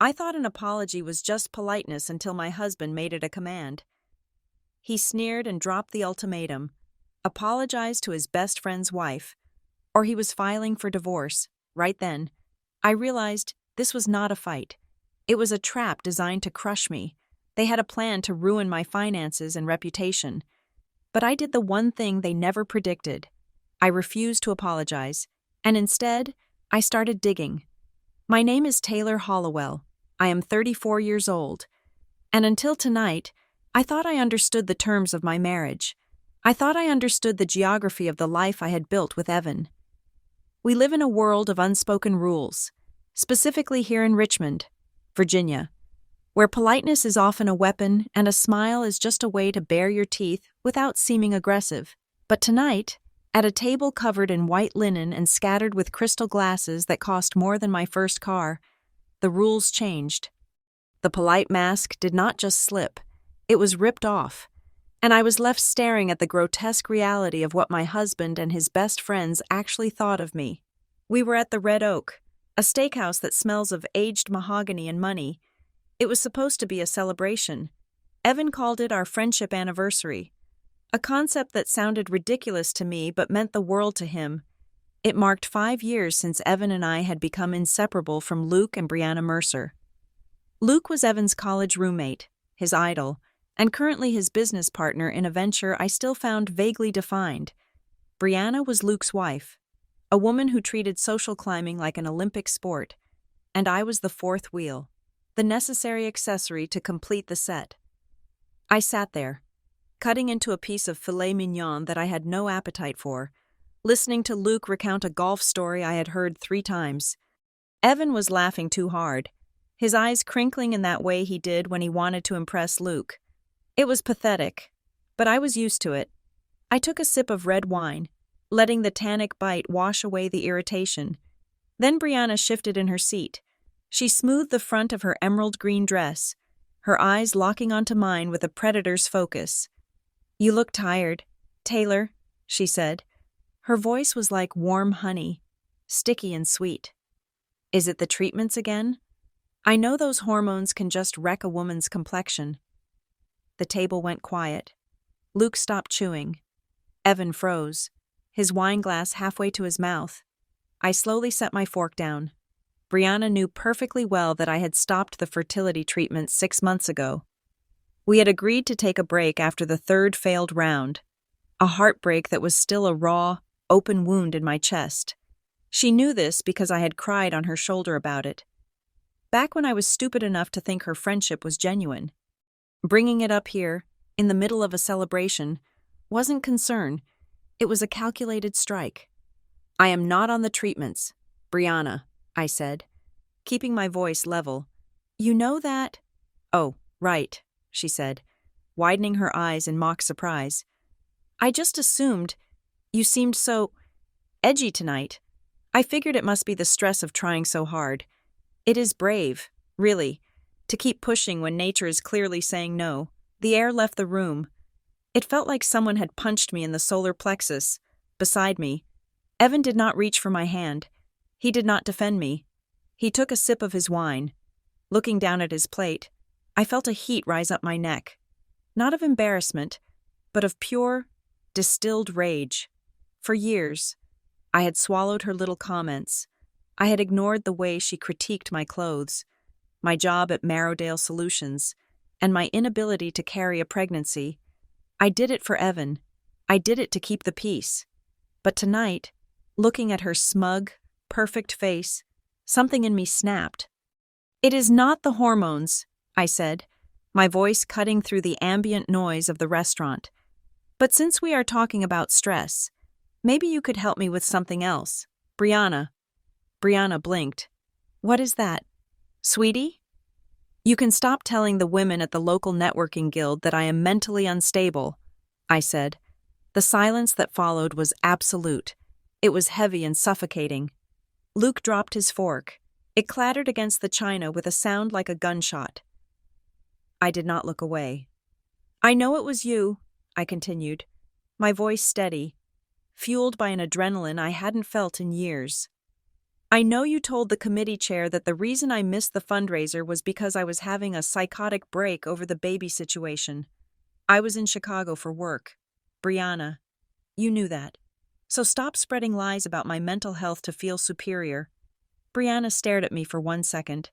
I thought an apology was just politeness until my husband made it a command. He sneered and dropped the ultimatum, apologized to his best friend's wife, or he was filing for divorce. Right then, I realized this was not a fight. It was a trap designed to crush me. They had a plan to ruin my finances and reputation. But I did the one thing they never predicted. I refused to apologize, and instead, I started digging. My name is Taylor Hollowell. I am 34 years old. And until tonight, I thought I understood the terms of my marriage. I thought I understood the geography of the life I had built with Evan. We live in a world of unspoken rules, specifically here in Richmond, Virginia, where politeness is often a weapon and a smile is just a way to bare your teeth without seeming aggressive. But tonight, at a table covered in white linen and scattered with crystal glasses that cost more than my first car, the rules changed. The polite mask did not just slip, it was ripped off, and I was left staring at the grotesque reality of what my husband and his best friends actually thought of me. We were at the Red Oak, a steakhouse that smells of aged mahogany and money. It was supposed to be a celebration. Evan called it our friendship anniversary, a concept that sounded ridiculous to me but meant the world to him. It marked 5 years since Evan and I had become inseparable from Luke and Brianna Mercer. Luke was Evan's college roommate, his idol, and currently his business partner in a venture I still found vaguely defined. Brianna was Luke's wife, a woman who treated social climbing like an Olympic sport, and I was the fourth wheel, the necessary accessory to complete the set. I sat there, cutting into a piece of filet mignon that I had no appetite for, listening to Luke recount a golf story I had heard 3 times. Evan was laughing too hard, his eyes crinkling in that way he did when he wanted to impress Luke. It was pathetic, but I was used to it. I took a sip of red wine, letting the tannic bite wash away the irritation. Then Brianna shifted in her seat. She smoothed the front of her emerald green dress, her eyes locking onto mine with a predator's focus. "You look tired, Taylor," she said. Her voice was like warm honey, sticky and sweet. "Is it the treatments again? I know those hormones can just wreck a woman's complexion." The table went quiet. Luke stopped chewing. Evan froze, his wine glass halfway to his mouth. I slowly set my fork down. Brianna knew perfectly well that I had stopped the fertility treatment 6 months ago. We had agreed to take a break after the 3rd failed round, a heartbreak that was still a raw, open wound in my chest. She knew this because I had cried on her shoulder about it, back when I was stupid enough to think her friendship was genuine. Bringing it up here, in the middle of a celebration, wasn't concern. It was a calculated strike. "I am not on the treatments, Brianna," I said, keeping my voice level. "You know that?" "Oh, right," she said, widening her eyes in mock surprise. "I just assumed. You seemed so edgy tonight. I figured it must be the stress of trying so hard. It is brave, really, to keep pushing when nature is clearly saying no." The air left the room. It felt like someone had punched me in the solar plexus. Beside me, Evan did not reach for my hand. He did not defend me. He took a sip of his wine. Looking down at his plate, I felt a heat rise up my neck. Not of embarrassment, but of pure, distilled rage. For years, I had swallowed her little comments. I had ignored the way she critiqued my clothes, my job at Marrowdale Solutions, and my inability to carry a pregnancy. I did it for Evan. I did it to keep the peace. But tonight, looking at her smug, perfect face, something in me snapped. "It is not the hormones," I said, my voice cutting through the ambient noise of the restaurant. "But since we are talking about stress, maybe you could help me with something else. Brianna." Brianna blinked. "What is that? Sweetie?" "You can stop telling the women at the local networking guild that I am mentally unstable," I said. The silence that followed was absolute. It was heavy and suffocating. Luke dropped his fork. It clattered against the china with a sound like a gunshot. I did not look away. "I know it was you," I continued, my voice steady, fueled by an adrenaline I hadn't felt in years. I know you told the committee chair that the reason I missed the fundraiser was because I was having a psychotic break over the baby situation. I was in Chicago for work. Brianna, you knew that. So stop spreading lies about my mental health to feel superior. Brianna stared at me for 1 second,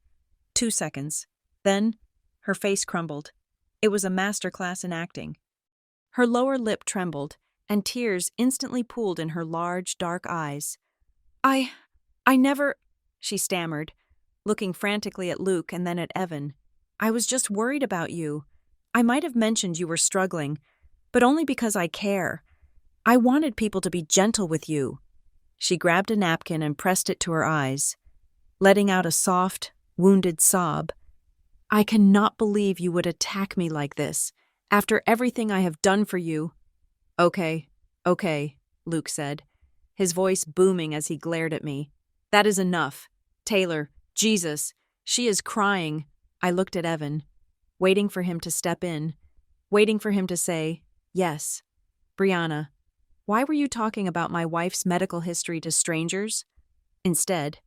2 seconds. Then, her face crumbled. It was a masterclass in acting. Her lower lip trembled, and tears instantly pooled in her large, dark eyes. I never, she stammered, looking frantically at Luke and then at Evan. I was just worried about you. I might have mentioned you were struggling, but only because I care. I wanted people to be gentle with you. She grabbed a napkin and pressed it to her eyes, letting out a soft, wounded sob. I cannot believe you would attack me like this, after everything I have done for you. Okay, Luke said, his voice booming as he glared at me. That is enough. Taylor, Jesus, she is crying. I looked at Evan, waiting for him to step in, waiting for him to say, yes. Brianna, why were you talking about my wife's medical history to strangers? Instead,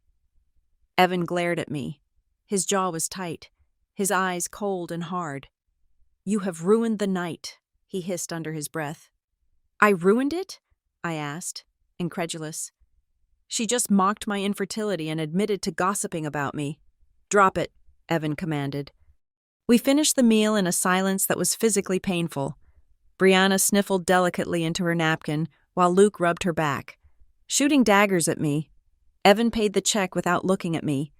Evan glared at me. His jaw was tight, his eyes cold and hard. You have ruined the night, he hissed under his breath. I ruined it? I asked, incredulous. She just mocked my infertility and admitted to gossiping about me. Drop it, Evan commanded. We finished the meal in a silence that was physically painful. Brianna sniffled delicately into her napkin while Luke rubbed her back, shooting daggers at me. Evan paid the check without looking at me,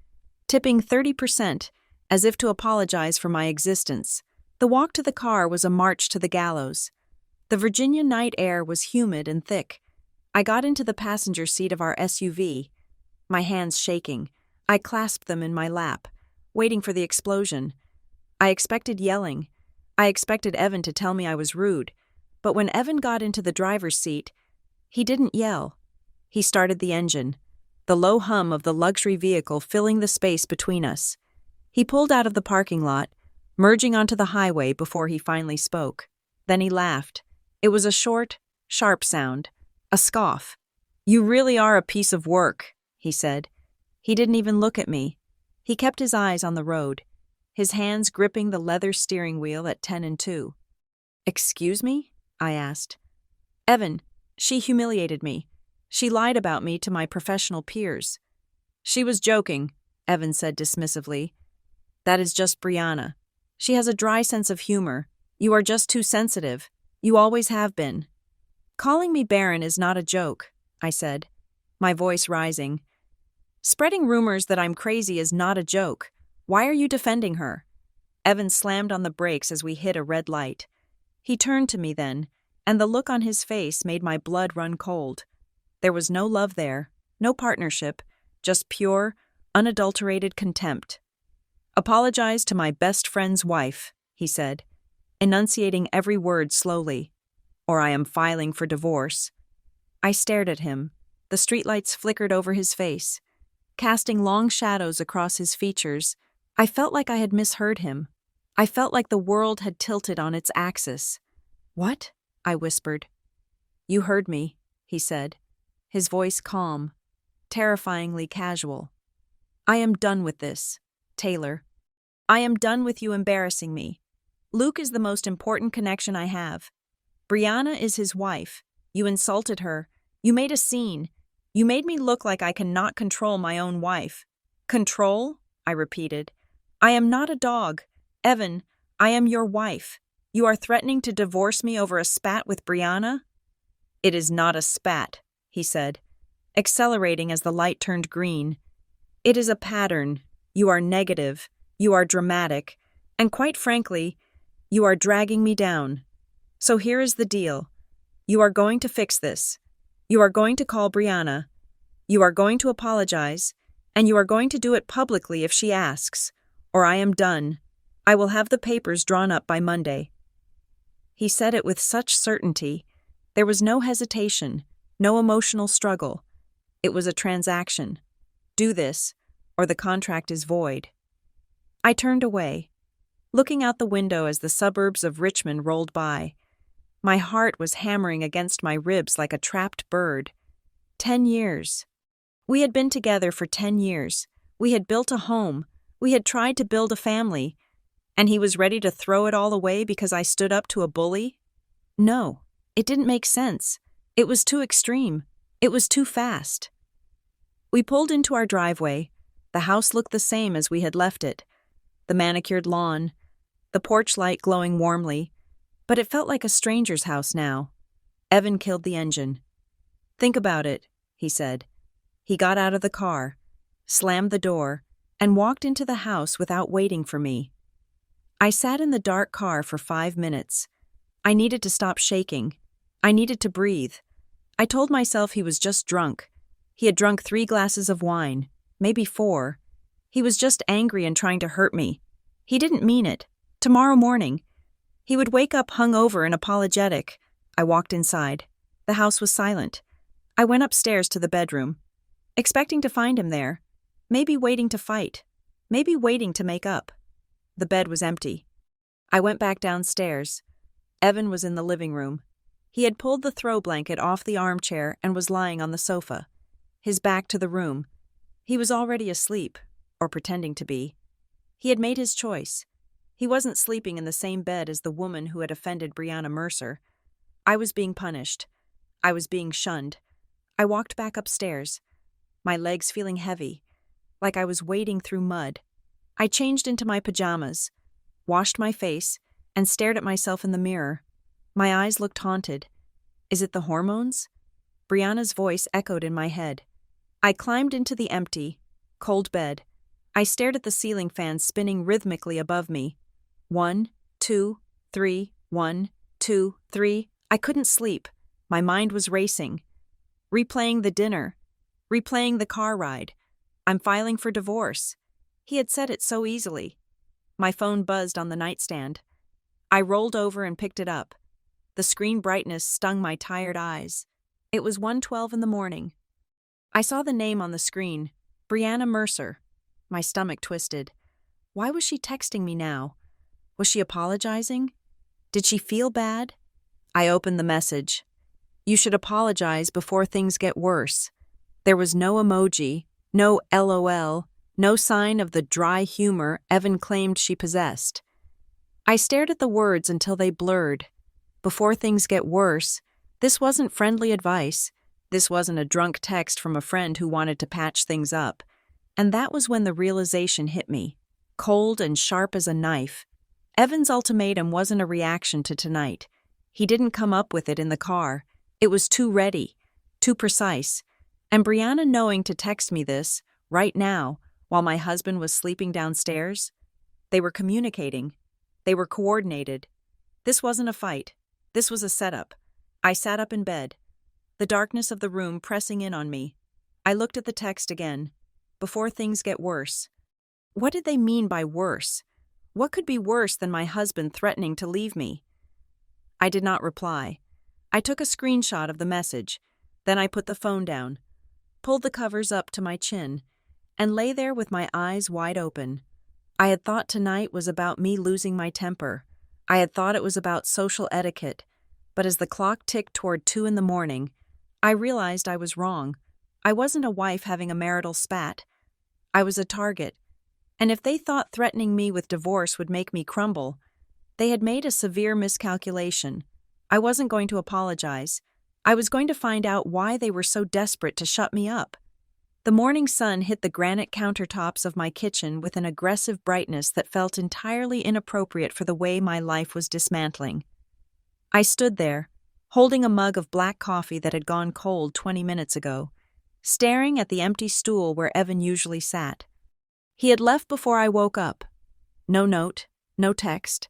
tipping 30% as if to apologize for my existence. The walk to the car was a march to the gallows. The Virginia night air was humid and thick. I got into the passenger seat of our SUV, my hands shaking. I clasped them in my lap, waiting for the explosion. I expected yelling. I expected Evan to tell me I was rude. But when Evan got into the driver's seat, he didn't yell. He started the engine, the low hum of the luxury vehicle filling the space between us. He pulled out of the parking lot, merging onto the highway before he finally spoke. Then he laughed. It was a short, sharp sound. A scoff. You really are a piece of work, he said. He didn't even look at me. He kept his eyes on the road, his hands gripping the leather steering wheel at 10 and 2. Excuse me? I asked. Evan, she humiliated me. She lied about me to my professional peers. She was joking, Evan said dismissively. That is just Brianna. She has a dry sense of humor. You are just too sensitive. You always have been. Calling me barren is not a joke, I said, my voice rising. Spreading rumors that I'm crazy is not a joke. Why are you defending her? Evan slammed on the brakes as we hit a red light. He turned to me then, and the look on his face made my blood run cold. There was no love there, no partnership, just pure, unadulterated contempt. Apologize to my best friend's wife, he said, enunciating every word slowly. Or I am filing for divorce. I stared at him. The streetlights flickered over his face, casting long shadows across his features. I felt like I had misheard him. I felt like the world had tilted on its axis. What? I whispered. You heard me, he said, his voice calm, terrifyingly casual. I am done with this, Taylor. I am done with you embarrassing me. Luke is the most important connection I have. Brianna is his wife. You insulted her. You made a scene. You made me look like I cannot control my own wife. Control? I repeated. I am not a dog. Evan, I am your wife. You are threatening to divorce me over a spat with Brianna? It is not a spat, he said, accelerating as the light turned green. It is a pattern. You are negative. You are dramatic. And quite frankly, you are dragging me down. So here is the deal. You are going to fix this. You are going to call Brianna. You are going to apologize, and you are going to do it publicly if she asks, or I am done. I will have the papers drawn up by Monday. He said it with such certainty. There was no hesitation, no emotional struggle. It was a transaction. Do this, or the contract is void. I turned away, looking out the window as the suburbs of Richmond rolled by. My heart was hammering against my ribs like a trapped bird. 10 years. We had been together for 10 years. We had built a home. We had tried to build a family. And he was ready to throw it all away because I stood up to a bully? No, it didn't make sense. It was too extreme. It was too fast. We pulled into our driveway. The house looked the same as we had left it. The manicured lawn, the porch light glowing warmly, but it felt like a stranger's house now. Evan killed the engine. "Think about it," he said. He got out of the car, slammed the door, and walked into the house without waiting for me. I sat in the dark car for 5 minutes. I needed to stop shaking. I needed to breathe. I told myself he was just drunk. He had drunk 3 glasses of wine, maybe 4. He was just angry and trying to hurt me. He didn't mean it. Tomorrow morning, he would wake up hungover and apologetic. I walked inside. The house was silent. I went upstairs to the bedroom, expecting to find him there, maybe waiting to fight, maybe waiting to make up. The bed was empty. I went back downstairs. Evan was in the living room. He had pulled the throw blanket off the armchair and was lying on the sofa, his back to the room. He was already asleep, or pretending to be. He had made his choice. He wasn't sleeping in the same bed as the woman who had offended Brianna Mercer. I was being punished. I was being shunned. I walked back upstairs, my legs feeling heavy, like I was wading through mud. I changed into my pajamas, washed my face, and stared at myself in the mirror. My eyes looked haunted. Is it the hormones? Brianna's voice echoed in my head. I climbed into the empty, cold bed. I stared at the ceiling fan spinning rhythmically above me. 1, 2, 3, 1, 2, 3. I couldn't sleep. My mind was racing. Replaying the dinner. Replaying the car ride. I'm filing for divorce. He had said it so easily. My phone buzzed on the nightstand. I rolled over and picked it up. The screen brightness stung my tired eyes. It was 1:12 in the morning. I saw the name on the screen, Brianna Mercer. My stomach twisted. Why was she texting me now? Was she apologizing? Did she feel bad? I opened the message. You should apologize before things get worse. There was no emoji, no LOL, no sign of the dry humor Evan claimed she possessed. I stared at the words until they blurred. Before things get worse, this wasn't friendly advice. This wasn't a drunk text from a friend who wanted to patch things up. And that was when the realization hit me, cold and sharp as a knife. Evan's ultimatum wasn't a reaction to tonight. He didn't come up with it in the car. It was too ready, too precise. And Brianna knowing to text me this, right now, while my husband was sleeping downstairs, they were communicating. They were coordinated. This wasn't a fight. This was a setup. I sat up in bed, the darkness of the room pressing in on me. I looked at the text again. Before things get worse. What did they mean by worse? What could be worse than my husband threatening to leave me? I did not reply. I took a screenshot of the message. Then I put the phone down, pulled the covers up to my chin, and lay there with my eyes wide open. I had thought tonight was about me losing my temper. I had thought it was about social etiquette. But as the clock ticked toward 2 in the morning, I realized I was wrong. I wasn't a wife having a marital spat. I was a target. And if they thought threatening me with divorce would make me crumble, they had made a severe miscalculation. I wasn't going to apologize. I was going to find out why they were so desperate to shut me up. The morning sun hit the granite countertops of my kitchen with an aggressive brightness that felt entirely inappropriate for the way my life was dismantling. I stood there, holding a mug of black coffee that had gone cold 20 minutes ago, staring at the empty stool where Evan usually sat. He had left before I woke up. No note, no text,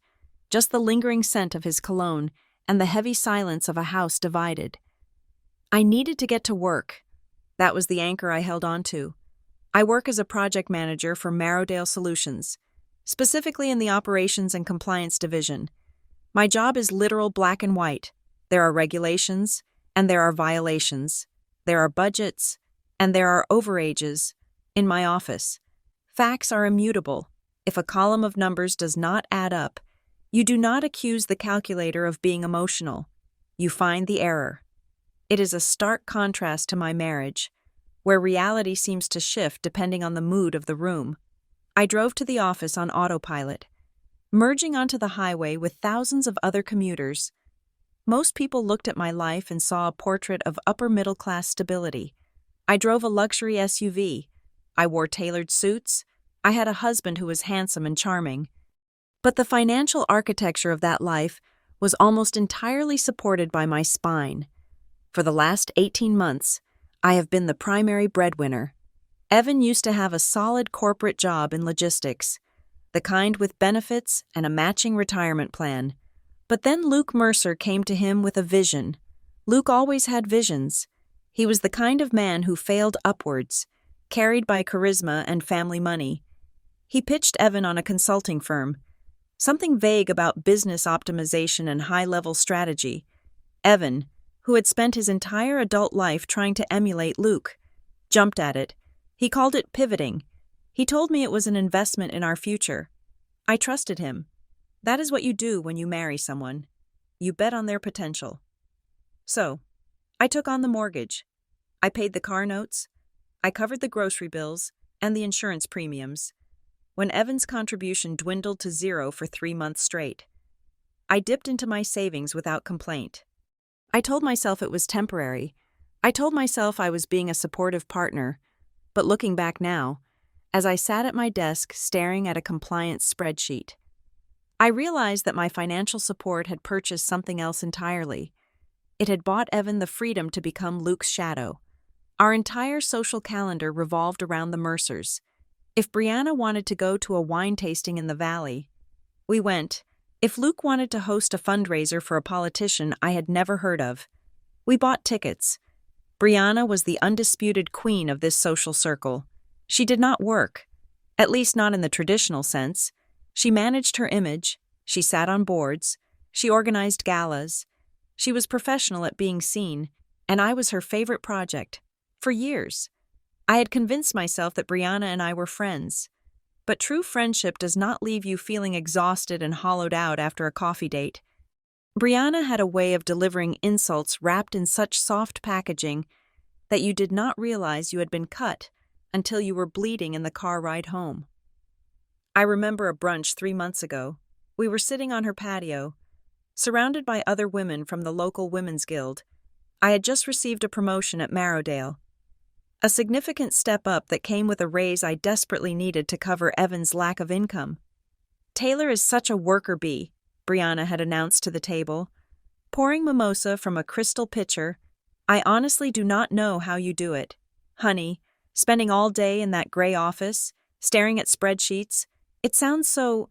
just the lingering scent of his cologne and the heavy silence of a house divided. I needed to get to work. That was the anchor I held on to. I work as a project manager for Marrowdale Solutions, specifically in the Operations and Compliance Division. My job is literal black and white. There are regulations, and there are violations. There are budgets, and there are overages. In my office, facts are immutable. If a column of numbers does not add up, you do not accuse the calculator of being emotional. You find the error. It is a stark contrast to my marriage. where reality seems to shift depending on the mood of the room. I drove to the office on autopilot, merging onto the highway with thousands of other commuters. Most people looked at my life and saw a portrait of upper-middle-class stability. I drove a luxury SUV. I wore tailored suits. I had a husband who was handsome and charming. But the financial architecture of that life was almost entirely supported by my spine. For the last 18 months, I have been the primary breadwinner. Evan used to have a solid corporate job in logistics, the kind with benefits and a matching retirement plan. But then Luke Mercer came to him with a vision. Luke always had visions. He was the kind of man who failed upwards, carried by charisma and family money. He pitched Evan on a consulting firm, something vague about business optimization and high-level strategy. Evan, who had spent his entire adult life trying to emulate Luke, jumped at it. He called it pivoting. He told me it was an investment in our future. I trusted him. That is what you do when you marry someone. You bet on their potential. So, I took on the mortgage. I paid the car notes. I covered the grocery bills and the insurance premiums. When Evan's contribution dwindled to zero for 3 months straight, I dipped into my savings without complaint. I told myself it was temporary. I told myself I was being a supportive partner. But looking back now, as I sat at my desk staring at a compliance spreadsheet, I realized that my financial support had purchased something else entirely. It had bought Evan the freedom to become Luke's shadow. Our entire social calendar revolved around the Mercers. If Brianna wanted to go to a wine tasting in the valley, we went. If Luke wanted to host a fundraiser for a politician I had never heard of, we bought tickets. Brianna was the undisputed queen of this social circle. She did not work, at least not in the traditional sense. She managed her image, she sat on boards, she organized galas. She was professional at being seen, and I was her favorite project. For years, I had convinced myself that Brianna and I were friends. But true friendship does not leave you feeling exhausted and hollowed out after a coffee date. Brianna had a way of delivering insults wrapped in such soft packaging that you did not realize you had been cut until you were bleeding in the car ride home. I remember a brunch 3 months ago. We were sitting on her patio, surrounded by other women from the local women's guild. I had just received a promotion at Marrowdale, a significant step up that came with a raise I desperately needed to cover Evan's lack of income. "Taylor is such a worker bee," Brianna had announced to the table, pouring mimosa from a crystal pitcher. "I honestly do not know how you do it. Honey, spending all day in that gray office, staring at spreadsheets, it sounds so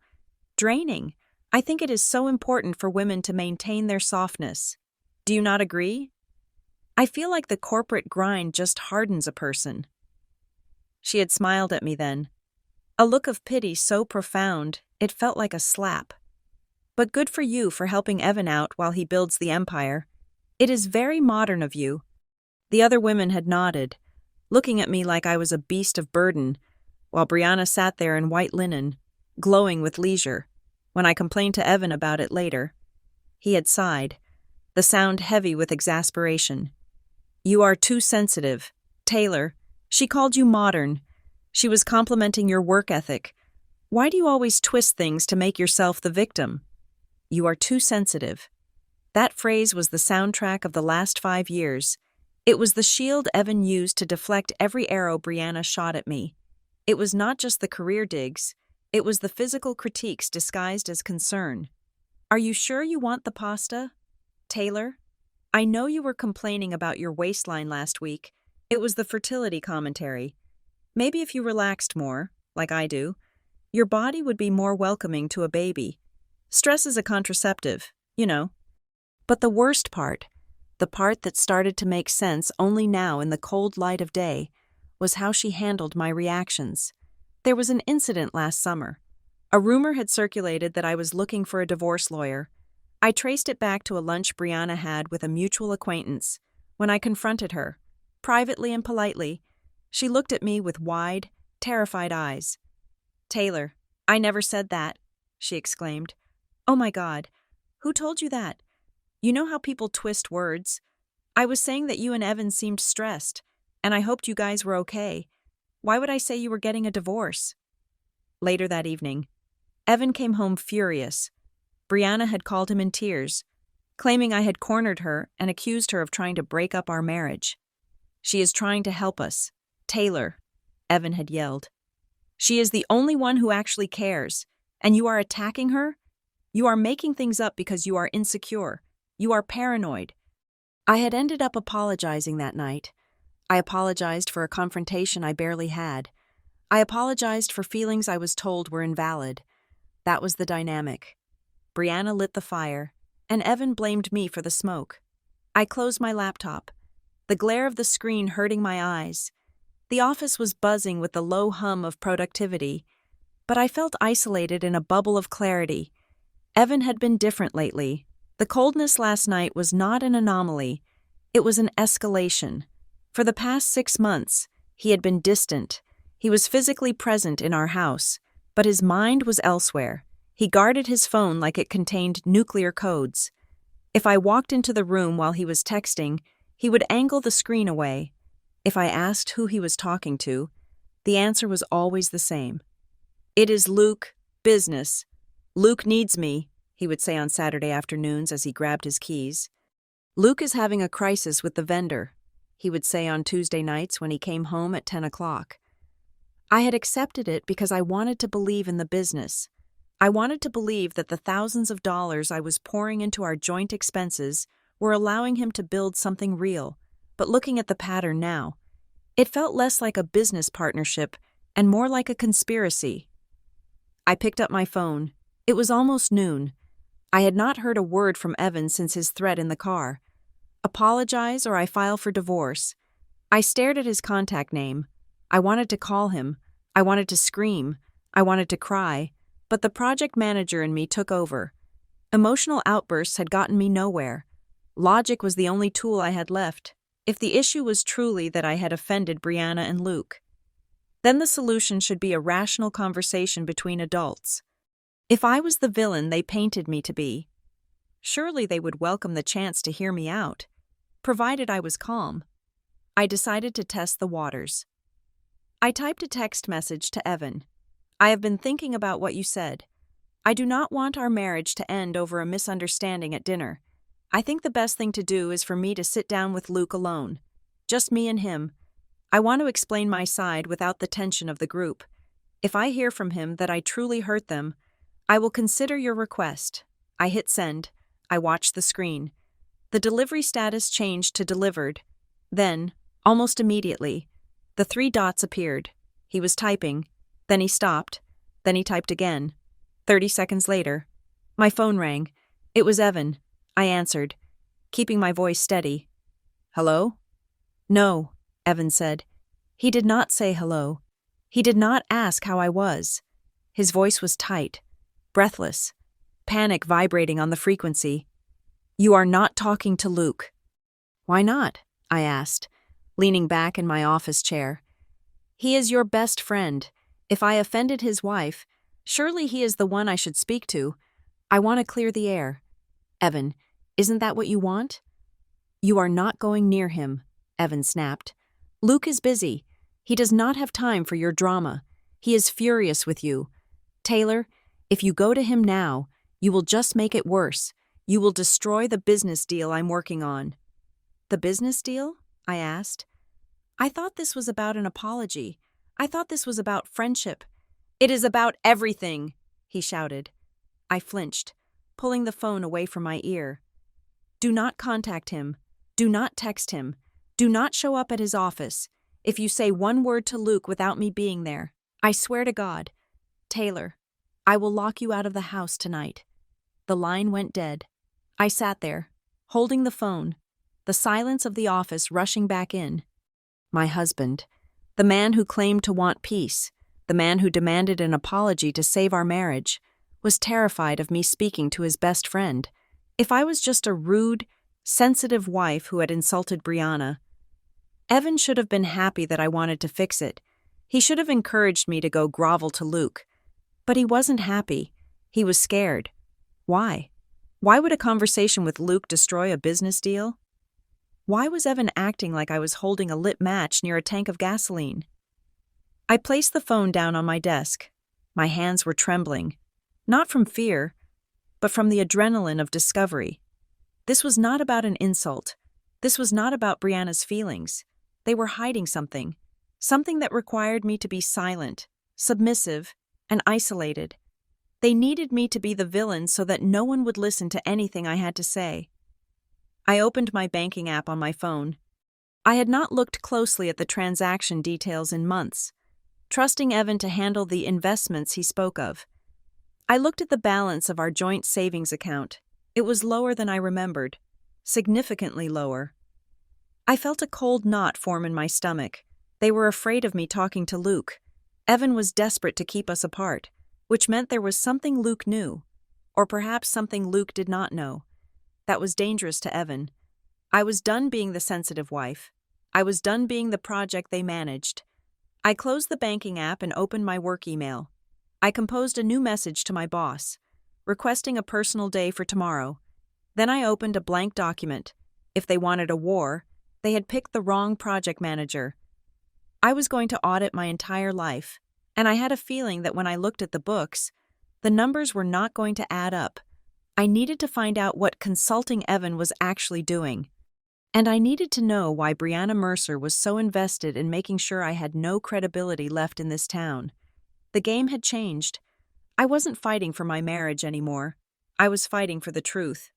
draining. I think it is so important for women to maintain their softness. Do you not agree? I feel like the corporate grind just hardens a person." She had smiled at me then, a look of pity so profound it felt like a slap. "But good for you for helping Evan out while he builds the empire. It is very modern of you." The other women had nodded, looking at me like I was a beast of burden, while Brianna sat there in white linen, glowing with leisure. When I complained to Evan about it later, he had sighed, the sound heavy with exasperation. "You are too sensitive. Taylor, she called you modern. She was complimenting your work ethic. Why do you always twist things to make yourself the victim? You are too sensitive." That phrase was the soundtrack of the last 5 years. It was the shield Evan used to deflect every arrow Brianna shot at me. It was not just the career digs, it was the physical critiques disguised as concern. "Are you sure you want the pasta? Taylor, I know you were complaining about your waistline last week. It was the fertility commentary. Maybe if you relaxed more, like I do, your body would be more welcoming to a baby. Stress is a contraceptive, you know." But the worst part, the part that started to make sense only now in the cold light of day, was how she handled my reactions. There was an incident last summer. A rumor had circulated that I was looking for a divorce lawyer. I traced it back to a lunch Brianna had with a mutual acquaintance. When I confronted her, privately and politely, she looked at me with wide, terrified eyes. "Taylor, I never said that," she exclaimed. "Oh my God, who told you that? You know how people twist words. I was saying that you and Evan seemed stressed. And I hoped you guys were okay. Why would I say you were getting a divorce?" Later that evening, Evan came home furious. Brianna had called him in tears, claiming I had cornered her and accused her of trying to break up our marriage. "She is trying to help us. Taylor," Evan had yelled. "She is the only one who actually cares, and you are attacking her? You are making things up because you are insecure. You are paranoid." I had ended up apologizing that night. I apologized for a confrontation I barely had. I apologized for feelings I was told were invalid. That was the dynamic. Brianna lit the fire, and Evan blamed me for the smoke. I closed my laptop, the glare of the screen hurting my eyes. The office was buzzing with the low hum of productivity, but I felt isolated in a bubble of clarity. Evan had been different lately. The coldness last night was not an anomaly. It was an escalation. For the past 6 months, he had been distant. He was physically present in our house, but his mind was elsewhere. He guarded his phone like it contained nuclear codes. If I walked into the room while he was texting, he would angle the screen away. If I asked who he was talking to, the answer was always the same. "It is Luke, business. Luke needs me," he would say on Saturday afternoons as he grabbed his keys. "Luke is having a crisis with the vendor," he would say on Tuesday nights when he came home at 10 o'clock. I had accepted it because I wanted to believe in the business. I wanted to believe that the thousands of dollars I was pouring into our joint expenses were allowing him to build something real. But looking at the pattern now, it felt less like a business partnership and more like a conspiracy. I picked up my phone. It was almost noon. I had not heard a word from Evan since his threat in the car. Apologize or I file for divorce. I stared at his contact name. I wanted to call him. I wanted to scream. I wanted to cry. But the project manager in me took over. Emotional outbursts had gotten me nowhere. Logic was the only tool I had left. If the issue was truly that I had offended Brianna and Luke, then the solution should be a rational conversation between adults. If I was the villain they painted me to be, surely they would welcome the chance to hear me out, provided I was calm. I decided to test the waters. I typed a text message to Evan. "I have been thinking about what you said. I do not want our marriage to end over a misunderstanding at dinner. I think the best thing to do is for me to sit down with Luke alone. Just me and him. I want to explain my side without the tension of the group. If I hear from him that I truly hurt them, I will consider your request." I hit send. I watched the screen. The delivery status changed to delivered. Then, almost immediately, the 3 dots appeared. He was typing. Then he stopped. Then he typed again. 30 seconds later, my phone rang. It was Evan. I answered, keeping my voice steady. "Hello?" "No," Evan said. He did not say hello. He did not ask how I was. His voice was tight, breathless, panic vibrating on the frequency. "You are not talking to Luke." "Why not?" I asked, leaning back in my office chair. "He is your best friend. If I offended his wife, surely he is the one I should speak to. I want to clear the air." "Evan, isn't that what you want?" "You are not going near him," Evan snapped. "Luke is busy. He does not have time for your drama. He is furious with you. Taylor, if you go to him now, you will just make it worse. You will destroy the business deal I'm working on." "The business deal?" I asked. I thought this was about an apology. I thought this was about friendship. "It is about everything," he shouted. I flinched, pulling the phone away from my ear. "Do not contact him. Do not text him. Do not show up at his office. If you say one word to Luke without me being there, I swear to God, Taylor, I will lock you out of the house tonight." The line went dead. I sat there, holding the phone, the silence of the office rushing back in. My husband, the man who claimed to want peace, the man who demanded an apology to save our marriage, was terrified of me speaking to his best friend. If I was just a rude, sensitive wife who had insulted Brianna, Evan should have been happy that I wanted to fix it. He should have encouraged me to go grovel to Luke. But he wasn't happy. He was scared. Why? Why would a conversation with Luke destroy a business deal? Why was Evan acting like I was holding a lit match near a tank of gasoline? I placed the phone down on my desk. My hands were trembling, not from fear, but from the adrenaline of discovery. This was not about an insult. This was not about Brianna's feelings. They were hiding something that required me to be silent, submissive, and isolated. They needed me to be the villain so that no one would listen to anything I had to say. I opened my banking app on my phone. I had not looked closely at the transaction details in months, trusting Evan to handle the investments he spoke of. I looked at the balance of our joint savings account. It was lower than I remembered, significantly lower. I felt a cold knot form in my stomach. They were afraid of me talking to Luke. Evan was desperate to keep us apart, which meant there was something Luke knew, or perhaps something Luke did not know. That was dangerous to Evan. I was done being the sensitive wife. I was done being the project they managed. I closed the banking app and opened my work email. I composed a new message to my boss, requesting a personal day for tomorrow. Then I opened a blank document. If they wanted a war, they had picked the wrong project manager. I was going to audit my entire life, and I had a feeling that when I looked at the books, the numbers were not going to add up. I needed to find out what consulting Evan was actually doing. And I needed to know why Brianna Mercer was so invested in making sure I had no credibility left in this town. The game had changed. I wasn't fighting for my marriage anymore. I was fighting for the truth.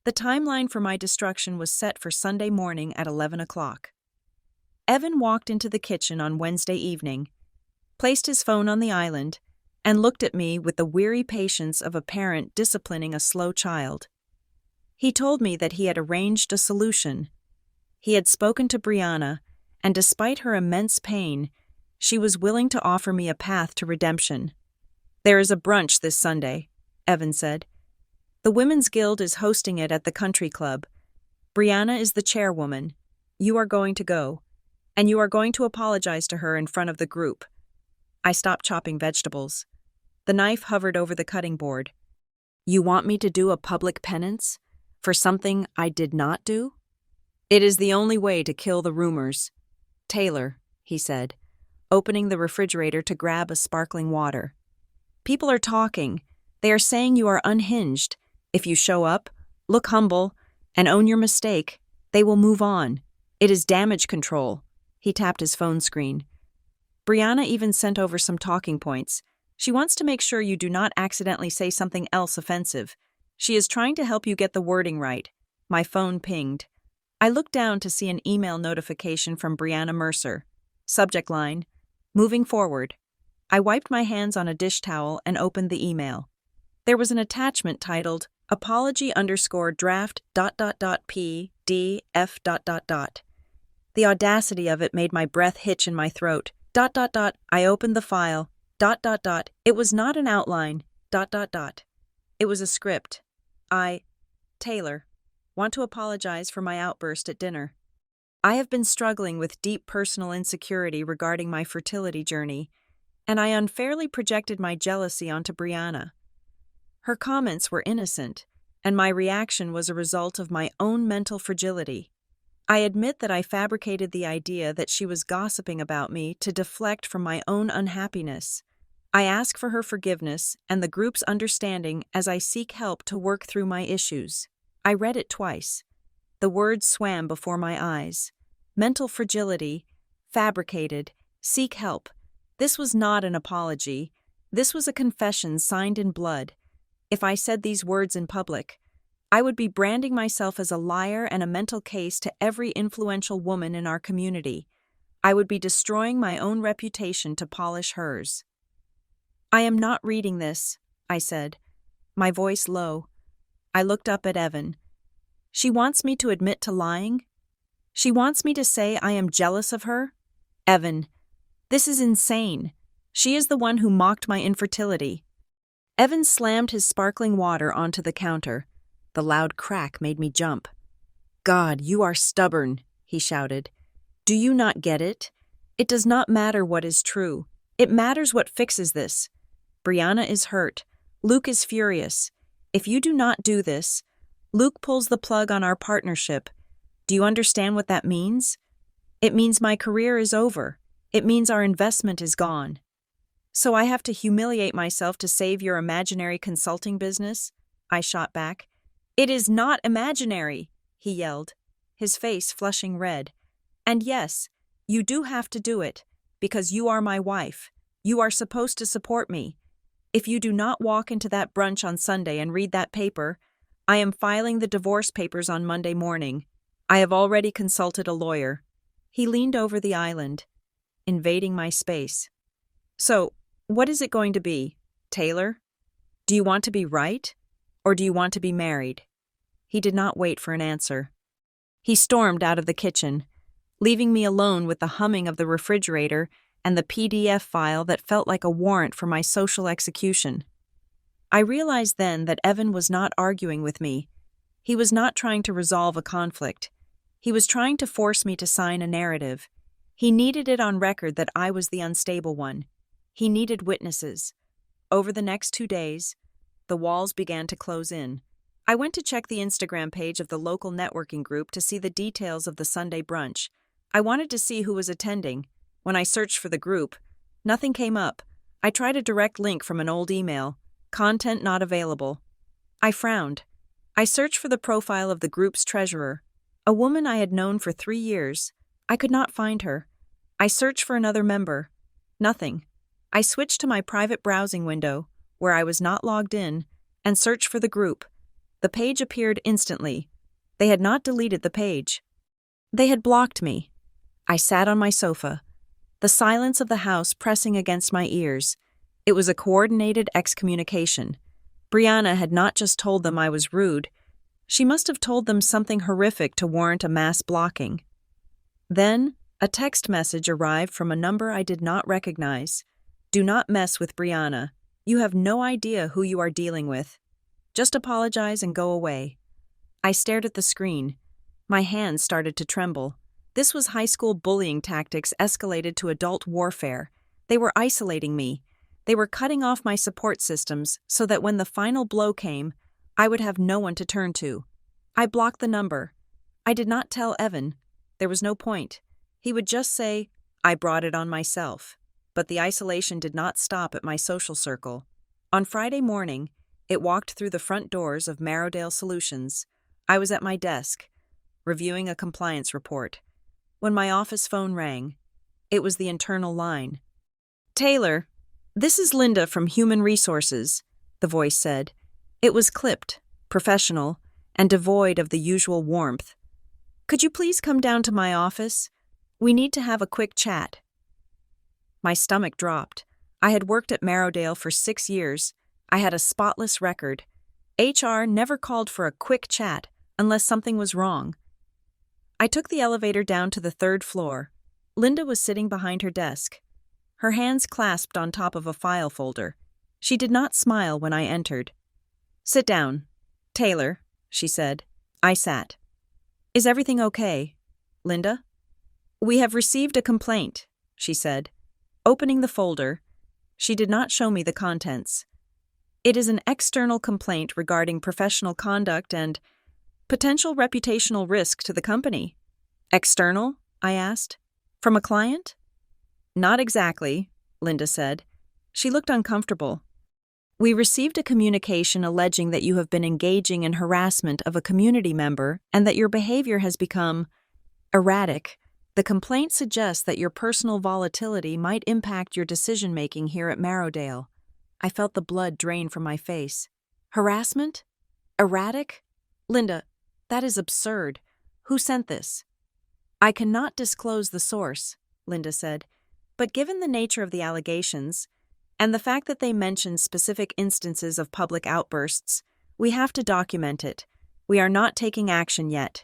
The timeline for my destruction was set for Sunday morning at 11 o'clock. Evan walked into the kitchen on Wednesday evening, placed his phone on the island, and looked at me with the weary patience of a parent disciplining a slow child. He told me that he had arranged a solution. He had spoken to Brianna, and despite her immense pain, she was willing to offer me a path to redemption. "There is a brunch this Sunday," Evan said. "The Women's Guild is hosting it at the country club. Brianna is the chairwoman. You are going to go, and you are going to apologize to her in front of the group." I stopped chopping vegetables. The knife hovered over the cutting board. "You want me to do a public penance for something I did not do?" "It is the only way to kill the rumors." "Taylor," he said, opening the refrigerator to grab a sparkling water. "People are talking. They are saying you are unhinged. If you show up, look humble, and own your mistake, they will move on. It is damage control." He tapped his phone screen. "Brianna even sent over some talking points. She wants to make sure you do not accidentally say something else offensive. She is trying to help you get the wording right." My phone pinged. I looked down to see an email notification from Brianna Mercer. Subject line, "Moving forward." I wiped my hands on a dish towel and opened the email. There was an attachment titled, apology_draft ... PDF ... The audacity of it made my breath hitch in my throat. ... I opened the file. ... It was not an outline. ... It was a script. Taylor, want to apologize for my outburst at dinner. I have been struggling with deep personal insecurity regarding my fertility journey, and I unfairly projected my jealousy onto Brianna. Her comments were innocent, and my reaction was a result of my own mental fragility. I admit that I fabricated the idea that she was gossiping about me to deflect from my own unhappiness. I ask for her forgiveness and the group's understanding as I seek help to work through my issues. I read it twice. The words swam before my eyes. Mental fragility, fabricated, seek help. This was not an apology. This was a confession signed in blood. If I said these words in public, I would be branding myself as a liar and a mental case to every influential woman in our community. I would be destroying my own reputation to polish hers. "I am not reading this," I said, my voice low. I looked up at Evan. "She wants me to admit to lying? She wants me to say I am jealous of her? Evan, this is insane. She is the one who mocked my infertility." Evan slammed his sparkling water onto the counter. The loud crack made me jump. "God, you are stubborn," he shouted. "Do you not get it? It does not matter what is true. It matters what fixes this. Brianna is hurt. Luke is furious. If you do not do this, Luke pulls the plug on our partnership. Do you understand what that means? It means my career is over. It means our investment is gone. So I have to humiliate myself to save your imaginary consulting business? I shot back. It is not imaginary, he yelled, his face flushing red. And yes, you do have to do it, because you are my wife. You are supposed to support me. If you do not walk into that brunch on Sunday and read that paper, I am filing the divorce papers on Monday morning. I have already consulted a lawyer. He leaned over the island, invading my space. So, what is it going to be, Taylor? Do you want to be right, or do you want to be married? He did not wait for an answer. He stormed out of the kitchen, leaving me alone with the humming of the refrigerator and the PDF file that felt like a warrant for my social execution. I realized then that Evan was not arguing with me. He was not trying to resolve a conflict. He was trying to force me to sign a narrative. He needed it on record that I was the unstable one. He needed witnesses. Over the next 2 days, the walls began to close in. I went to check the Instagram page of the local networking group to see the details of the Sunday brunch. I wanted to see who was attending. When I searched for the group, nothing came up. I tried a direct link from an old email. Content not available. I frowned. I searched for the profile of the group's treasurer, a woman I had known for 3 years. I could not find her. I searched for another member. Nothing. I switched to my private browsing window, where I was not logged in, and searched for the group. The page appeared instantly. They had not deleted the page. They had blocked me. I sat on my sofa, the silence of the house pressing against my ears. It was a coordinated excommunication. Brianna had not just told them I was rude. She must have told them something horrific to warrant a mass blocking. Then, a text message arrived from a number I did not recognize. Do not mess with Brianna. You have no idea who you are dealing with. Just apologize and go away. I stared at the screen. My hands started to tremble. This was high school bullying tactics escalated to adult warfare. They were isolating me. They were cutting off my support systems so that when the final blow came, I would have no one to turn to. I blocked the number. I did not tell Evan. There was no point. He would just say, I brought it on myself. But the isolation did not stop at my social circle. On Friday morning, it walked through the front doors of Marrowdale Solutions. I was at my desk, reviewing a compliance report, when my office phone rang. It was the internal line. Taylor, this is Linda from Human Resources, the voice said. It was clipped, professional, and devoid of the usual warmth. Could you please come down to my office? We need to have a quick chat. My stomach dropped. I had worked at Marrowdale for 6 years. I had a spotless record. HR never called for a quick chat unless something was wrong. I took the elevator down to the 3rd floor. Linda was sitting behind her desk, her hands clasped on top of a file folder. She did not smile when I entered. Sit down, Taylor, she said. I sat. Is everything okay, Linda? We have received a complaint, she said. Opening the folder, she did not show me the contents. It is an external complaint regarding professional conduct and potential reputational risk to the company. External? I asked. From a client? Not exactly, Linda said. She looked uncomfortable. We received a communication alleging that you have been engaging in harassment of a community member and that your behavior has become erratic. The complaint suggests that your personal volatility might impact your decision-making here at Marrowdale. I felt the blood drain from my face. Harassment? Erratic? Linda, that is absurd. Who sent this? I cannot disclose the source, Linda said, but given the nature of the allegations, and the fact that they mention specific instances of public outbursts, we have to document it. We are not taking action yet,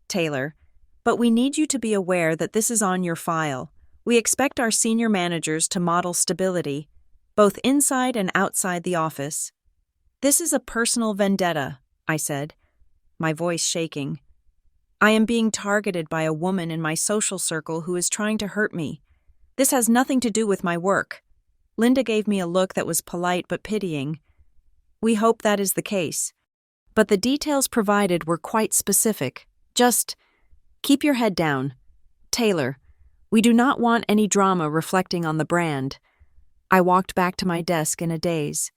Taylor, but we need you to be aware that this is on your file. We expect our senior managers to model stability, both inside and outside the office. This is a personal vendetta, I said, my voice shaking. I am being targeted by a woman in my social circle who is trying to hurt me. This has nothing to do with my work. Linda gave me a look that was polite but pitying. We hope that is the case. But the details provided were quite specific. Just Keep your head down. Taylor, we do not want any drama reflecting on the brand. I walked back to my desk in a daze.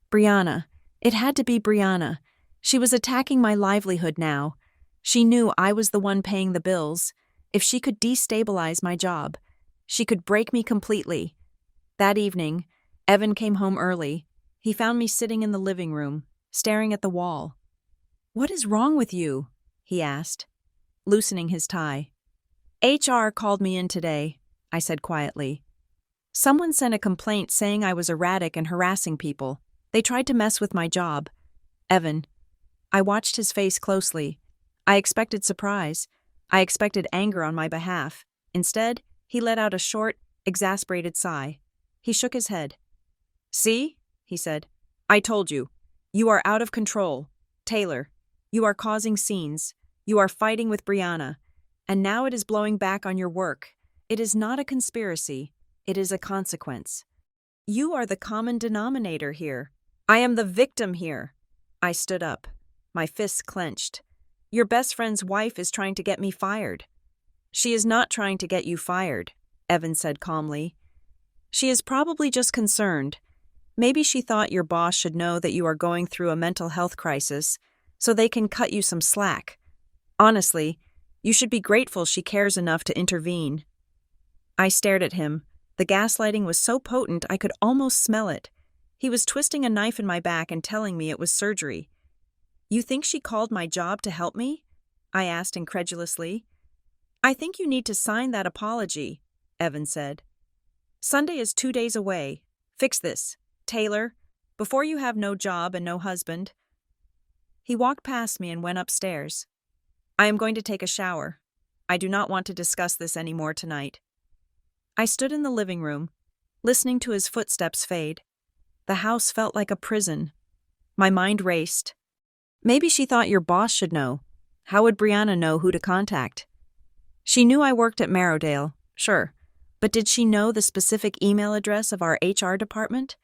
Brianna. It had to be Brianna. She was attacking my livelihood now. She knew I was the one paying the bills. If she could destabilize my job, she could break me completely. That evening, Evan came home early. He found me sitting in the living room, staring at the wall. "What is wrong with you?" he asked, loosening his tie. "HR called me in today," I said quietly. "Someone sent a complaint saying I was erratic and harassing people. They tried to mess with my job." Evan. I watched his face closely. I expected surprise. I expected anger on my behalf. Instead, he let out a short, exasperated sigh. He shook his head. "See?" he said. "I told you. You are out of control. Taylor, you are causing scenes. You are fighting with Brianna. And now it is blowing back on your work. It is not a conspiracy. It is a consequence. You are the common denominator here. I am the victim here." I stood up, my fists clenched. "Your best friend's wife is trying to get me fired." "She is not trying to get you fired," Evan said calmly. "She is probably just concerned. Maybe she thought your boss should know that you are going through a mental health crisis, so they can cut you some slack. Honestly, you should be grateful she cares enough to intervene." I stared at him. The gaslighting was so potent I could almost smell it. He was twisting a knife in my back and telling me it was surgery. "You think she called my job to help me?" I asked incredulously. "I think you need to sign that apology," Evan said. "Sunday is 2 days away. Fix this, Taylor, before you have no job and no husband." He walked past me and went upstairs. "I am going to take a shower. I do not want to discuss this anymore tonight." I stood in the living room, listening to his footsteps fade. The house felt like a prison. My mind raced. Maybe she thought your boss should know. How would Brianna know who to contact? She knew I worked at Marrowdale, sure, but did she know the specific email address of our HR department?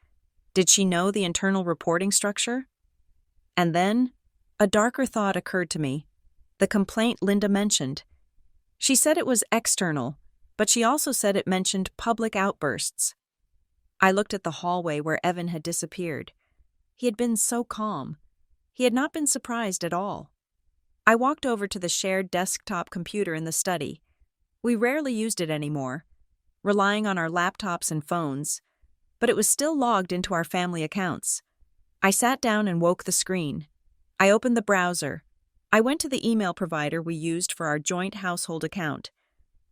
Did she know the internal reporting structure? And then, a darker thought occurred to me. The complaint Linda mentioned. She said it was external, but she also said it mentioned public outbursts. I looked at the hallway where Evan had disappeared. He had been so calm. He had not been surprised at all. I walked over to the shared desktop computer in the study. We rarely used it anymore, relying on our laptops and phones, but it was still logged into our family accounts. I sat down and woke the screen. I opened the browser. I went to the email provider we used for our joint household account,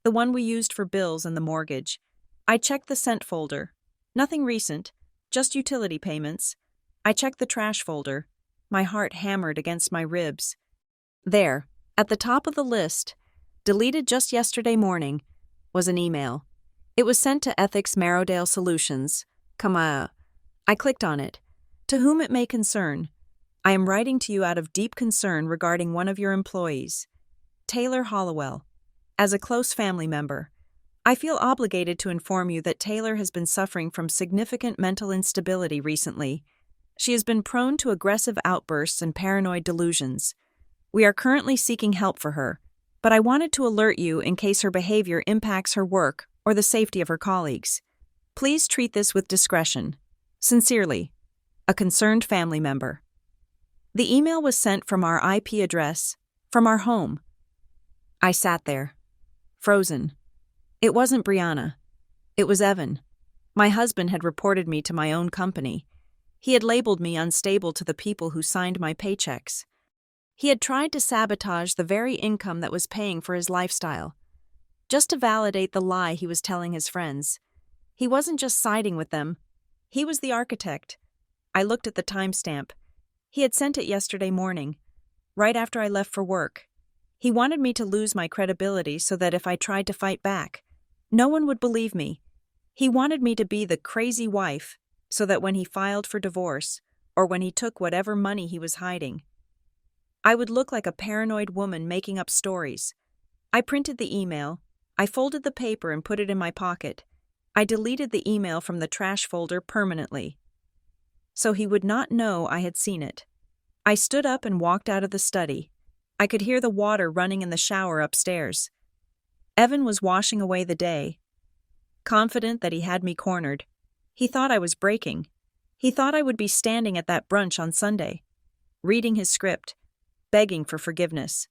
the one we used for bills and the mortgage. I checked the sent folder. Nothing recent, just utility payments. I checked the trash folder. My heart hammered against my ribs. There, at the top of the list, deleted just yesterday morning, was an email. It was sent to Ethics Marrowdale Solutions. I clicked on it. "To whom it may concern, I am writing to you out of deep concern regarding one of your employees, Taylor Hollowell. As a close family member, I feel obligated to inform you that Taylor has been suffering from significant mental instability recently. She has been prone to aggressive outbursts and paranoid delusions. We are currently seeking help for her, but I wanted to alert you in case her behavior impacts her work or the safety of her colleagues. Please treat this with discretion. Sincerely, a concerned family member." The email was sent from our IP address, from our home. I sat there, frozen. It wasn't Brianna. It was Evan. My husband had reported me to my own company. He had labeled me unstable to the people who signed my paychecks. He had tried to sabotage the very income that was paying for his lifestyle, just to validate the lie he was telling his friends. He wasn't just siding with them. He was the architect. I looked at the timestamp. He had sent it yesterday morning, right after I left for work. He wanted me to lose my credibility so that if I tried to fight back, no one would believe me. He wanted me to be the crazy wife so that when he filed for divorce, or when he took whatever money he was hiding, I would look like a paranoid woman making up stories. I printed the email. I folded the paper and put it in my pocket. I deleted the email from the trash folder permanently, so he would not know I had seen it. I stood up and walked out of the study. I could hear the water running in the shower upstairs. Evan was washing away the day. Confident that he had me cornered. He thought I was breaking. He thought I would be standing at that brunch on Sunday, reading his script, begging for forgiveness.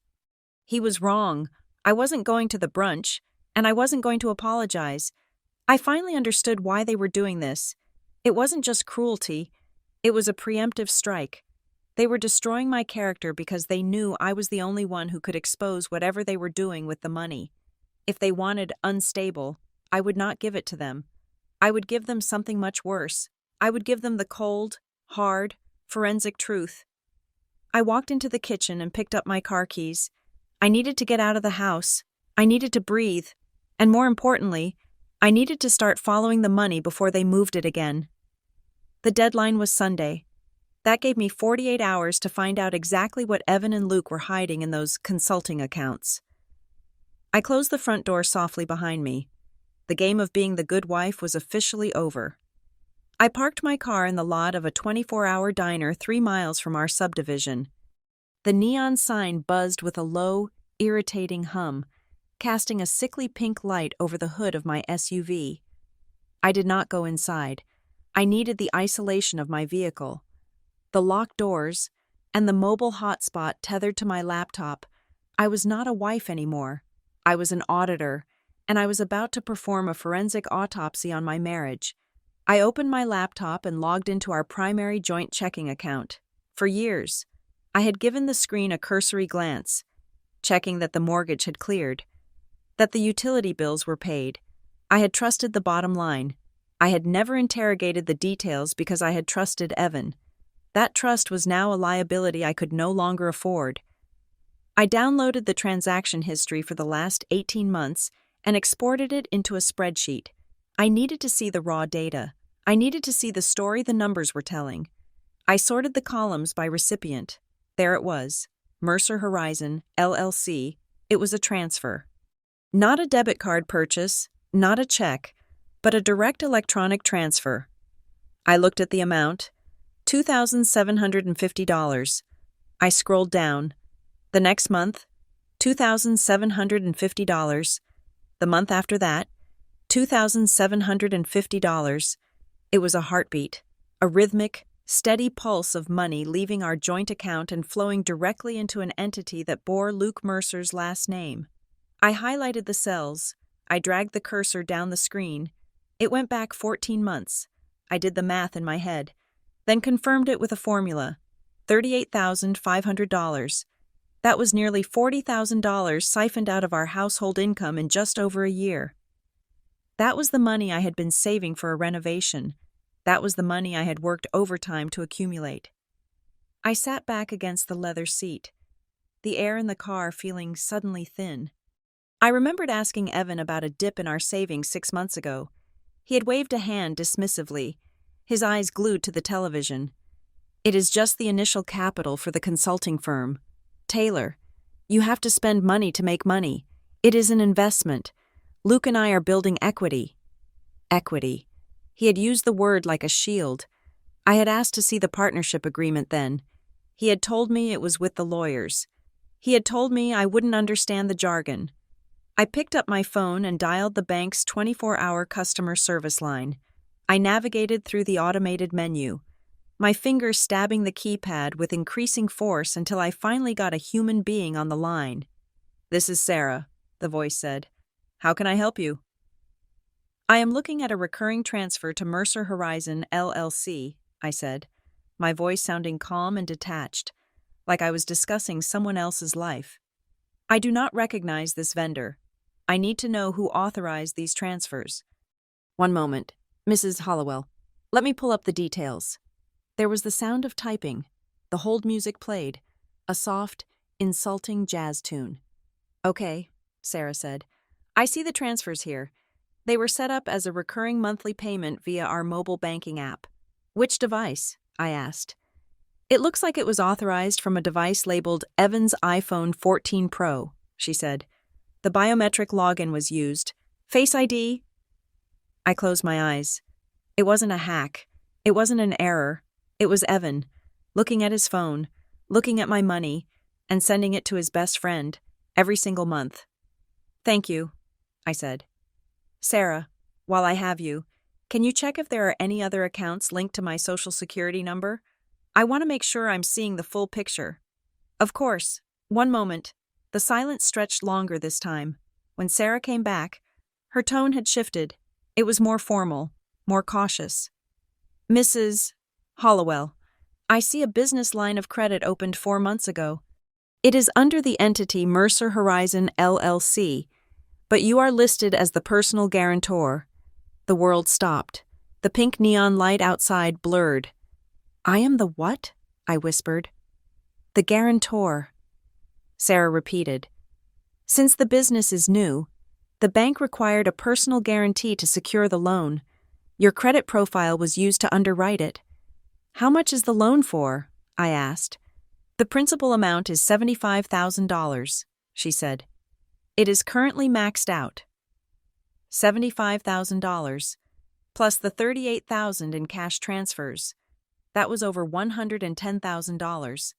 He was wrong. I wasn't going to the brunch, and I wasn't going to apologize. I finally understood why they were doing this. It wasn't just cruelty. It was a preemptive strike. They were destroying my character because they knew I was the only one who could expose whatever they were doing with the money. If they wanted unstable, I would not give it to them. I would give them something much worse. I would give them the cold, hard, forensic truth. I walked into the kitchen and picked up my car keys. I needed to get out of the house. I needed to breathe. And more importantly, I needed to start following the money before they moved it again. The deadline was Sunday. That gave me 48 hours to find out exactly what Evan and Luke were hiding in those consulting accounts. I closed the front door softly behind me. The game of being the good wife was officially over. I parked my car in the lot of a 24-hour diner 3 miles from our subdivision. The neon sign buzzed with a low, irritating hum, casting a sickly pink light over the hood of my SUV. I did not go inside. I needed the isolation of my vehicle. The locked doors, and the mobile hotspot tethered to my laptop. I was not a wife anymore. I was an auditor, and I was about to perform a forensic autopsy on my marriage. I opened my laptop and logged into our primary joint checking account. For years, I had given the screen a cursory glance, checking that the mortgage had cleared, that the utility bills were paid. I had trusted the bottom line. I had never interrogated the details because I had trusted Evan. That trust was now a liability I could no longer afford. I downloaded the transaction history for the last 18 months and exported it into a spreadsheet. I needed to see the raw data. I needed to see the story the numbers were telling. I sorted the columns by recipient. There it was, Mercer Horizon, LLC. It was a transfer. Not a debit card purchase, not a check, but a direct electronic transfer. I looked at the amount, $2,750. I scrolled down. The next month, $2,750. The month after that, $2,750. It was a heartbeat, a rhythmic, steady pulse of money leaving our joint account and flowing directly into an entity that bore Luke Mercer's last name. I highlighted the cells. I dragged the cursor down the screen. It went back 14 months. I did the math in my head, then confirmed it with a formula, $38,500. That was nearly $40,000 siphoned out of our household income in just over a year. That was the money I had been saving for a renovation. That was the money I had worked overtime to accumulate. I sat back against the leather seat, the air in the car feeling suddenly thin. I remembered asking Evan about a dip in our savings 6 months ago. He had waved a hand dismissively, his eyes glued to the television. It is just the initial capital for the consulting firm. Taylor, you have to spend money to make money. It is an investment. Luke and I are building equity. Equity. He had used the word like a shield. I had asked to see the partnership agreement then. He had told me it was with the lawyers. He had told me I wouldn't understand the jargon. I picked up my phone and dialed the bank's 24-hour customer service line. I navigated through the automated menu, my fingers stabbing the keypad with increasing force until I finally got a human being on the line. "This is Sarah," the voice said. "How can I help you?" "I am looking at a recurring transfer to Mercer Horizon, LLC," I said, my voice sounding calm and detached, like I was discussing someone else's life. "I do not recognize this vendor. I need to know who authorized these transfers." "One moment, Mrs. Hollowell. Let me pull up the details." There was the sound of typing. The hold music played, a soft, insulting jazz tune. "Okay," Sarah said. "I see the transfers here. They were set up as a recurring monthly payment via our mobile banking app." "Which device?" I asked. "It looks like it was authorized from a device labeled Evan's iPhone 14 Pro," she said. "The biometric login was used. Face ID?" I closed my eyes. It wasn't a hack. It wasn't an error. It was Evan, looking at his phone, looking at my money, and sending it to his best friend every single month. "Thank you," I said. "Sarah, while I have you, can you check if there are any other accounts linked to my Social Security number? I want to make sure I'm seeing the full picture." "Of course. One moment." The silence stretched longer this time. When Sarah came back, her tone had shifted. It was more formal, more cautious. "Mrs. Hollowell, I see a business line of credit opened 4 months ago. It is under the entity Mercer Horizon LLC, but you are listed as the personal guarantor." The world stopped. The pink neon light outside blurred. "I am the what?" I whispered. "The guarantor," Sarah repeated. "Since the business is new, the bank required a personal guarantee to secure the loan. Your credit profile was used to underwrite it." "How much is the loan for?" I asked. "The principal amount is $75,000, she said. "It is currently maxed out." $75,000, plus the $38,000 in cash transfers. That was over $110,000.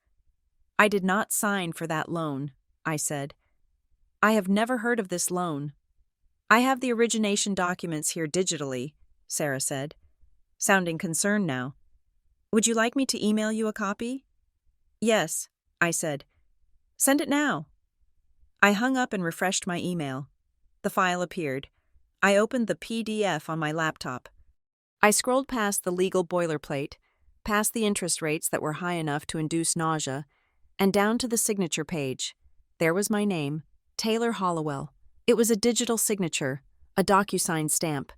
"I did not sign for that loan," I said. "I have never heard of this loan." "I have the origination documents here digitally," Sarah said, sounding concerned now. "Would you like me to email you a copy?" "Yes," I said. "Send it now." I hung up and refreshed my email. The file appeared. I opened the PDF on my laptop. I scrolled past the legal boilerplate, past the interest rates that were high enough to induce nausea, and down to the signature page. There was my name, Taylor Hollowell. It was a digital signature, a DocuSign stamp.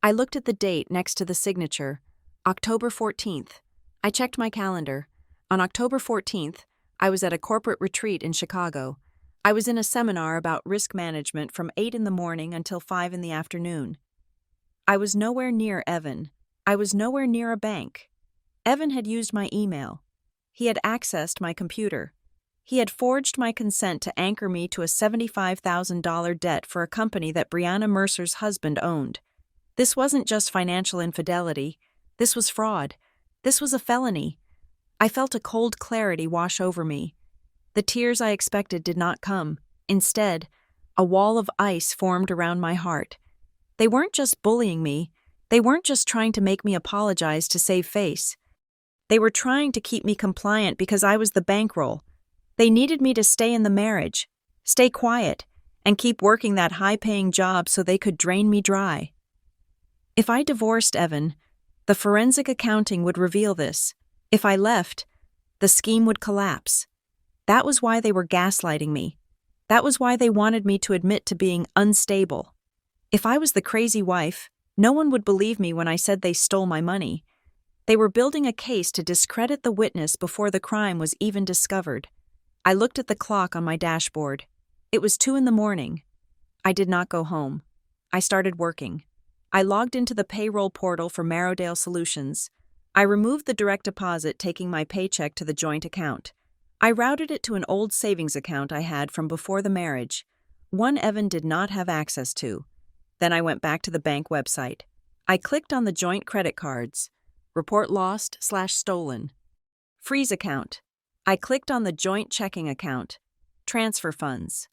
I looked at the date next to the signature, October 14th. I checked my calendar. On October 14th, I was at a corporate retreat in Chicago. I was in a seminar about risk management from 8 in the morning until 5 in the afternoon. I was nowhere near Evan. I was nowhere near a bank. Evan had used my email. He had accessed my computer. He had forged my consent to anchor me to a $75,000 debt for a company that Brianna Mercer's husband owned. This wasn't just financial infidelity. This was fraud. This was a felony. I felt a cold clarity wash over me. The tears I expected did not come. Instead, a wall of ice formed around my heart. They weren't just bullying me. They weren't just trying to make me apologize to save face. They were trying to keep me compliant because I was the bankroll. They needed me to stay in the marriage, stay quiet, and keep working that high-paying job so they could drain me dry. If I divorced Evan, the forensic accounting would reveal this. If I left, the scheme would collapse. That was why they were gaslighting me. That was why they wanted me to admit to being unstable. If I was the crazy wife, no one would believe me when I said they stole my money. They were building a case to discredit the witness before the crime was even discovered. I looked at the clock on my dashboard. It was 2 in the morning. I did not go home. I started working. I logged into the payroll portal for Marrowdale Solutions. I removed the direct deposit, taking my paycheck to the joint account. I routed it to an old savings account I had from before the marriage, one Evan did not have access to. Then I went back to the bank website. I clicked on the joint credit cards. Report lost/stolen. Freeze account. I clicked on the joint checking account. Transfer funds.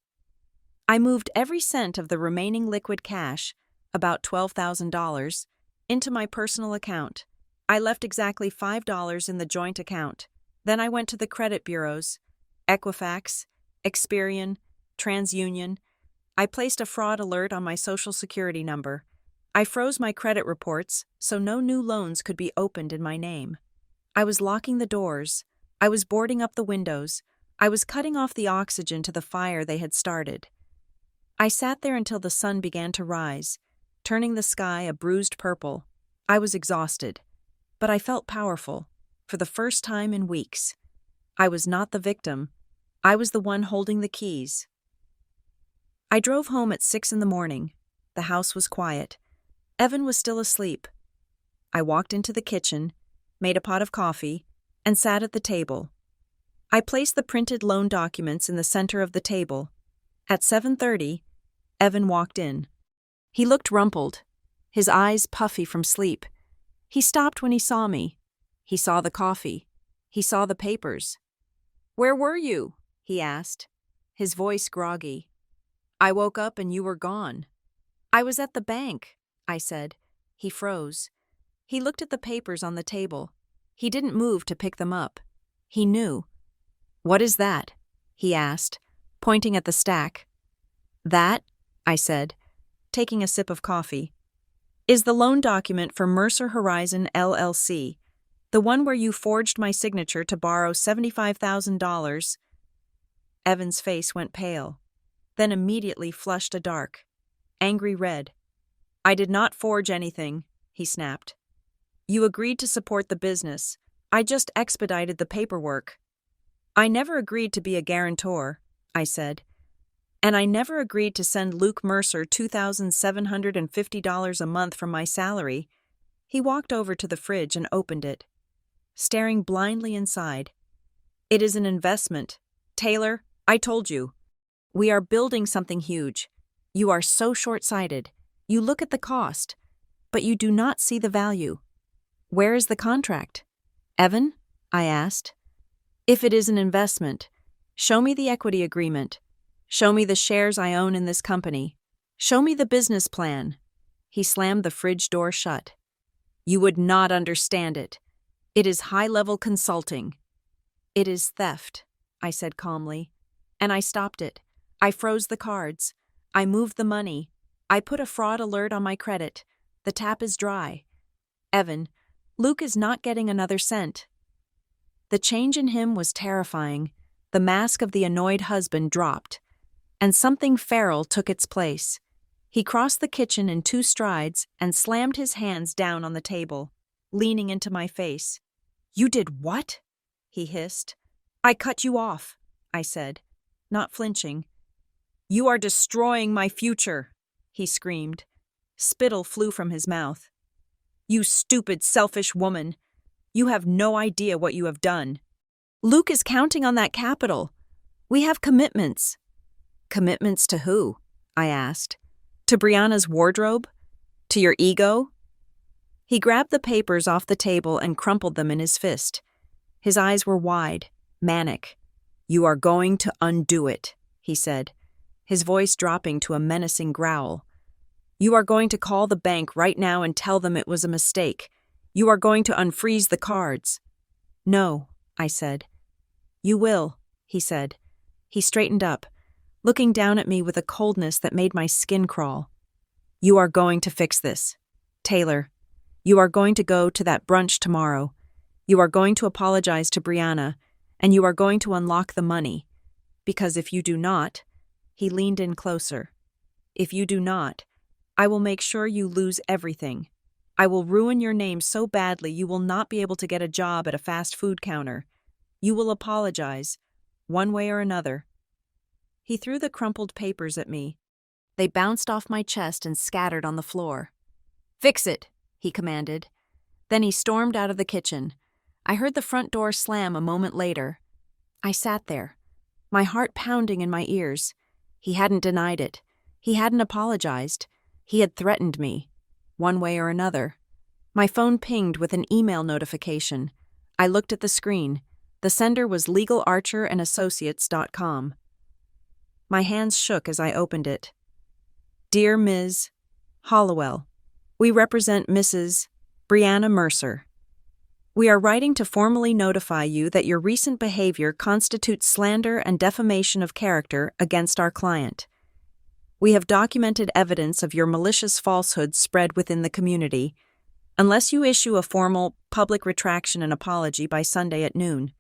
I moved every cent of the remaining liquid cash, about $12,000, into my personal account. I left exactly $5 in the joint account. Then I went to the credit bureaus, Equifax, Experian, TransUnion. I placed a fraud alert on my Social Security number. I froze my credit reports so no new loans could be opened in my name. I was locking the doors. I was boarding up the windows. I was cutting off the oxygen to the fire they had started. I sat there until the sun began to rise, turning the sky a bruised purple. I was exhausted, but I felt powerful, for the first time in weeks. I was not the victim. I was the one holding the keys. I drove home at 6 in the morning. The house was quiet. Evan was still asleep. I walked into the kitchen, made a pot of coffee, and sat at the table. I placed the printed loan documents in the center of the table. At 7:30, Evan walked in. He looked rumpled, his eyes puffy from sleep. He stopped when he saw me. He saw the coffee. He saw the papers. "Where were you?" he asked, his voice groggy. I woke up and you were gone. I was at the bank, I said. He froze. He looked at the papers on the table. He didn't move to pick them up. He knew. What is that? He asked, pointing at the stack. That, I said, taking a sip of coffee, is the loan document for Mercer Horizon LLC, the one where you forged my signature to borrow $75,000. Evan's face went pale, then immediately flushed a dark, angry red. I did not forge anything, he snapped. You agreed to support the business. I just expedited the paperwork. I never agreed to be a guarantor, I said. And I never agreed to send Luke Mercer $2,750 a month from my salary. He walked over to the fridge and opened it, staring blindly inside. It is an investment. Taylor, I told you. We are building something huge. You are so short-sighted. You look at the cost, but you do not see the value. Where is the contract? Evan? I asked. If it is an investment, show me the equity agreement. Show me the shares I own in this company. Show me the business plan. He slammed the fridge door shut. You would not understand it. It is high-level consulting. It is theft, I said calmly. And I stopped it. I froze the cards. I moved the money. I put a fraud alert on my credit. The tap is dry. Evan, Luke is not getting another cent. The change in him was terrifying. The mask of the annoyed husband dropped, and something feral took its place. He crossed the kitchen in 2 strides and slammed his hands down on the table, leaning into my face. You did what? He hissed. I cut you off, I said, not flinching. You are destroying my future, he screamed. Spittle flew from his mouth. You stupid, selfish woman. You have no idea what you have done. Luke is counting on that capital. We have commitments. Commitments to who? I asked. To Brianna's wardrobe? To your ego? He grabbed the papers off the table and crumpled them in his fist. His eyes were wide, manic. You are going to undo it, he said, his voice dropping to a menacing growl. You are going to call the bank right now and tell them it was a mistake. You are going to unfreeze the cards. No, I said. You will, he said. He straightened up, looking down at me with a coldness that made my skin crawl. You are going to fix this. Taylor, you are going to go to that brunch tomorrow. You are going to apologize to Brianna, and you are going to unlock the money. Because if you do not, he leaned in closer. If you do not, I will make sure you lose everything. I will ruin your name so badly you will not be able to get a job at a fast food counter. You will apologize, one way or another. He threw the crumpled papers at me. They bounced off my chest and scattered on the floor. Fix it, he commanded. Then he stormed out of the kitchen. I heard the front door slam a moment later. I sat there, my heart pounding in my ears. He hadn't denied it. He hadn't apologized. He had threatened me, one way or another. My phone pinged with an email notification. I looked at the screen. The sender was legalarcherandassociates.com. My hands shook as I opened it. Dear Ms. Hollowell, we represent Mrs. Brianna Mercer. We are writing to formally notify you that your recent behavior constitutes slander and defamation of character against our client. We have documented evidence of your malicious falsehoods spread within the community. Unless you issue a formal public retraction and apology by Sunday at noon,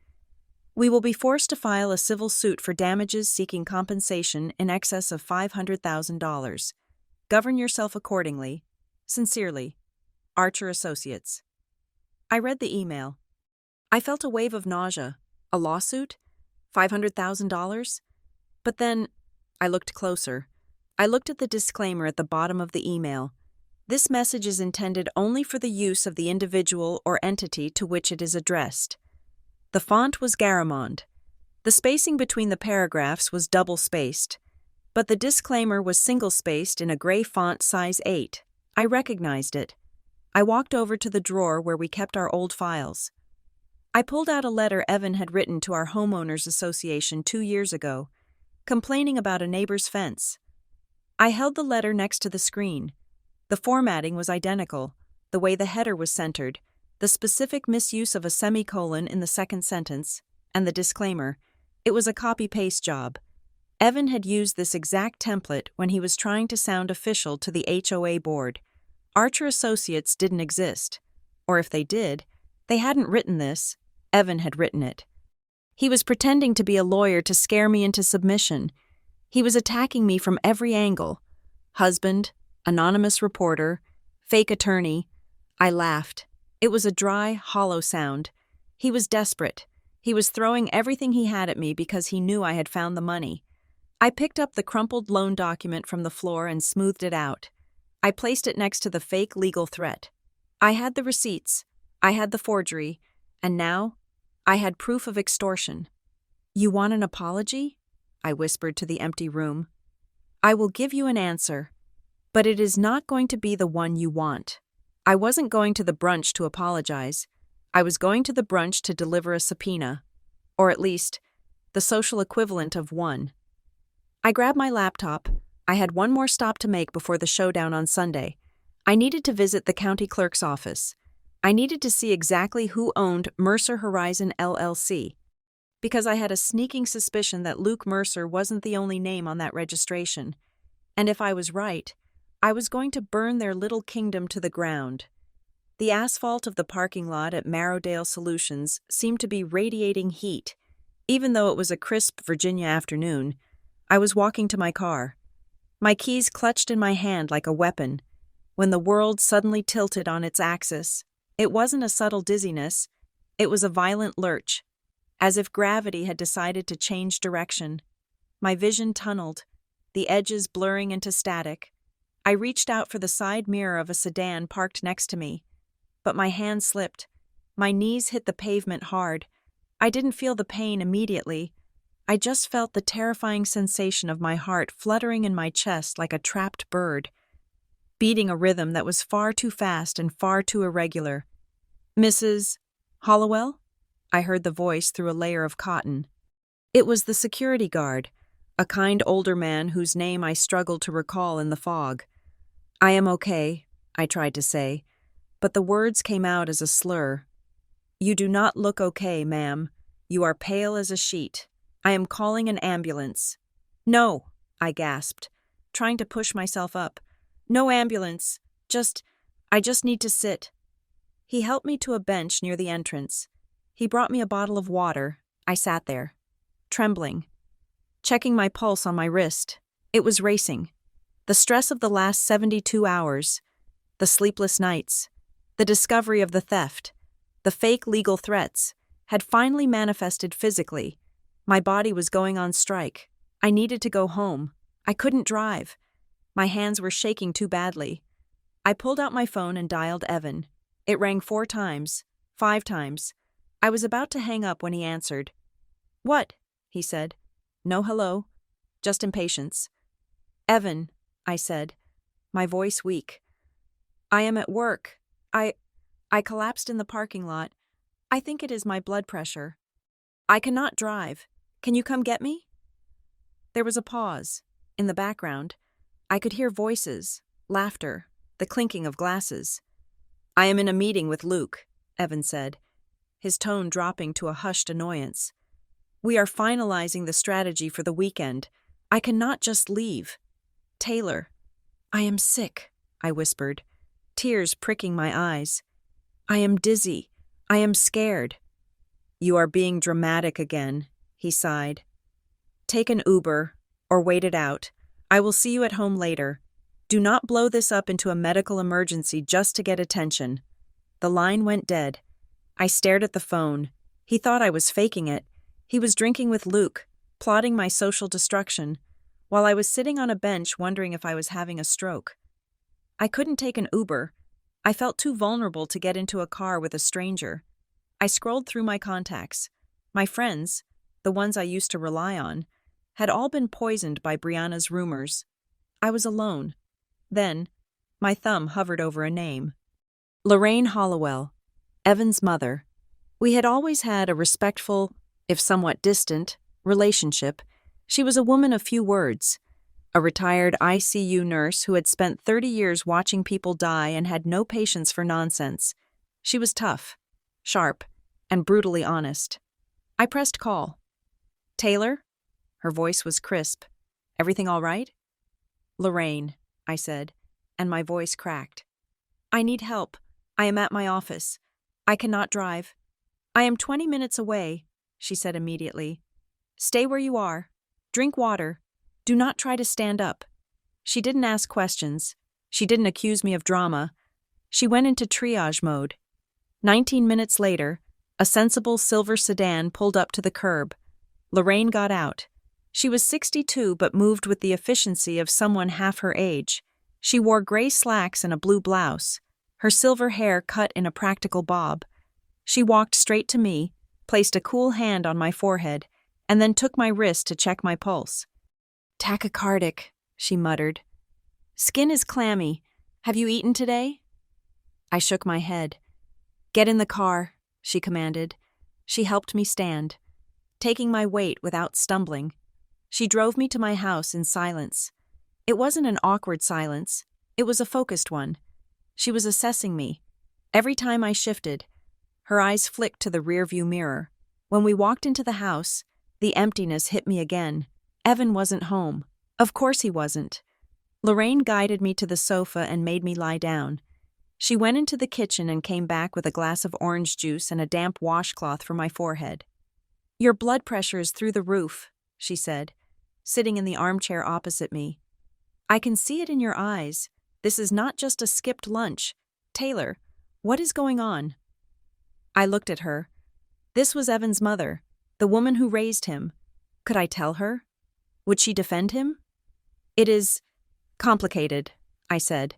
we will be forced to file a civil suit for damages seeking compensation in excess of $500,000. Govern yourself accordingly. Sincerely, Archer Associates. I read the email. I felt a wave of nausea. A lawsuit? $500,000? But then, I looked closer. I looked at the disclaimer at the bottom of the email. This message is intended only for the use of the individual or entity to which it is addressed. The font was Garamond. The spacing between the paragraphs was double-spaced, but the disclaimer was single-spaced in a gray font size 8. I recognized it. I walked over to the drawer where we kept our old files. I pulled out a letter Evan had written to our homeowners association 2 years ago, complaining about a neighbor's fence. I held the letter next to the screen. The formatting was identical, the way the header was centered, the specific misuse of a semicolon in the second sentence, and the disclaimer. It was a copy-paste job. Evan had used this exact template when he was trying to sound official to the HOA board. Archer Associates didn't exist. Or if they did, they hadn't written this. Evan had written it. He was pretending to be a lawyer to scare me into submission. He was attacking me from every angle. Husband, anonymous reporter, fake attorney. I laughed. It was a dry, hollow sound. He was desperate. He was throwing everything he had at me because he knew I had found the money. I picked up the crumpled loan document from the floor and smoothed it out. I placed it next to the fake legal threat. I had the receipts. I had the forgery. And now, I had proof of extortion. "You want an apology?" I whispered to the empty room. "I will give you an answer, but it is not going to be the one you want." I wasn't going to the brunch to apologize. I was going to the brunch to deliver a subpoena, or at least, the social equivalent of one. I grabbed my laptop. I had one more stop to make before the showdown on Sunday. I needed to visit the county clerk's office. I needed to see exactly who owned Mercer Horizon LLC, because I had a sneaking suspicion that Luke Mercer wasn't the only name on that registration. And if I was right, I was going to burn their little kingdom to the ground. The asphalt of the parking lot at Marrowdale Solutions seemed to be radiating heat. Even though it was a crisp Virginia afternoon, I was walking to my car. My keys clutched in my hand like a weapon. When the world suddenly tilted on its axis, it wasn't a subtle dizziness, it was a violent lurch, as if gravity had decided to change direction. My vision tunneled, the edges blurring into static. I reached out for the side mirror of a sedan parked next to me, but my hand slipped. My knees hit the pavement hard. I didn't feel the pain immediately. I just felt the terrifying sensation of my heart fluttering in my chest like a trapped bird, beating a rhythm that was far too fast and far too irregular. "Mrs. Hollowell?" I heard the voice through a layer of cotton. It was the security guard, a kind older man whose name I struggled to recall in the fog. "I am okay," I tried to say, but the words came out as a slur. "You do not look okay, ma'am. You are pale as a sheet. I am calling an ambulance." "No," I gasped, trying to push myself up. "No ambulance. I just need to sit." He helped me to a bench near the entrance. He brought me a bottle of water. I sat there, trembling, checking my pulse on my wrist. It was racing. The stress of the last 72 hours, the sleepless nights, the discovery of the theft, the fake legal threats, had finally manifested physically. My body was going on strike. I needed to go home. I couldn't drive. My hands were shaking too badly. I pulled out my phone and dialed Evan. It rang 4 times, 5 times. I was about to hang up when he answered. "What?" he said. "No hello. Just impatience." "Evan," I said, my voice weak. "I am at work. I collapsed in the parking lot. I think it is my blood pressure. I cannot drive. Can you come get me?" There was a pause. In the background, I could hear voices, laughter, the clinking of glasses. "I am in a meeting with Luke," Evan said, his tone dropping to a hushed annoyance. "We are finalizing the strategy for the weekend. I cannot just leave." "Taylor." "I am sick," I whispered, tears pricking my eyes. "I am dizzy. I am scared." "You are being dramatic again," he sighed. "Take an Uber, or wait it out. I will see you at home later. Do not blow this up into a medical emergency just to get attention." The line went dead. I stared at the phone. He thought I was faking it. He was drinking with Luke, plotting my social destruction, while I was sitting on a bench wondering if I was having a stroke. I couldn't take an Uber. I felt too vulnerable to get into a car with a stranger. I scrolled through my contacts. My friends, the ones I used to rely on, had all been poisoned by Brianna's rumors. I was alone. Then, my thumb hovered over a name. Lorraine Hollowell, Evan's mother. We had always had a respectful, if somewhat distant, relationship. She was a woman of few words, a retired ICU nurse who had spent 30 years watching people die and had no patience for nonsense. She was tough, sharp, and brutally honest. I pressed call. "Taylor?" Her voice was crisp. "Everything all right?" "Lorraine," I said, and my voice cracked. "I need help. I am at my office. I cannot drive." "I am 20 minutes away," she said immediately. "Stay where you are. Drink water. Do not try to stand up." She didn't ask questions. She didn't accuse me of drama. She went into triage mode. 19 minutes later, a sensible silver sedan pulled up to the curb. Lorraine got out. She was 62 but moved with the efficiency of someone half her age. She wore gray slacks and a blue blouse, her silver hair cut in a practical bob. She walked straight to me, placed a cool hand on my forehead, and then took my wrist to check my pulse. "Tachycardic," she muttered. "Skin is clammy. Have you eaten today?" I shook my head. "Get in the car," she commanded. She helped me stand, taking my weight without stumbling. She drove me to my house in silence. It wasn't an awkward silence. It was a focused one. She was assessing me. Every time I shifted, her eyes flicked to the rearview mirror. When we walked into the house, the emptiness hit me again. Evan wasn't home. Of course he wasn't. Lorraine guided me to the sofa and made me lie down. She went into the kitchen and came back with a glass of orange juice and a damp washcloth for my forehead. "Your blood pressure is through the roof," she said, sitting in the armchair opposite me. "I can see it in your eyes. This is not just a skipped lunch. Taylor, what is going on?" I looked at her. This was Evan's mother, the woman who raised him. Could I tell her? Would she defend him? "It is complicated," I said.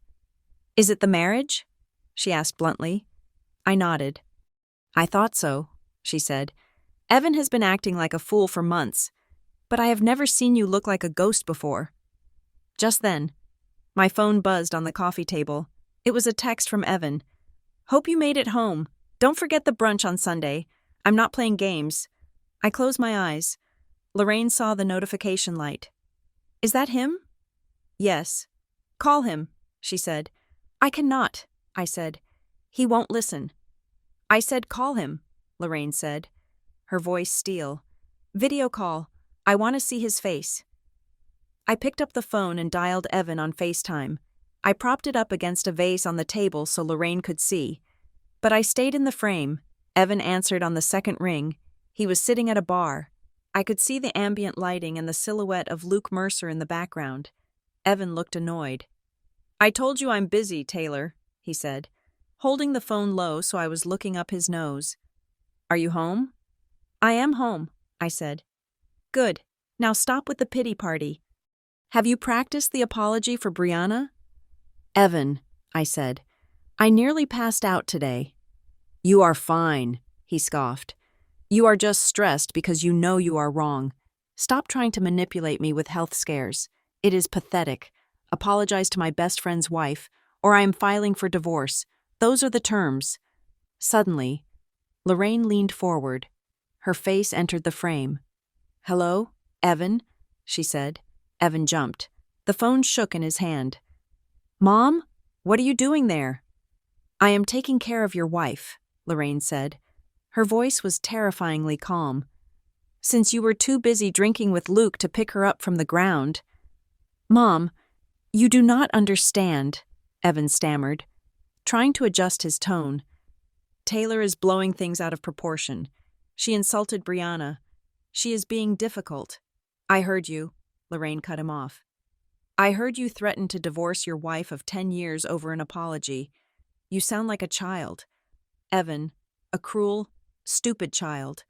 "Is it the marriage?" she asked bluntly. I nodded. "I thought so," she said. "Evan has been acting like a fool for months, but I have never seen you look like a ghost before." Just then, my phone buzzed on the coffee table. It was a text from Evan. "Hope you made it home. Don't forget the brunch on Sunday. I'm not playing games." I closed my eyes. Lorraine saw the notification light. "Is that him?" "Yes." "Call him," she said. "I cannot," I said. "He won't listen." "I said call him," Lorraine said, her voice steel. "Video call. I want to see his face." I picked up the phone and dialed Evan on FaceTime. I propped it up against a vase on the table so Lorraine could see. But I stayed in the frame. Evan answered on the second ring. He was sitting at a bar. I could see the ambient lighting and the silhouette of Luke Mercer in the background. Evan looked annoyed. "I told you I'm busy, Taylor," he said, holding the phone low so I was looking up his nose. "Are you home?" "I am home," I said. "Good. Now stop with the pity party. Have you practiced the apology for Brianna?" "Evan," I said, "I nearly passed out today." "You are fine," he scoffed. "You are just stressed because you know you are wrong. Stop trying to manipulate me with health scares. It is pathetic. Apologize to my best friend's wife, or I am filing for divorce. Those are the terms." Suddenly, Lorraine leaned forward. Her face entered the frame. "Hello, Evan?" she said. Evan jumped. The phone shook in his hand. "Mom? What are you doing there?" "I am taking care of your wife," Lorraine said. Her voice was terrifyingly calm. "Since you were too busy drinking with Luke to pick her up from the ground." "Mom, you do not understand," Evan stammered, trying to adjust his tone. "Taylor is blowing things out of proportion. She insulted Brianna. She is being difficult." "I heard you," Lorraine cut him off. "I heard you threaten to divorce your wife of 10 years over an apology. You sound like a child. Evan, a cruel, stupid child."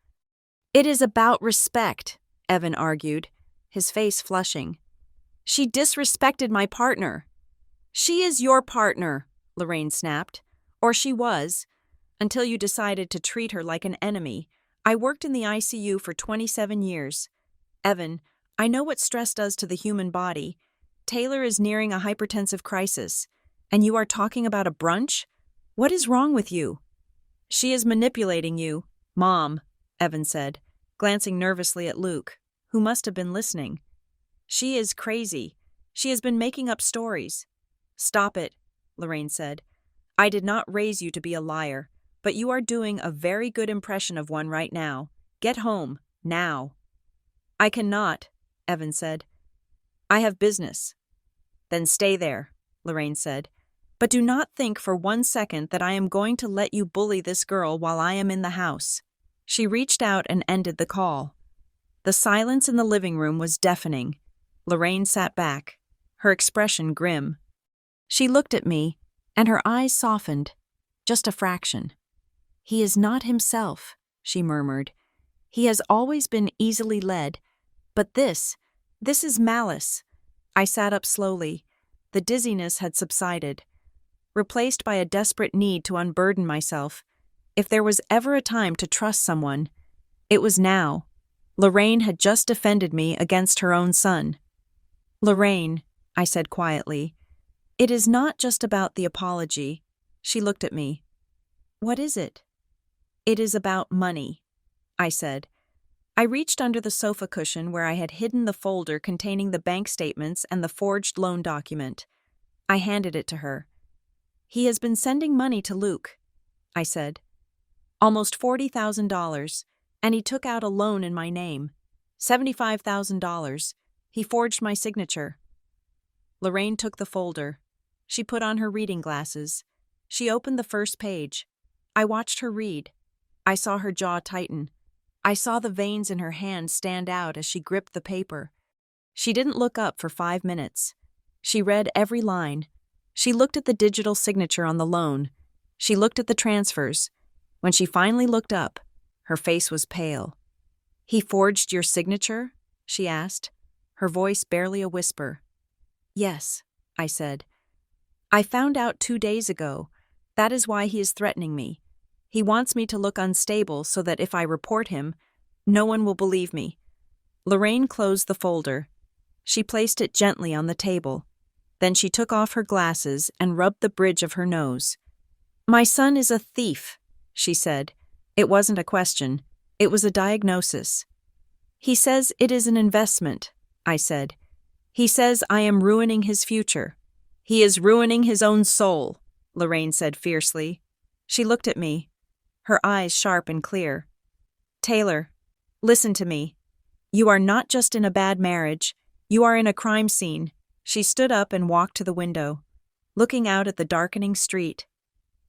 "It is about respect," Evan argued, his face flushing. "She disrespected my partner." "She is your partner," Lorraine snapped. "Or she was, until you decided to treat her like an enemy. I worked in the ICU for 27 years. Evan, I know what stress does to the human body. Taylor is nearing a hypertensive crisis, and you are talking about a brunch? What is wrong with you?" "She is manipulating you," Mom, Evan said, glancing nervously at Luke, who must have been listening. She is crazy. She has been making up stories. Stop it, Lorraine said. I did not raise you to be a liar, but you are doing a very good impression of one right now. Get home, now. I cannot, Evan said. I have business. Then stay there, Lorraine said. But do not think for 1 second that I am going to let you bully this girl while I am in the house. She reached out and ended the call. The silence in the living room was deafening. Lorraine sat back, her expression grim. She looked at me, and her eyes softened, just a fraction. He is not himself, she murmured. He has always been easily led, but this is malice. I sat up slowly. The dizziness had subsided, replaced by a desperate need to unburden myself. If there was ever a time to trust someone, it was now. Lorraine had just defended me against her own son. Lorraine, I said quietly, it is not just about the apology. She looked at me. What is it? It is about money, I said. I reached under the sofa cushion where I had hidden the folder containing the bank statements and the forged loan document. I handed it to her. He has been sending money to Luke, I said. Almost $40,000, and he took out a loan in my name. $75,000. He forged my signature. Lorraine took the folder. She put on her reading glasses. She opened the first page. I watched her read. I saw her jaw tighten. I saw the veins in her hand stand out as she gripped the paper. She didn't look up for 5 minutes. She read every line. She looked at the digital signature on the loan. She looked at the transfers. When she finally looked up, her face was pale. He forged your signature? She asked, her voice barely a whisper. Yes, I said. I found out 2 days ago. That is why he is threatening me. He wants me to look unstable so that if I report him, no one will believe me. Lorraine closed the folder. She placed it gently on the table. Then she took off her glasses and rubbed the bridge of her nose. My son is a thief, she said. It wasn't a question. It was a diagnosis. He says it is an investment, I said. He says I am ruining his future. He is ruining his own soul, Lorraine said fiercely. She looked at me, her eyes sharp and clear. Taylor, listen to me. You are not just in a bad marriage. You are in a crime scene. She stood up and walked to the window, looking out at the darkening street.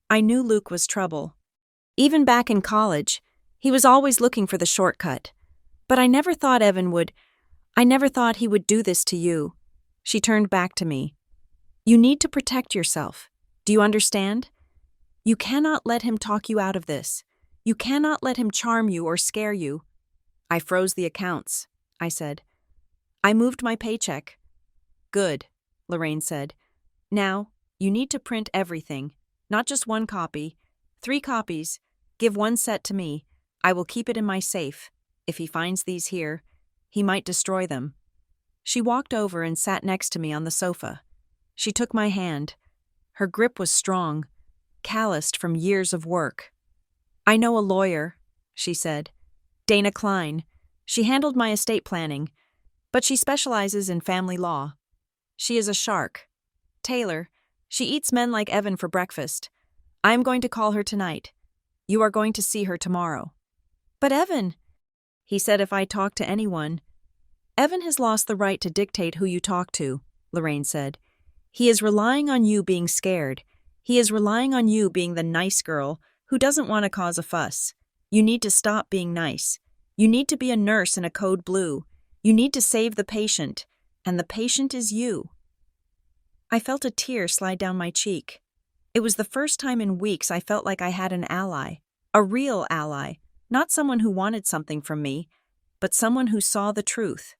I knew Luke was trouble. Even back in college, he was always looking for the shortcut. But I never thought he would do this to you. She turned back to me. You need to protect yourself. Do you understand? You cannot let him talk you out of this. You cannot let him charm you or scare you. I froze the accounts, I said. I moved my paycheck. Good, Lorraine said. Now, you need to print everything, not just 1 copy. 3 copies. Give 1 set to me. I will keep it in my safe. If he finds these here, he might destroy them. She walked over and sat next to me on the sofa. She took my hand. Her grip was strong, calloused from years of work. I know a lawyer, she said. Dana Klein. She handled my estate planning, but she specializes in family law. She is a shark. Taylor, she eats men like Evan for breakfast. I am going to call her tonight. You are going to see her tomorrow. But Evan, he said if I talk to anyone. Evan has lost the right to dictate who you talk to, Lorraine said. He is relying on you being scared. He is relying on you being the nice girl who doesn't want to cause a fuss. You need to stop being nice. You need to be a nurse in a code blue. You need to save the patient, and the patient is you. I felt a tear slide down my cheek. It was the first time in weeks I felt like I had an ally, a real ally, not someone who wanted something from me, but someone who saw the truth.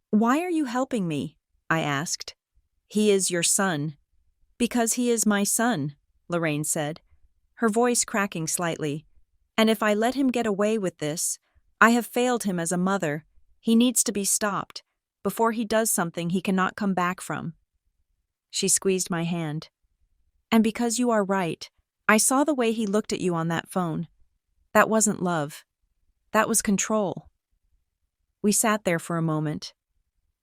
Why are you helping me? I asked. He is your son. Because he is my son, Lorraine said, her voice cracking slightly. And if I let him get away with this, I have failed him as a mother. He needs to be stopped before he does something he cannot come back from. She squeezed my hand. And because you are right, I saw the way he looked at you on that phone. That wasn't love. That was control. We sat there for a moment,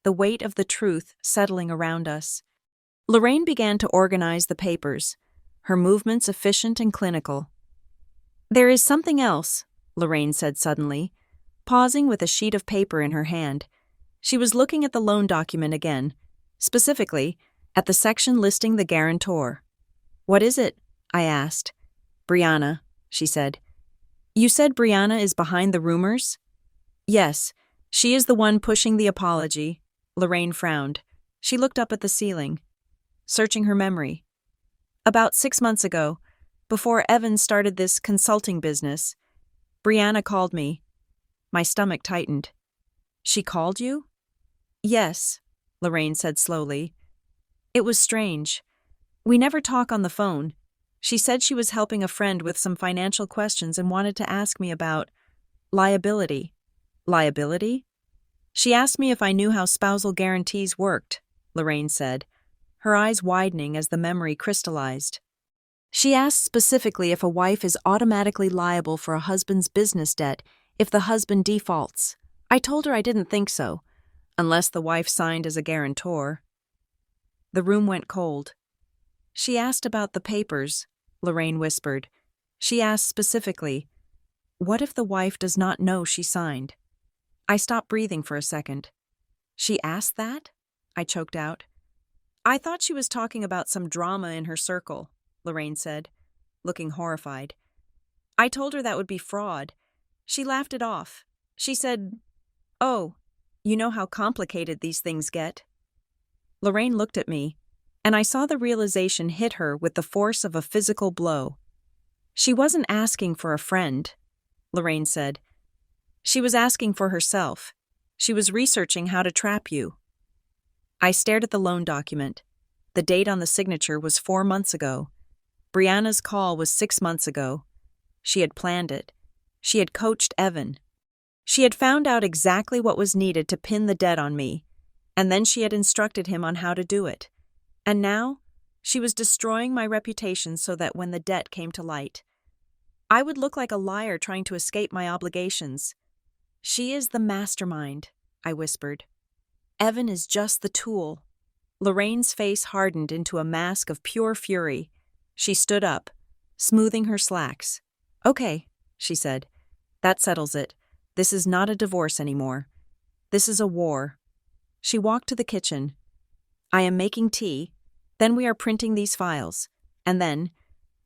the weight of the truth settling around us. Lorraine began to organize the papers, her movements efficient and clinical. "There is something else," Lorraine said suddenly, pausing with a sheet of paper in her hand. She was looking at the loan document again, specifically at the section listing the guarantor. "What is it?" I asked. "Brianna," she said. "You said Brianna is behind the rumors?" "Yes, she is the one pushing the apology." Lorraine frowned. She looked up at the ceiling, searching her memory. "About 6 months ago, before Evan started this consulting business, Brianna called me." My stomach tightened. "She called you?" "Yes," Lorraine said slowly. "It was strange. We never talk on the phone. She said she was helping a friend with some financial questions and wanted to ask me about liability." "Liability?" "She asked me if I knew how spousal guarantees worked," Lorraine said, her eyes widening as the memory crystallized. "She asked specifically if a wife is automatically liable for a husband's business debt if the husband defaults. I told her I didn't think so, unless the wife signed as a guarantor." The room went cold. "She asked about the papers," Lorraine whispered. "She asked specifically, what if the wife does not know she signed?" I stopped breathing for a second. "She asked that?" I choked out. "I thought she was talking about some drama in her circle," Lorraine said, looking horrified. "I told her that would be fraud. She laughed it off. She said, 'Oh, you know how complicated these things get.'" Lorraine looked at me, and I saw the realization hit her with the force of a physical blow. "She wasn't asking for a friend," Lorraine said. "She was asking for herself. She was researching how to trap you." I stared at the loan document. The date on the signature was 4 months ago. Brianna's call was 6 months ago. She had planned it. She had coached Evan. She had found out exactly what was needed to pin the debt on me, and then she had instructed him on how to do it. And now, she was destroying my reputation so that when the debt came to light, I would look like a liar trying to escape my obligations. "She is the mastermind," I whispered. "Evan is just the tool." Lorraine's face hardened into a mask of pure fury. She stood up, smoothing her slacks. "Okay," she said. "That settles it. This is not a divorce anymore. This is a war." She walked to the kitchen. "I am making tea. Then we are printing these files. And then,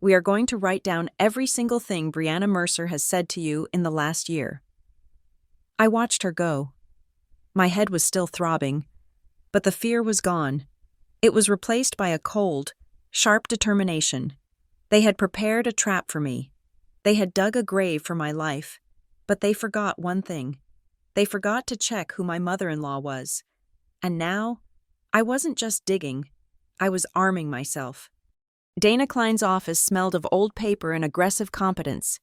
we are going to write down every single thing Brianna Mercer has said to you in the last year." I watched her go. My head was still throbbing, but the fear was gone. It was replaced by a cold, sharp determination. They had prepared a trap for me. They had dug a grave for my life, but they forgot one thing. They forgot to check who my mother-in-law was. And now, I wasn't just digging, I was arming myself. Dana Klein's office smelled of old paper and aggressive competence.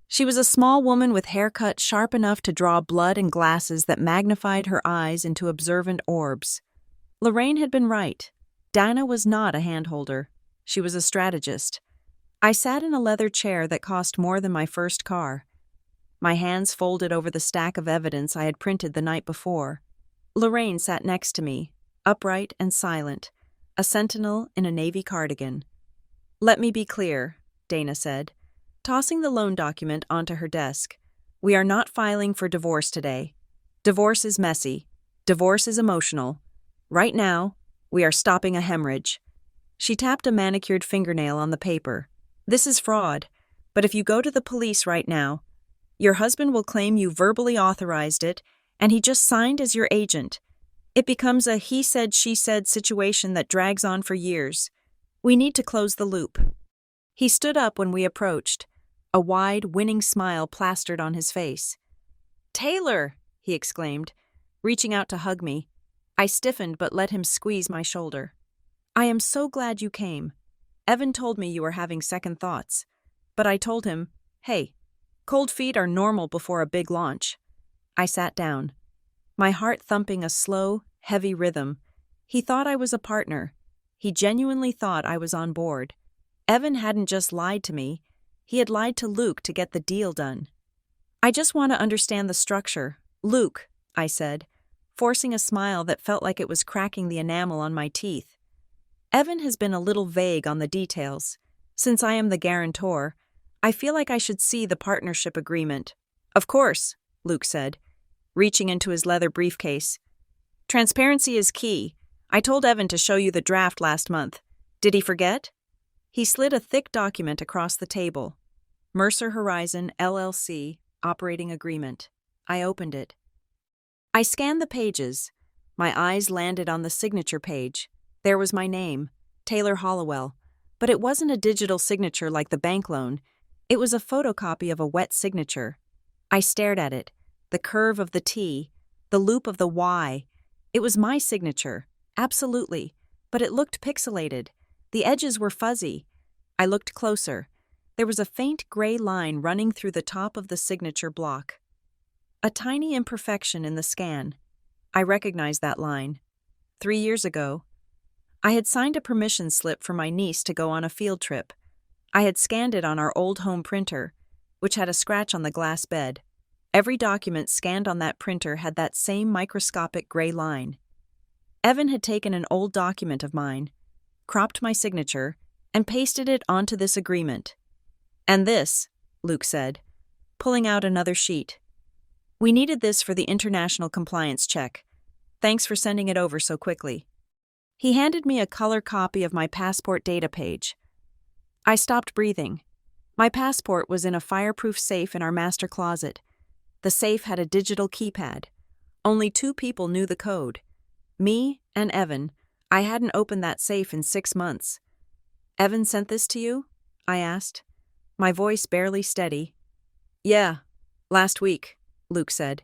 She was a small woman with hair cut sharp enough to draw blood and glasses that magnified her eyes into observant orbs. Lorraine had been right. Dana was not a handholder. She was a strategist. I sat in a leather chair that cost more than my first car. My hands folded over the stack of evidence I had printed the night before. Lorraine sat next to me, upright and silent, a sentinel in a navy cardigan. "Let me be clear," Dana said, tossing the loan document onto her desk. "We are not filing for divorce today. Divorce is messy. Divorce is emotional. Right now, we are stopping a hemorrhage." She tapped a manicured fingernail on the paper. "This is fraud, but if you go to the police right now, your husband will claim you verbally authorized it, and he just signed as your agent. It becomes a he said, she said situation that drags on for years. We need to close the loop." He stood up when we approached, a wide, winning smile plastered on his face. "Taylor!" he exclaimed, reaching out to hug me. I stiffened but let him squeeze my shoulder. "I am so glad you came. Evan told me you were having second thoughts. But I told him, hey, cold feet are normal before a big launch." I sat down, my heart thumping a slow, heavy rhythm. He thought I was a partner. He genuinely thought I was on board. Evan hadn't just lied to me. He had lied to Luke to get the deal done. I just want to understand the structure. Luke, I said, forcing a smile that felt like it was cracking the enamel on my teeth. Evan has been a little vague on the details. Since I am the guarantor, I feel like I should see the partnership agreement. Of course, Luke said, reaching into his leather briefcase. Transparency is key. I told Evan to show you the draft last month. Did he forget? He slid a thick document across the table. Mercer Horizon, LLC, Operating Agreement. I opened it. I scanned the pages. My eyes landed on the signature page. There was my name, Taylor Hollowell, but it wasn't a digital signature like the bank loan. It was a photocopy of a wet signature. I stared at it, the curve of the T, the loop of the Y. It was my signature, absolutely, but it looked pixelated. The edges were fuzzy. I looked closer. There was a faint gray line running through the top of the signature block. A tiny imperfection in the scan. I recognized that line. 3 years ago, I had signed a permission slip for my niece to go on a field trip. I had scanned it on our old home printer, which had a scratch on the glass bed. Every document scanned on that printer had that same microscopic gray line. Evan had taken an old document of mine, cropped my signature, and pasted it onto this agreement. And this, Luke said, pulling out another sheet. We needed this for the international compliance check. Thanks for sending it over so quickly. He handed me a color copy of my passport data page. I stopped breathing. My passport was in a fireproof safe in our master closet. The safe had a digital keypad. Only 2 people knew the code. Me and Evan. I hadn't opened that safe in 6 months. Evan sent this to you? I asked, my voice barely steady. Yeah, last week, Luke said,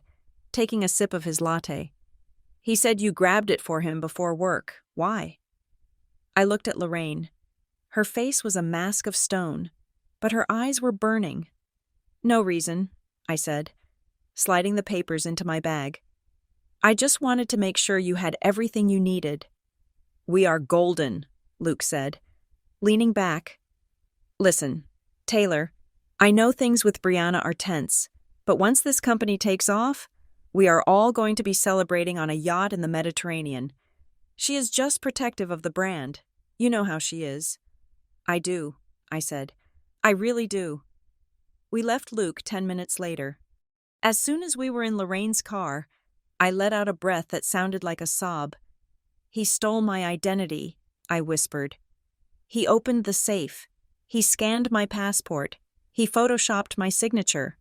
taking a sip of his latte. He said you grabbed it for him before work. Why? I looked at Lorraine. Her face was a mask of stone, but her eyes were burning. No reason, I said, sliding the papers into my bag. I just wanted to make sure you had everything you needed. We are golden, Luke said, leaning back. Listen, Taylor, I know things with Brianna are tense, but once this company takes off, we are all going to be celebrating on a yacht in the Mediterranean. She is just protective of the brand. You know how she is. I do, I said. I really do. We left Luke 10 minutes later. As soon as we were in Lorraine's car, I let out a breath that sounded like a sob. He stole my identity, I whispered. He opened the safe. He scanned my passport. He photoshopped my signature.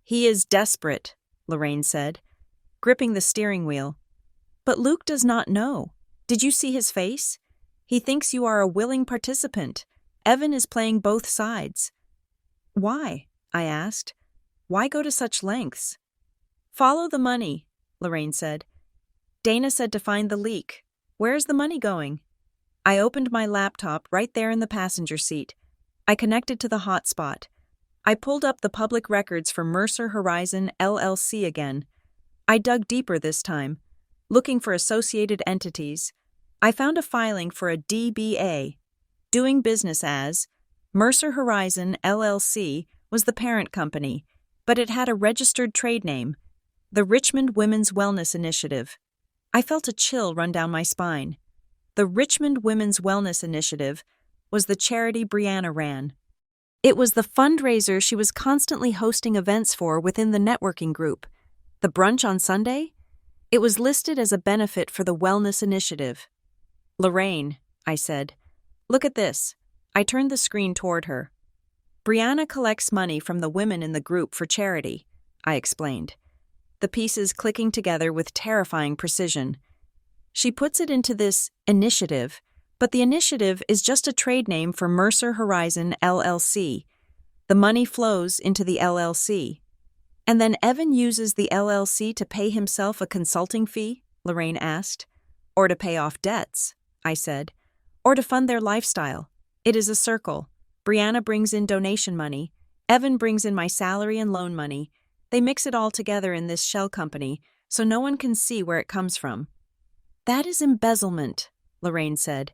He is desperate, Lorraine said, gripping the steering wheel. But Luke does not know. Did you see his face? He thinks you are a willing participant. Evan is playing both sides. Why? I asked. Why go to such lengths? Follow the money, Lorraine said. Dana said to find the leak. Where's the money going? I opened my laptop right there in the passenger seat. I connected to the hotspot. I pulled up the public records for Mercer Horizon, LLC again. I dug deeper this time, looking for associated entities. I found a filing for a DBA. Doing business as Mercer Horizon, LLC was the parent company, but it had a registered trade name, the Richmond Women's Wellness Initiative. I felt a chill run down my spine. The Richmond Women's Wellness Initiative was the charity Brianna ran. It was the fundraiser she was constantly hosting events for within the networking group. The brunch on Sunday? It was listed as a benefit for the Wellness Initiative. Lorraine, I said, look at this. I turned the screen toward her. Brianna collects money from the women in the group for charity, I explained, the pieces clicking together with terrifying precision. She puts it into this initiative, but the initiative is just a trade name for Mercer Horizon, LLC. The money flows into the LLC. And then Evan uses the LLC to pay himself a consulting fee, Lorraine asked. Or to pay off debts, I said. Or to fund their lifestyle. It is a circle. Brianna brings in donation money. Evan brings in my salary and loan money. They mix it all together in this shell company, so no one can see where it comes from. That is embezzlement, Lorraine said.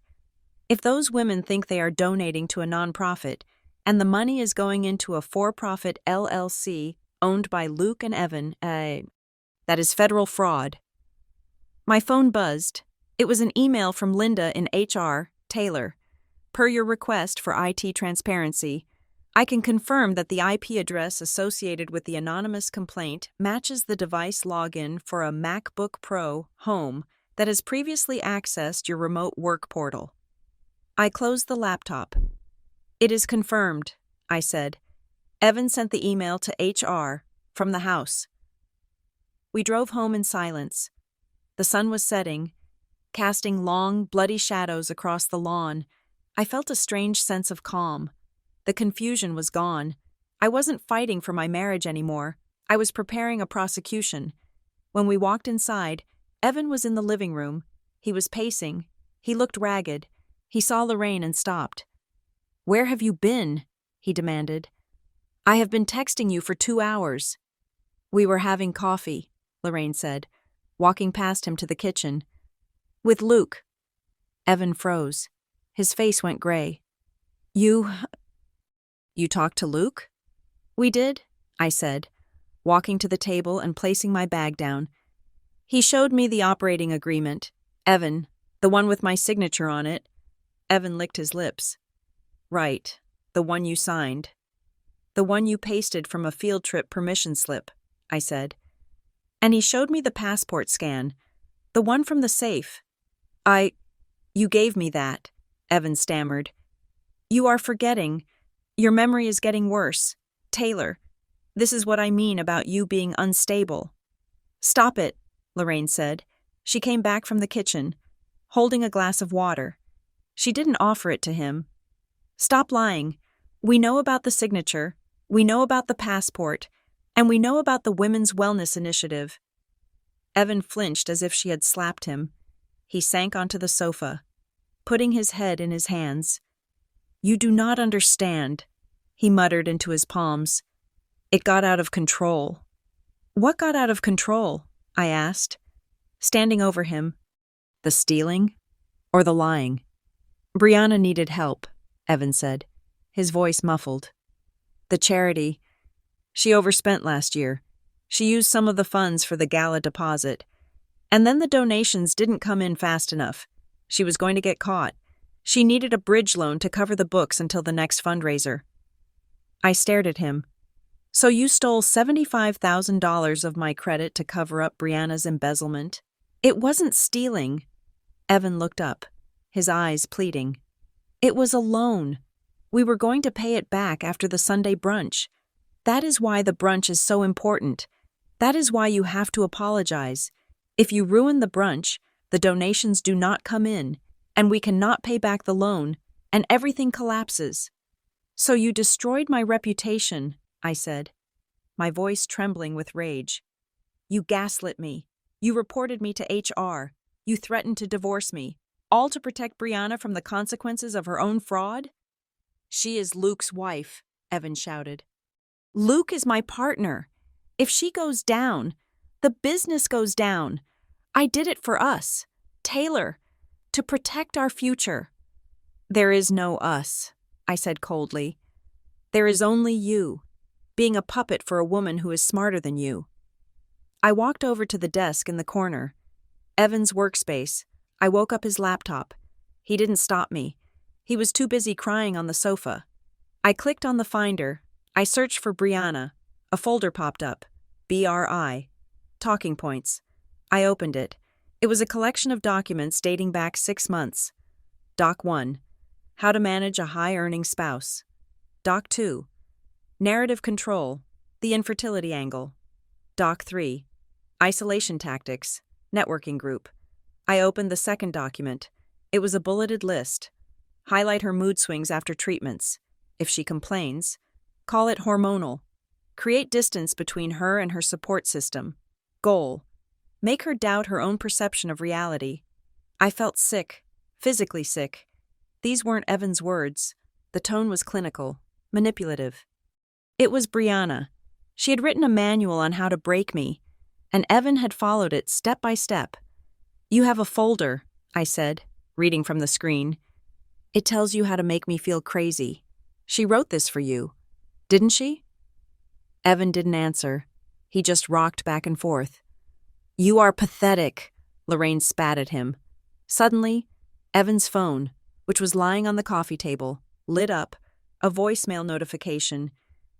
If those women think they are donating to a nonprofit, And the money is going into a for-profit LLC owned by Luke and Evan. That is federal fraud. My phone buzzed. It was an email from Linda in HR, Taylor. Per your request for IT transparency, I can confirm that the IP address associated with the anonymous complaint matches the device login for a MacBook Pro home that has previously accessed your remote work portal. I closed the laptop. It is confirmed, I said. Evan sent the email to HR from the house. We drove home in silence. The sun was setting, casting long, bloody shadows across the lawn. I felt a strange sense of calm. The confusion was gone. I wasn't fighting for my marriage anymore. I was preparing a prosecution. When we walked inside, Evan was in the living room. He was pacing. He looked ragged. He saw Lorraine and stopped. "Where have you been?" he demanded. "I have been texting you for 2 hours." "We were having coffee," Lorraine said, walking past him to the kitchen. "With Luke." Evan froze. His face went gray. You talked to Luke?" "We did," I said, walking to the table and placing my bag down. "He showed me the operating agreement. Evan, the one with my signature on it." Evan licked his lips. "Right, the one you signed. The one you pasted from a field trip permission slip," I said. "And he showed me the passport scan, the one from the safe." You gave me that," Evan stammered. "You are forgetting. Your memory is getting worse. Taylor, this is what I mean about you being unstable." "Stop it," Lorraine said. She came back from the kitchen, holding a glass of water. She didn't offer it to him. "Stop lying. We know about the signature, we know about the passport, and we know about the Women's Wellness Initiative." Evan flinched as if she had slapped him. He sank onto the sofa, putting his head in his hands. "You do not understand," he muttered into his palms. "It got out of control." "What got out of control?" I asked, standing over him. "The stealing or the lying?" "Brianna needed help," Evan said, his voice muffled. "The charity. She overspent last year. She used some of the funds for the gala deposit. And then the donations didn't come in fast enough. She was going to get caught. She needed a bridge loan to cover the books until the next fundraiser." I stared at him. "So you stole $75,000 of my credit to cover up Brianna's embezzlement?" "It wasn't stealing." Evan looked up, his eyes pleading. "It was a loan. We were going to pay it back after the Sunday brunch. That is why the brunch is so important. That is why you have to apologize. If you ruin the brunch, the donations do not come in, and we cannot pay back the loan, and everything collapses." "So you destroyed my reputation," I said, my voice trembling with rage. "You gaslit me. You reported me to HR. You threatened to divorce me, all to protect Brianna from the consequences of her own fraud?" "She is Luke's wife," Evan shouted. "Luke is my partner. If she goes down, the business goes down. I did it for us, Taylor, to protect our future." "There is no us," I said coldly. "There is only you, being a puppet for a woman who is smarter than you." I walked over to the desk in the corner. Evan's workspace. I woke up his laptop. He didn't stop me. He was too busy crying on the sofa. I clicked on the finder. I searched for Brianna. A folder popped up. BRI. Talking points. I opened it. It was a collection of documents dating back 6 months. Doc 1. How to manage a high-earning spouse. Doc 2. Narrative control. The infertility angle. Doc 3. Isolation tactics. Networking group. I opened the second document. It was a bulleted list. Highlight her mood swings after treatments. If she complains, call it hormonal. Create distance between her and her support system. Goal. Make her doubt her own perception of reality. I felt sick, physically sick. These weren't Evan's words. The tone was clinical, manipulative. It was Brianna. She had written a manual on how to break me, and Evan had followed it step by step. "You have a folder," I said, reading from the screen. "It tells you how to make me feel crazy." She wrote this for you, didn't she? Evan didn't answer. He just rocked back and forth. You are pathetic, Lorraine spat at him. Suddenly, Evan's phone, which was lying on the coffee table, lit up, a voicemail notification.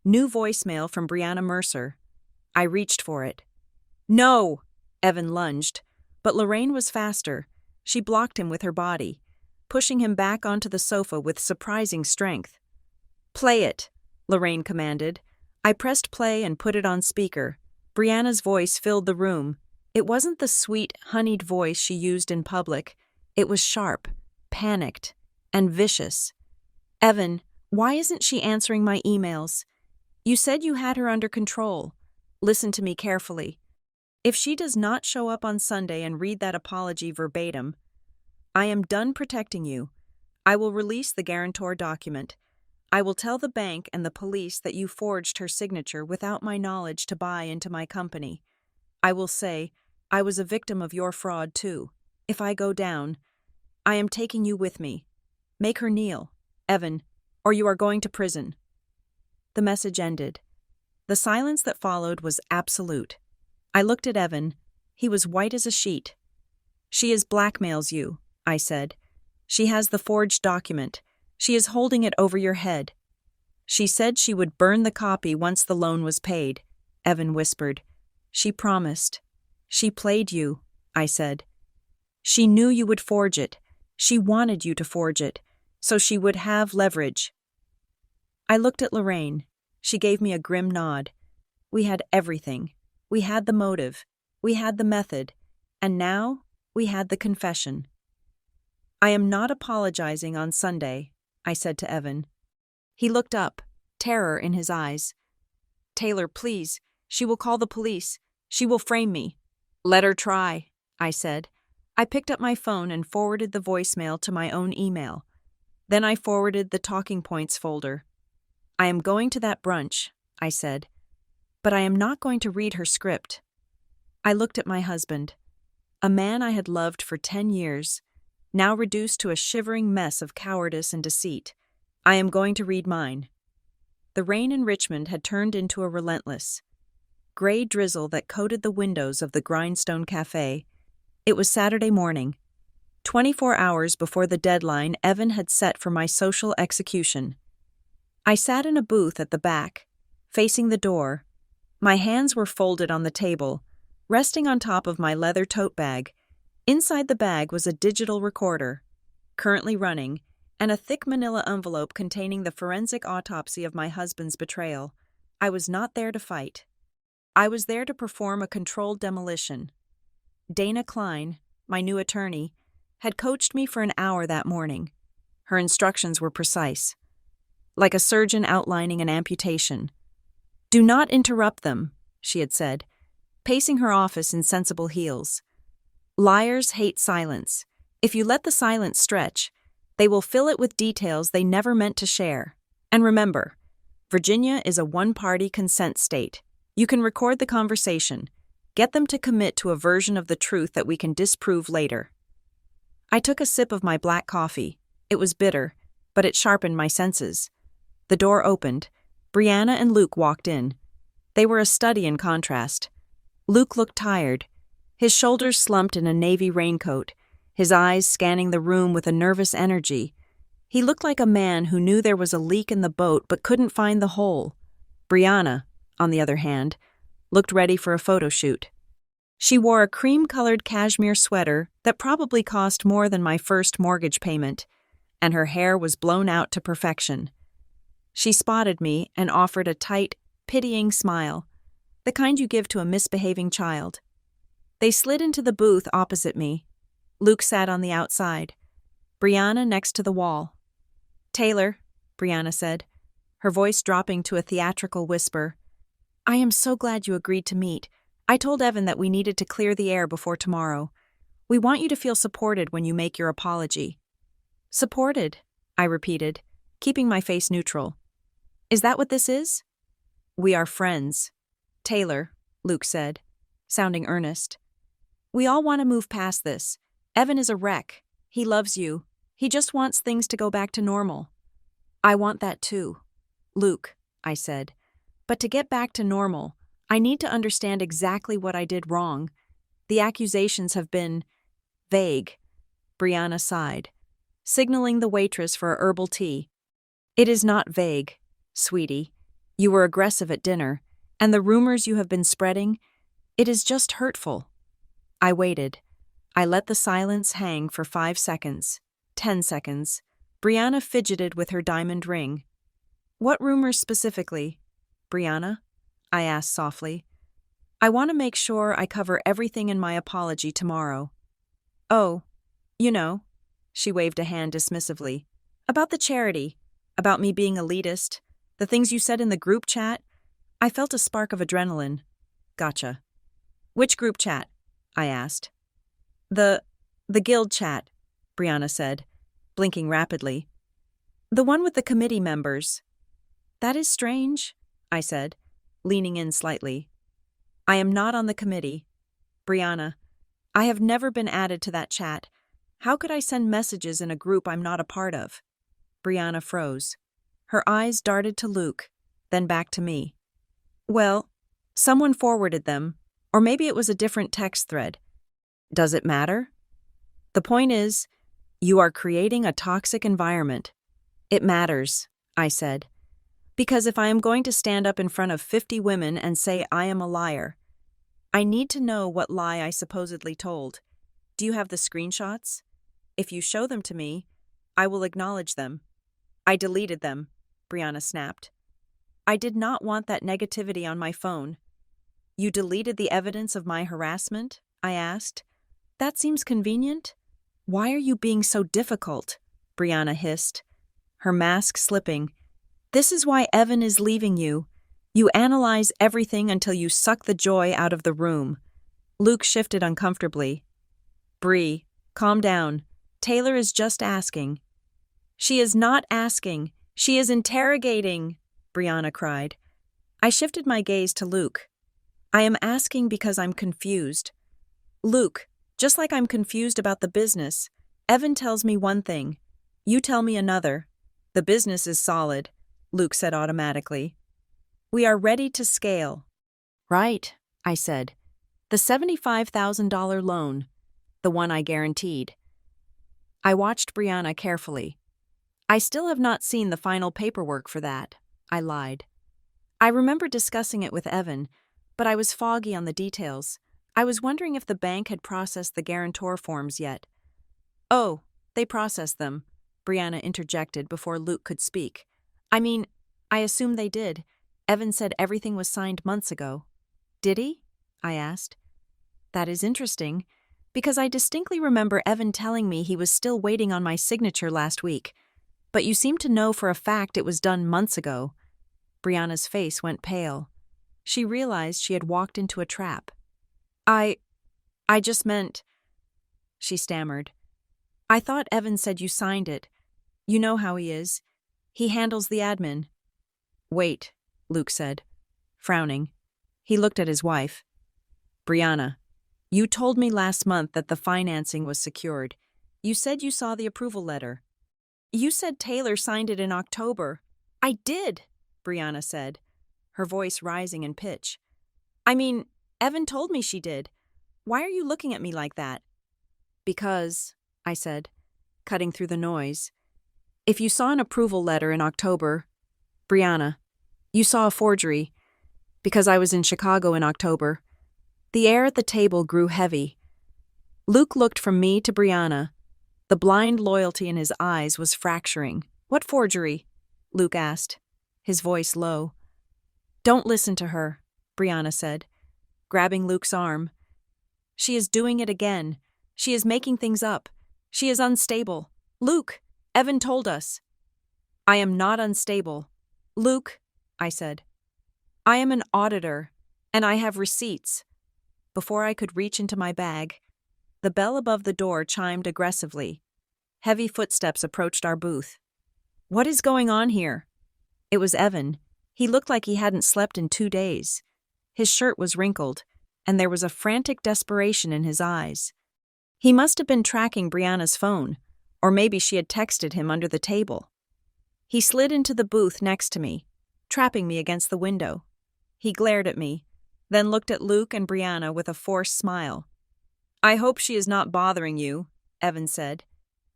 New voicemail from Brianna Mercer. I reached for it. No! Evan lunged, but Lorraine was faster. She blocked him with her body, pushing him back onto the sofa with surprising strength. Play it, Lorraine commanded. I pressed play and put it on speaker. Brianna's voice filled the room. It wasn't the sweet, honeyed voice she used in public. It was sharp, panicked, and vicious. Evan, why isn't she answering my emails? You said you had her under control. Listen to me carefully. If she does not show up on Sunday and read that apology verbatim, I am done protecting you. I will release the guarantor document. I will tell the bank and the police that you forged her signature without my knowledge to buy into my company. I will say, I was a victim of your fraud too. If I go down, I am taking you with me. Make her kneel, Evan, or you are going to prison. The message ended. The silence that followed was absolute. I looked at Evan. He was white as a sheet. She blackmails you, I said. She has the forged document. She is holding it over your head. She said she would burn the copy once the loan was paid, Evan whispered. She promised. She played you, I said. She knew you would forge it. She wanted you to forge it, so she would have leverage. I looked at Lorraine. She gave me a grim nod. We had everything. We had the motive. We had the method. And now we had the confession. I am not apologizing on Sunday, I said to Evan. He looked up, terror in his eyes. Taylor, please. She will call the police. She will frame me. Let her try, I said. I picked up my phone and forwarded the voicemail to my own email. Then I forwarded the talking points folder. I am going to that brunch, I said, but I am not going to read her script. I looked at my husband, a man I had loved for 10 years, now reduced to a shivering mess of cowardice and deceit. I am going to read mine. The rain in Richmond had turned into a relentless, gray drizzle that coated the windows of the Grindstone Cafe. It was Saturday morning. 24 hours before the deadline Evan had set for my social execution. I sat in a booth at the back, facing the door. My hands were folded on the table, resting on top of my leather tote bag. Inside the bag was a digital recorder, currently running, and a thick manila envelope containing the forensic autopsy of my husband's betrayal. I was not there to fight. I was there to perform a controlled demolition. Dana Klein, my new attorney, had coached me for an hour that morning. Her instructions were precise, like a surgeon outlining an amputation. Do not interrupt them, she had said, pacing her office in sensible heels. Liars hate silence. If you let the silence stretch, they will fill it with details they never meant to share. And remember, Virginia is a one-party consent state. You can record the conversation. Get them to commit to a version of the truth that we can disprove later. I took a sip of my black coffee. It was bitter, but it sharpened my senses. The door opened. Brianna and Luke walked in. They were a study in contrast. Luke looked tired, his shoulders slumped in a navy raincoat, his eyes scanning the room with a nervous energy. He looked like a man who knew there was a leak in the boat but couldn't find the hole. Brianna, on the other hand, looked ready for a photo shoot. She wore a cream-colored cashmere sweater that probably cost more than my first mortgage payment, and her hair was blown out to perfection. She spotted me and offered a tight, pitying smile, the kind you give to a misbehaving child. They slid into the booth opposite me. Luke sat on the outside, Brianna next to the wall. Taylor, Brianna said, her voice dropping to a theatrical whisper, I am so glad you agreed to meet. I told Evan that we needed to clear the air before tomorrow. We want you to feel supported when you make your apology. Supported, I repeated, keeping my face neutral. Is that what this is? We are friends. Taylor, Luke said, sounding earnest. We all want to move past this. Evan is a wreck. He loves you. He just wants things to go back to normal. I want that too, Luke, I said. But to get back to normal, I need to understand exactly what I did wrong. The accusations have been vague. Brianna sighed, signaling the waitress for a herbal tea. It is not vague, sweetie. You were aggressive at dinner, and the rumors you have been spreading, it is just hurtful. I waited. I let the silence hang for 5 seconds, 10 seconds. Brianna fidgeted with her diamond ring. What rumors specifically, Brianna? I asked softly. I want to make sure I cover everything in my apology tomorrow. Oh, you know, she waved a hand dismissively. About the charity, about me being elitist, the things you said in the group chat. I felt a spark of adrenaline. Gotcha. Which group chat? I asked. The guild chat, Brianna said, blinking rapidly. The one with the committee members. That is strange, I said, leaning in slightly. I am not on the committee. Brianna, I have never been added to that chat. How could I send messages in a group I'm not a part of? Brianna froze. Her eyes darted to Luke, then back to me. Well, someone forwarded them, or maybe it was a different text thread. Does it matter? The point is, you are creating a toxic environment. It matters, I said. Because if I am going to stand up in front of 50 women and say I am a liar, I need to know what lie I supposedly told. Do you have the screenshots? If you show them to me, I will acknowledge them. I deleted them, Brianna snapped. I did not want that negativity on my phone. You deleted the evidence of my harassment? I asked. That seems convenient. Why are you being so difficult? Brianna hissed, her mask slipping. This is why Evan is leaving you. You analyze everything until you suck the joy out of the room. Luke shifted uncomfortably. Bree, calm down. Taylor is just asking. She is not asking. She is interrogating, Brianna cried. I shifted my gaze to Luke. I am asking because I'm confused. Luke, just like I'm confused about the business, Evan tells me one thing. You tell me another. The business is solid, Luke said automatically. We are ready to scale. Right, I said. The $75,000 loan, the one I guaranteed. I watched Brianna carefully. I still have not seen the final paperwork for that, I lied. I remember discussing it with Evan, but I was foggy on the details. I was wondering if the bank had processed the guarantor forms yet. Oh, they processed them, Brianna interjected before Luke could speak. I assume they did. Evan said everything was signed months ago. Did he? I asked. That is interesting, because I distinctly remember Evan telling me he was still waiting on my signature last week. But you seem to know for a fact it was done months ago. Brianna's face went pale. She realized she had walked into a trap. I just meant, she stammered. I thought Evan said you signed it. You know how he is. He handles the admin. Wait, Luke said, frowning. He looked at his wife. Brianna, you told me last month that the financing was secured. You said you saw the approval letter. You said Taylor signed it in October. I did, Brianna said, her voice rising in pitch. Evan told me she did. Why are you looking at me like that? Because, I said, cutting through the noise, if you saw an approval letter in October, Brianna, you saw a forgery, because I was in Chicago in October. The air at the table grew heavy. Luke looked from me to Brianna. The blind loyalty in his eyes was fracturing. What forgery? Luke asked, his voice low. Don't listen to her, Brianna said, grabbing Luke's arm. She is doing it again. She is making things up. She is unstable. Luke, Evan told us. I am not unstable. Luke, I said. I am an auditor, and I have receipts. Before I could reach into my bag, the bell above the door chimed aggressively. Heavy footsteps approached our booth. What is going on here? It was Evan. He looked like he hadn't slept in 2 days. His shirt was wrinkled, and there was a frantic desperation in his eyes. He must have been tracking Brianna's phone, or maybe she had texted him under the table. He slid into the booth next to me. trapping me against the window. He glared at me, then looked at Luke and Brianna with a forced smile. "I hope she is not bothering you," Evan said.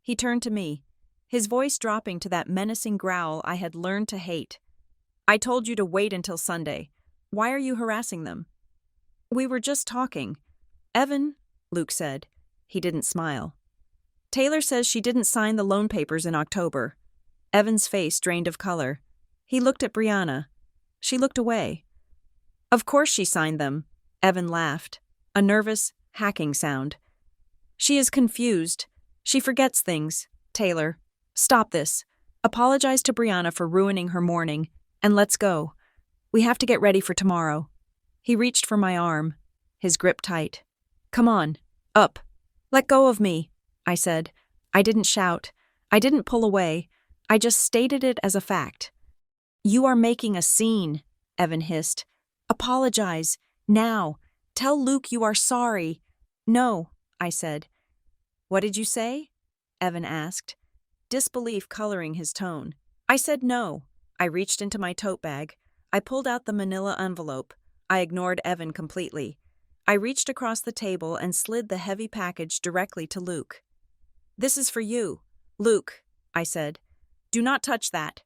He turned to me, his voice dropping to that menacing growl I had learned to hate. "I told you to wait until Sunday. Why are you harassing them?" "We were just talking." "Evan," Luke said. He didn't smile. "Taylor says she didn't sign the loan papers in October." Evan's face drained of color. He looked at Brianna. She looked away. "Of course she signed them." Evan laughed, a nervous, hacking sound. "She is confused. She forgets things. Taylor, stop this. Apologize to Brianna for ruining her morning, and let's go. We have to get ready for tomorrow." He reached for my arm, his grip tight. "Come on, up. Let go of me," I said. I didn't shout. I didn't pull away. I just stated it as a fact. "You are making a scene," Evan hissed. "Apologize. Now. Tell Luke you are sorry." "No," I said. "What did you say?" Evan asked, disbelief coloring his tone. I said no. I reached into my tote bag. I pulled out the manila envelope. I ignored Evan completely. I reached across the table and slid the heavy package directly to Luke. "This is for you, Luke," I said. "Do not touch that."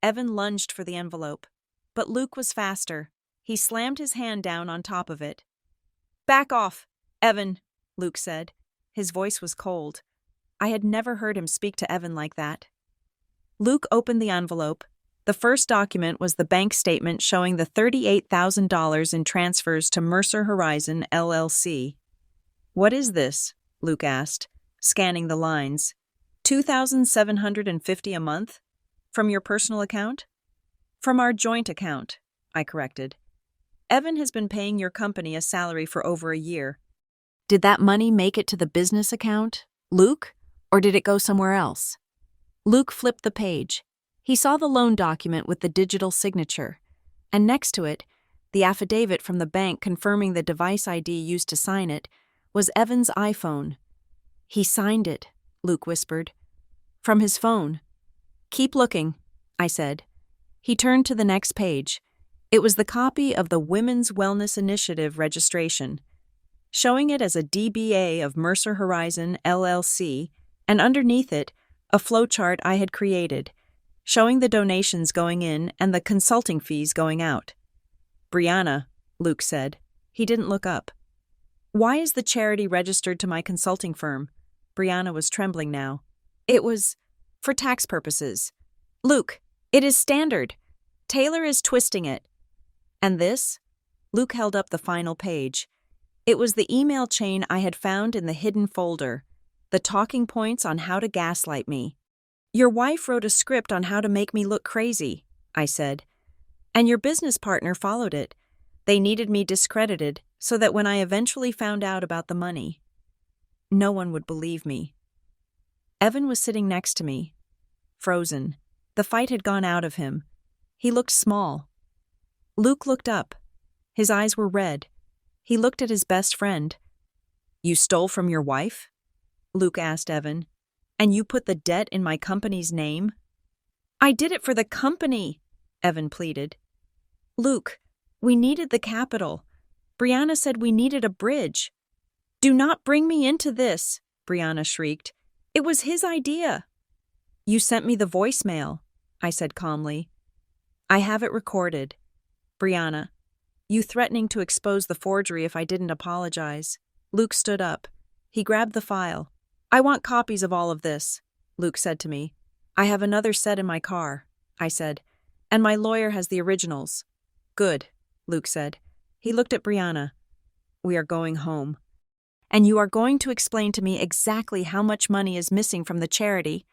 Evan lunged for the envelope, but Luke was faster. He slammed his hand down on top of it. "Back off, Evan," Luke said. His voice was cold. I had never heard him speak to Evan like that. Luke opened the envelope. The first document was the bank statement showing the $38,000 in transfers to Mercer Horizon, LLC. "What is this?" Luke asked, scanning the lines. $2,750 a month? From your personal account?" "From our joint account," I corrected. "Evan has been paying your company a salary for over a year." "Did that money make it to the business account, Luke, or did it go somewhere else?" Luke flipped the page. He saw the loan document with the digital signature, and next to it, the affidavit from the bank confirming the device ID used to sign it, was Evan's iPhone. "He signed it," Luke whispered. "From his phone." "Keep looking," I said. He turned to the next page. It was the copy of the Women's Wellness Initiative registration, showing it as a DBA of Mercer Horizon, LLC, and underneath it, a flowchart I had created, showing the donations going in and the consulting fees going out. "Brianna," Luke said. He didn't look up. "Why is the charity registered to my consulting firm?" Brianna was trembling now. "It was for tax purposes." "Luke, it is standard. Taylor is twisting it." "And this?" Luke held up the final page. It was the email chain I had found in the hidden folder, the talking points on how to gaslight me. "Your wife wrote a script on how to make me look crazy," I said. "And your business partner followed it. They needed me discredited so that when I eventually found out about the money, no one would believe me." Evan was sitting next to me, frozen. The fight had gone out of him. He looked small. Luke looked up. His eyes were red. He looked at his best friend. "You stole from your wife?" Luke asked Evan. "And you put the debt in my company's name?" "I did it for the company," Evan pleaded. "Luke, we needed the capital. Brianna said we needed a bridge." "Do not bring me into this," Brianna shrieked. "It was his idea." "You sent me the voicemail," I said calmly. "I have it recorded." "Brianna, you threatening to expose the forgery if I didn't apologize." Luke stood up. He grabbed the file. "I want copies of all of this," Luke said to me. "I have another set in my car," I said, "and my lawyer has the originals." "Good," Luke said. He looked at Brianna. "We are going home. And you are going to explain to me exactly how much money is missing from the charity."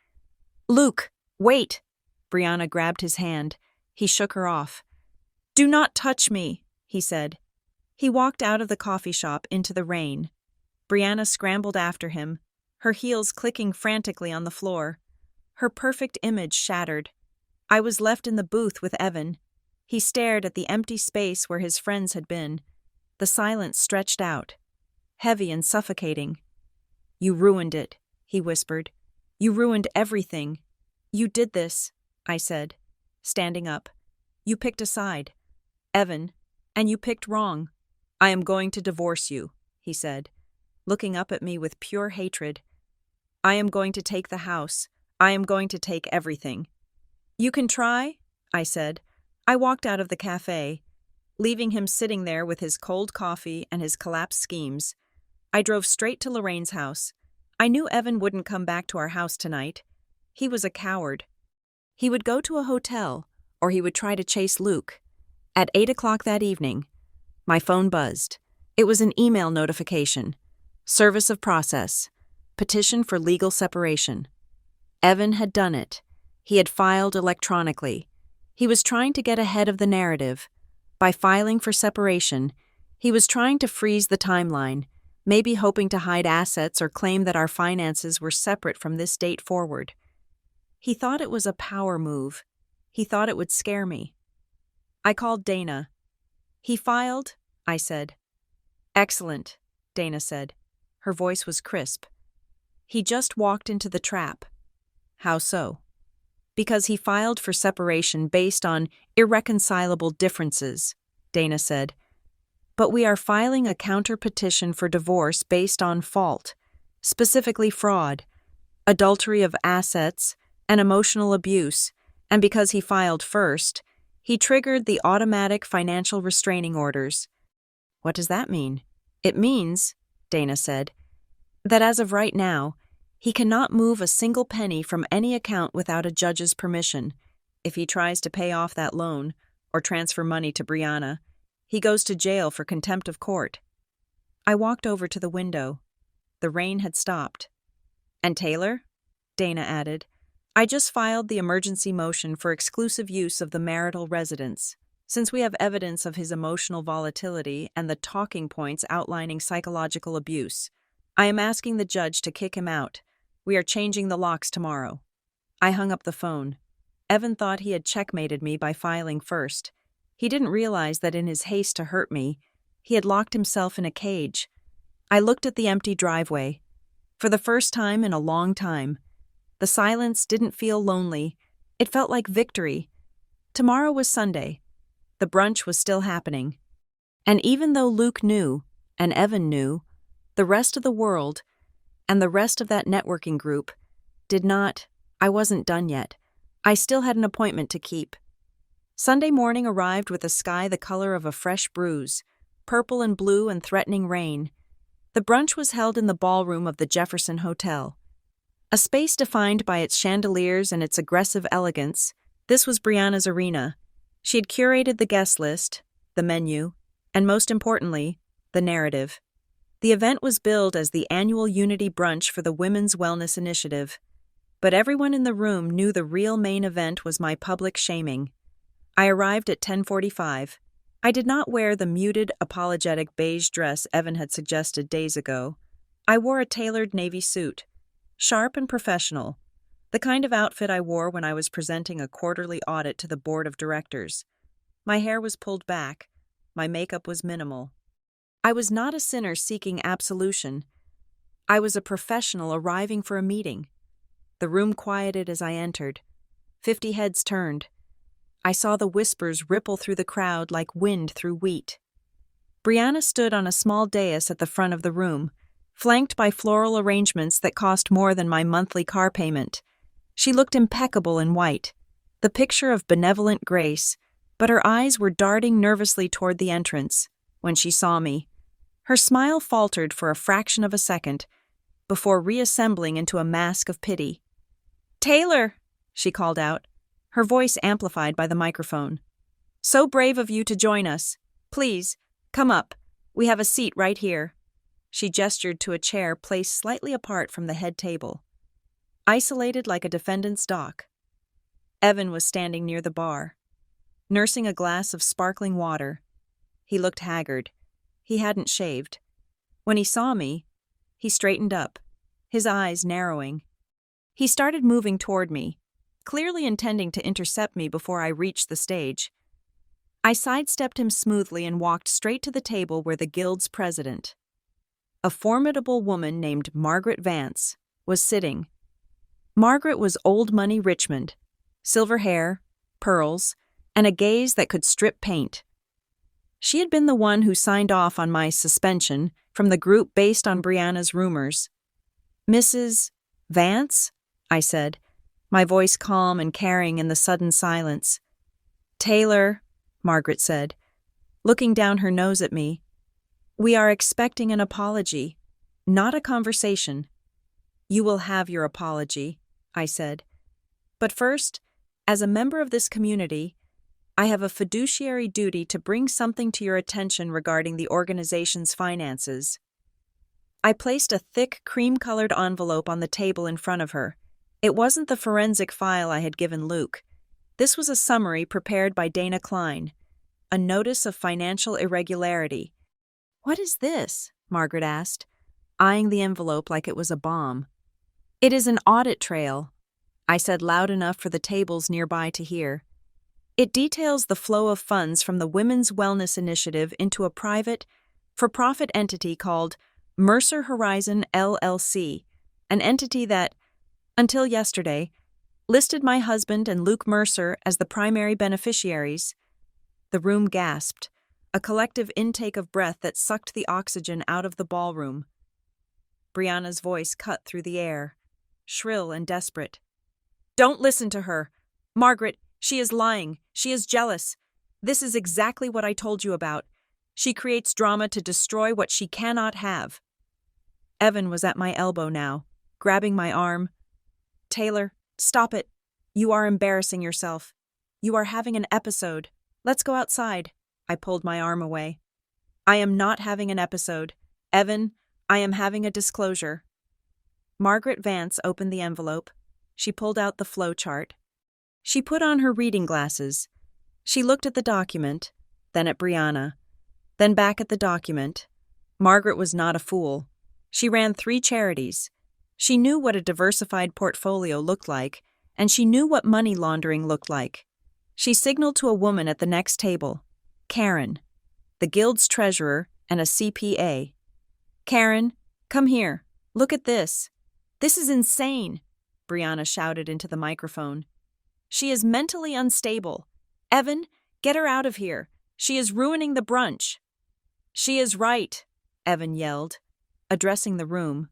"Luke, wait!" Brianna grabbed his hand. He shook her off. "Do not touch me," he said. He walked out of the coffee shop into the rain. Brianna scrambled after him, her heels clicking frantically on the floor. Her perfect image shattered. I was left in the booth with Evan. He stared at the empty space where his friends had been. The silence stretched out, heavy and suffocating. "You ruined it," he whispered. "You ruined everything." "You did this," I said, standing up. You picked a side, Evan, and you picked wrong. I am going to divorce you, he said, looking up at me with pure hatred. I am going to take the house. I am going to take everything. You can try, I said. I walked out of the cafe, leaving him sitting there with his cold coffee and his collapsed schemes. I drove straight to Lorraine's house. I knew Evan wouldn't come back to our house tonight. He was a coward. He would go to a hotel, or he would try to chase Luke. At 8 o'clock that evening, my phone buzzed. It was an email notification. Service of process. Petition for legal separation. Evan had done it. He had filed electronically. He was trying to get ahead of the narrative. By filing for separation, he was trying to freeze the timeline, maybe hoping to hide assets or claim that our finances were separate from this date forward. He thought it was a power move. He thought it would scare me. I called Dana. He filed, I said. Excellent, Dana said. Her voice was crisp. He just walked into the trap. How so? Because he filed for separation based on irreconcilable differences, Dana said. But we are filing a counter-petition for divorce based on fault, specifically fraud, adultery of assets, and emotional abuse, and because he filed first, he triggered the automatic financial restraining orders. What does that mean? It means, Dana said, that as of right now, he cannot move a single penny from any account without a judge's permission. If he tries to pay off that loan or transfer money to Brianna, he goes to jail for contempt of court. I walked over to the window. The rain had stopped. And Taylor? Dana added. I just filed the emergency motion for exclusive use of the marital residence. Since we have evidence of his emotional volatility and the talking points outlining psychological abuse, I am asking the judge to kick him out. We are changing the locks tomorrow. I hung up the phone. Evan thought he had checkmated me by filing first. He didn't realize that in his haste to hurt me, he had locked himself in a cage. I looked at the empty driveway. For the first time in a long time, the silence didn't feel lonely. It felt like victory. Tomorrow was Sunday. The brunch was still happening. And even though Luke knew, and Evan knew, the rest of the world, and the rest of that networking group, did not. I wasn't done yet. I still had an appointment to keep. Sunday morning arrived with a sky the color of a fresh bruise, purple and blue and threatening rain. The brunch was held in the ballroom of the Jefferson Hotel. A space defined by its chandeliers and its aggressive elegance, this was Brianna's arena. She had curated the guest list, the menu, and most importantly, the narrative. The event was billed as the annual Unity Brunch for the Women's Wellness Initiative. But everyone in the room knew the real main event was my public shaming. I arrived at 10:45. I did not wear the muted, apologetic beige dress Evan had suggested days ago. I wore a tailored navy suit, sharp and professional, the kind of outfit I wore when I was presenting a quarterly audit to the board of directors. My hair was pulled back. My makeup was minimal. I was not a sinner seeking absolution. I was a professional arriving for a meeting. The room quieted as I entered. 50 heads turned. I saw the whispers ripple through the crowd like wind through wheat. Brianna stood on a small dais at the front of the room, flanked by floral arrangements that cost more than my monthly car payment. She looked impeccable in white, the picture of benevolent grace, but her eyes were darting nervously toward the entrance when she saw me. Her smile faltered for a fraction of a second, before reassembling into a mask of pity. "Taylor," she called out, her voice amplified by the microphone. "So brave of you to join us. Please, come up. We have a seat right here." She gestured to a chair placed slightly apart from the head table. Isolated like a defendant's dock. Evan was standing near the bar, nursing a glass of sparkling water. He looked haggard. He hadn't shaved. When he saw me, he straightened up, his eyes narrowing. He started moving toward me, clearly intending to intercept me before I reached the stage. I sidestepped him smoothly and walked straight to the table where the Guild's president, a formidable woman named Margaret Vance, was sitting. Margaret was old money Richmond, silver hair, pearls, and a gaze that could strip paint. She had been the one who signed off on my suspension from the group based on Brianna's rumors. "Mrs. Vance?" I said, my voice calm and caring in the sudden silence. "Taylor," Margaret said, looking down her nose at me, "we are expecting an apology, not a conversation." "You will have your apology," I said. "But first, as a member of this community, I have a fiduciary duty to bring something to your attention regarding the organization's finances." I placed a thick, cream-colored envelope on the table in front of her. It wasn't the forensic file I had given Luke. This was a summary prepared by Dana Klein, a notice of financial irregularity. "What is this?" Margaret asked, eyeing the envelope like it was a bomb. "It is an audit trail," I said loud enough for the tables nearby to hear. "It details the flow of funds from the Women's Wellness Initiative into a private, for-profit entity called Mercer Horizon LLC, an entity that, until yesterday, listed my husband and Luke Mercer as the primary beneficiaries." The room gasped, a collective intake of breath that sucked the oxygen out of the ballroom. Brianna's voice cut through the air, shrill and desperate. "Don't listen to her. Margaret, she is lying. She is jealous. This is exactly what I told you about. She creates drama to destroy what she cannot have." Evan was at my elbow now, grabbing my arm. "Taylor, stop it. You are embarrassing yourself. You are having an episode. Let's go outside." I pulled my arm away. "I am not having an episode. Evan, I am having a disclosure." Margaret Vance opened the envelope. She pulled out the flow chart. She put on her reading glasses. She looked at the document, then at Brianna, then back at the document. Margaret was not a fool. She ran 3 charities. She knew what a diversified portfolio looked like, and she knew what money laundering looked like. She signaled to a woman at the next table, Karen, the guild's treasurer and a CPA. "Karen, come here. Look at this. This is insane," Brianna shouted into the microphone. "She is mentally unstable. Evan, get her out of here. She is ruining the brunch." "She is right," Evan yelled, addressing the room.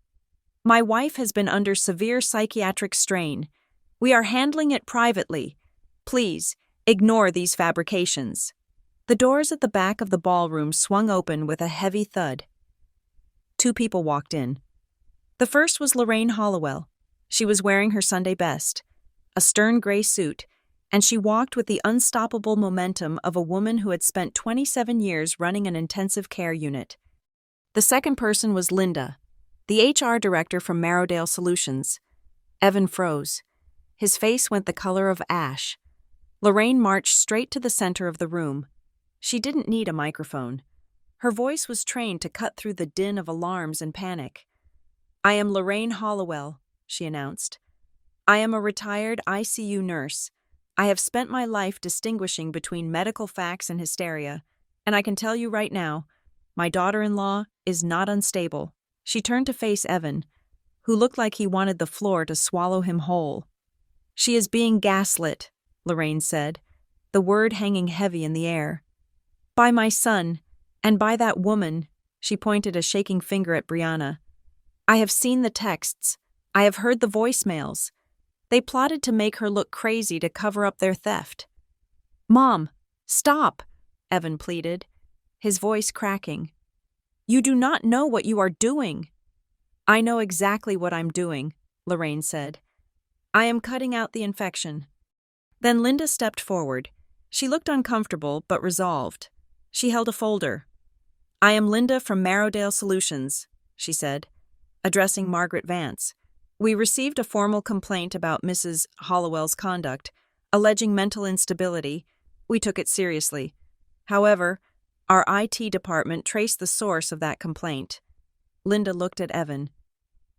"My wife has been under severe psychiatric strain. We are handling it privately. Please, ignore these fabrications." The doors at the back of the ballroom swung open with a heavy thud. 2 people walked in. The first was Lorraine Hollowell. She was wearing her Sunday best, a stern gray suit, and she walked with the unstoppable momentum of a woman who had spent 27 years running an intensive care unit. The second person was Linda, the HR director from Marrowdale Solutions. Evan froze. His face went the color of ash. Lorraine marched straight to the center of the room. She didn't need a microphone. Her voice was trained to cut through the din of alarms and panic. "I am Lorraine Hollowell," she announced. "I am a retired ICU nurse. I have spent my life distinguishing between medical facts and hysteria, and I can tell you right now, my daughter-in-law is not unstable." She turned to face Evan, who looked like he wanted the floor to swallow him whole. "She is being gaslit," Lorraine said, the word hanging heavy in the air. "By my son, and by that woman," she pointed a shaking finger at Brianna. "I have seen the texts. I have heard the voicemails. They plotted to make her look crazy to cover up their theft." "Mom, stop," Evan pleaded, his voice cracking. "You do not know what you are doing." "I know exactly what I'm doing," Lorraine said. "I am cutting out the infection." Then Linda stepped forward. She looked uncomfortable but resolved. She held a folder. "I am Linda from Marrowdale Solutions," she said, addressing Margaret Vance. "We received a formal complaint about Mrs. Hollowell's conduct, alleging mental instability. We took it seriously. However, our IT department traced the source of that complaint." Linda looked at Evan.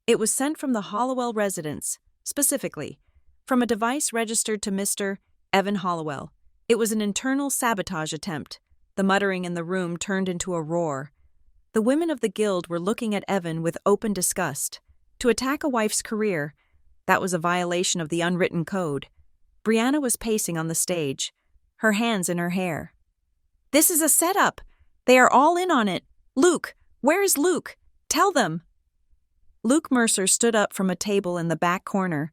"It was sent from the Hollowell residence, specifically, from a device registered to Mr. Evan Hollowell. It was an internal sabotage attempt." The muttering in the room turned into a roar. The women of the guild were looking at Evan with open disgust. To attack a wife's career, that was a violation of the unwritten code. Brianna was pacing on the stage. her hands in her hair. "This is a setup. They are all in on it. Luke, where is Luke? Tell them." Luke Mercer stood up from a table in the back corner.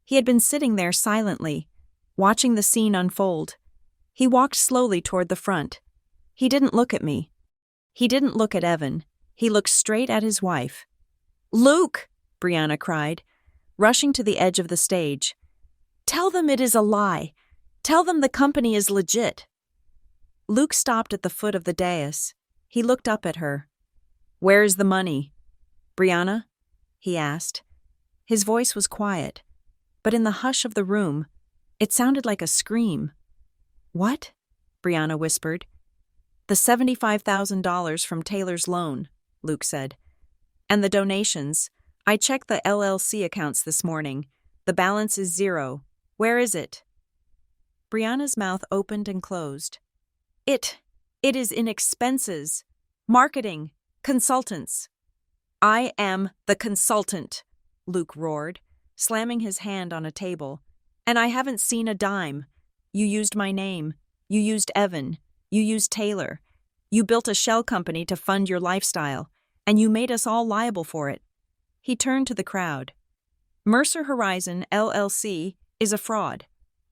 He had been sitting there silently, watching the scene unfold. He walked slowly toward the front. He didn't look at me. He didn't look at Evan. He looked straight at his wife. "Luke!" Brianna cried, rushing to the edge of the stage. "Tell them it is a lie. Tell them the company is legit." Luke stopped at the foot of the dais. He looked up at her. "Where is the money?" "Brianna?" he asked. His voice was quiet, but in the hush of the room, it sounded like a scream. "What?" Brianna whispered. "The $75,000 from Taylor's loan," Luke said. "And the donations. I checked the LLC accounts this morning. The balance is 0. Where is it?" Brianna's mouth opened and closed. It is in expenses. Marketing. Consultants." "I am the consultant," Luke roared, slamming his hand on a table. "And I haven't seen a dime. You used my name. You used Evan. You used Taylor. You built a shell company to fund your lifestyle, and you made us all liable for it." He turned to the crowd. "Mercer Horizon, LLC, is a fraud.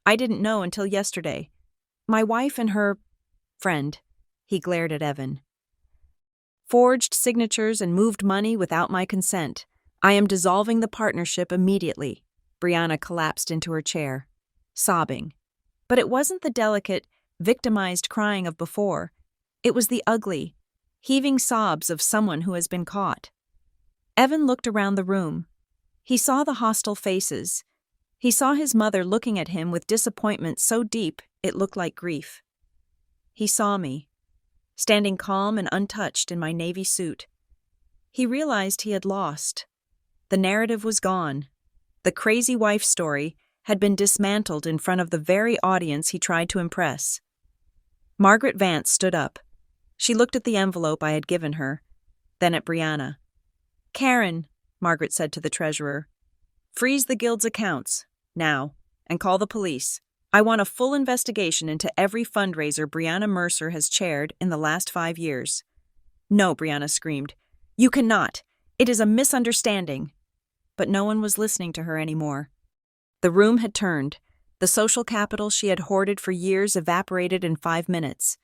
I didn't know until yesterday. My wife and her friend," he glared at Evan, "forged signatures and moved money without my consent. I am dissolving the partnership immediately." Brianna collapsed into her chair, sobbing. But it wasn't the delicate, victimized crying of before. It was the ugly, heaving sobs of someone who has been caught. Evan looked around the room. He saw the hostile faces. He saw his mother looking at him with disappointment so deep it looked like grief. He saw me, standing calm and untouched in my navy suit. He realized he had lost. The narrative was gone. The crazy wife story had been dismantled in front of the very audience he tried to impress. Margaret Vance stood up. She looked at the envelope I had given her, then at Brianna. "Karen," Margaret said to the treasurer, "freeze the guild's accounts, now, and call the police. I want a full investigation into every fundraiser Brianna Mercer has chaired in the last 5 years." "No," Brianna screamed. "You cannot. It is a misunderstanding." But no one was listening to her anymore. The room had turned. The social capital she had hoarded for years evaporated in 5 minutes.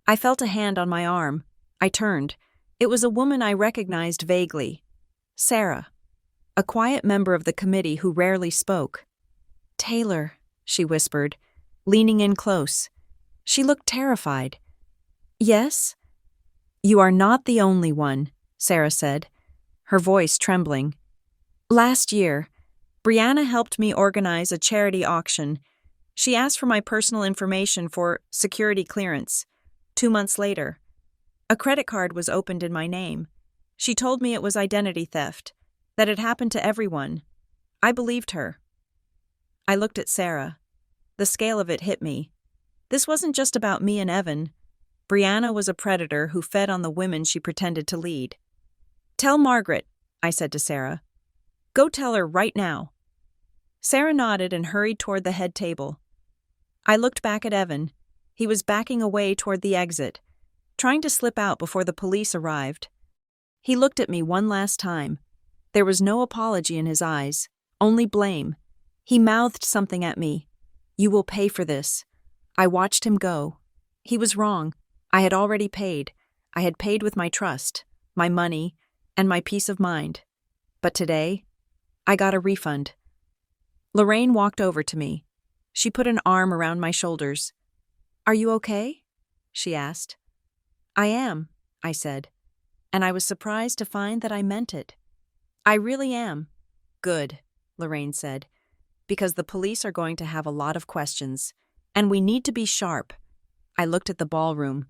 I felt a hand on my arm. I turned. It was a woman I recognized vaguely. Sarah, a quiet member of the committee who rarely spoke. "Taylor," she whispered, leaning in close. She looked terrified. "Yes?" "You are not the only one," Sarah said, her voice trembling. "Last year, Brianna helped me organize a charity auction. She asked for my personal information for security clearance. 2 months later, a credit card was opened in my name. She told me it was identity theft, that it happened to everyone. I believed her." I looked at Sarah. The scale of it hit me. This wasn't just about me and Evan. Brianna was a predator who fed on the women she pretended to lead. "Tell Margaret," I said to Sarah. "Go tell her right now." Sarah nodded and hurried toward the head table. I looked back at Evan. He was backing away toward the exit, trying to slip out before the police arrived. He looked at me one last time. There was no apology in his eyes, only blame. He mouthed something at me. "You will pay for this." I watched him go. He was wrong. I had already paid. I had paid with my trust, my money, and my peace of mind. But today, I got a refund. Lorraine walked over to me. She put an arm around my shoulders. "Are you okay?" she asked. "I am," I said, and I was surprised to find that I meant it. "I really am." "Good," Lorraine said, "because the police are going to have a lot of questions, and we need to be sharp." I looked at the ballroom.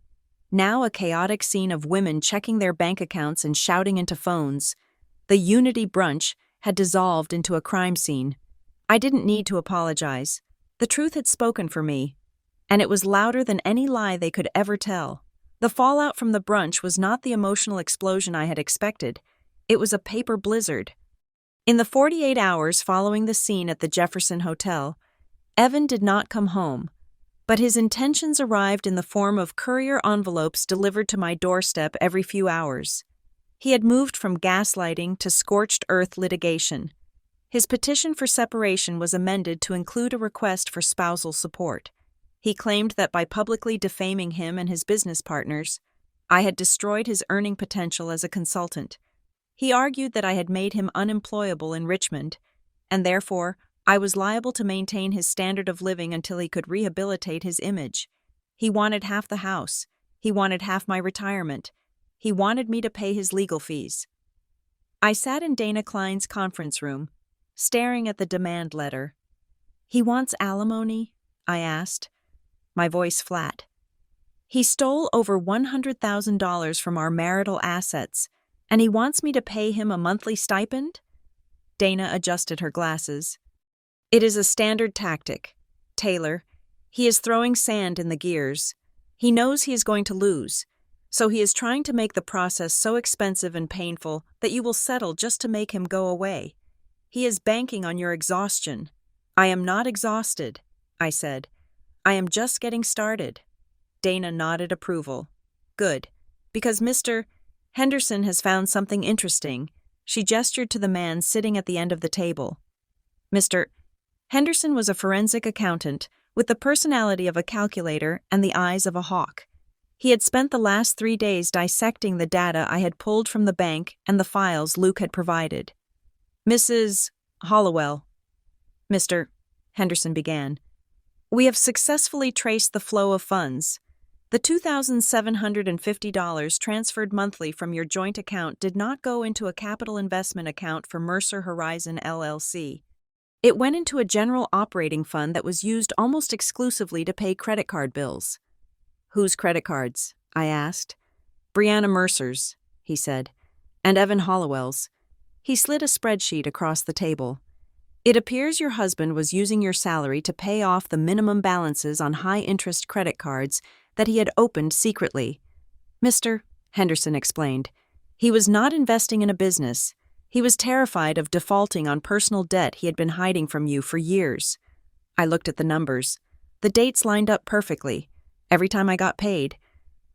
Now a chaotic scene of women checking their bank accounts and shouting into phones. The Unity brunch had dissolved into a crime scene. I didn't need to apologize. The truth had spoken for me, and it was louder than any lie they could ever tell. The fallout from the brunch was not the emotional explosion I had expected. It was a paper blizzard. In the 48 hours following the scene at the Jefferson Hotel, Evan did not come home. but his intentions arrived in the form of courier envelopes delivered to my doorstep every few hours. He had moved from gaslighting to scorched earth litigation. His petition for separation was amended to include a request for spousal support. He claimed that by publicly defaming him and his business partners, I had destroyed his earning potential as a consultant. He argued that I had made him unemployable in Richmond, and therefore I was liable to maintain his standard of living until he could rehabilitate his image. He wanted half the house. He wanted half my retirement. He wanted me to pay his legal fees. I sat in Dana Klein's conference room, staring at the demand letter. "He wants alimony?" I asked, my voice flat. "He stole over $100,000 from our marital assets, and he wants me to pay him a monthly stipend?" Dana adjusted her glasses. "It is a standard tactic, Taylor. He is throwing sand in the gears. He knows he is going to lose, so he is trying to make the process so expensive and painful that you will settle just to make him go away. He is banking on your exhaustion." "I am not exhausted," I said. "I am just getting started." Dana nodded approval. "Good, because Mr. Henderson has found something interesting." She gestured to the man sitting at the end of the table. Mr. Henderson was a forensic accountant with the personality of a calculator and the eyes of a hawk. He had spent the last 3 days dissecting the data I had pulled from the bank and the files Luke had provided. "Mrs. Hollowell," Mr. Henderson began, "we have successfully traced the flow of funds. The $2,750 transferred monthly from your joint account did not go into a capital investment account for Mercer Horizon LLC. It went into a general operating fund that was used almost exclusively to pay credit card bills." "Whose credit cards?" I asked. "Brianna Mercer's," he said, "and Evan Hollowell's." He slid a spreadsheet across the table. "It appears your husband was using your salary to pay off the minimum balances on high-interest credit cards that he had opened secretly." Mr. Henderson explained. "He was not investing in a business. He was terrified of defaulting on personal debt he had been hiding from you for years." I looked at the numbers. The dates lined up perfectly. Every time I got paid,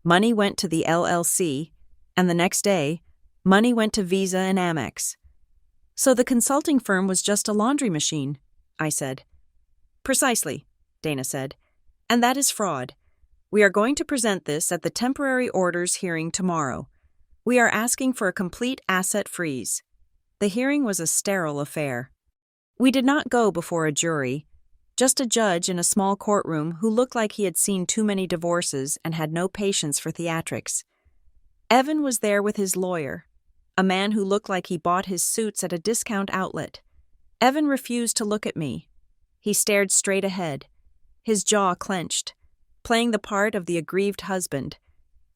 money went to the LLC, and the next day, money went to Visa and Amex. "So the consulting firm was just a laundry machine," I said. "Precisely," Dana said. "And that is fraud. We are going to present this at the temporary orders hearing tomorrow. We are asking for a complete asset freeze." The hearing was a sterile affair. We did not go before a jury, just a judge in a small courtroom who looked like he had seen too many divorces and had no patience for theatrics. Evan was there with his lawyer, a man who looked like he bought his suits at a discount outlet. Evan refused to look at me. He stared straight ahead, his jaw clenched, playing the part of the aggrieved husband.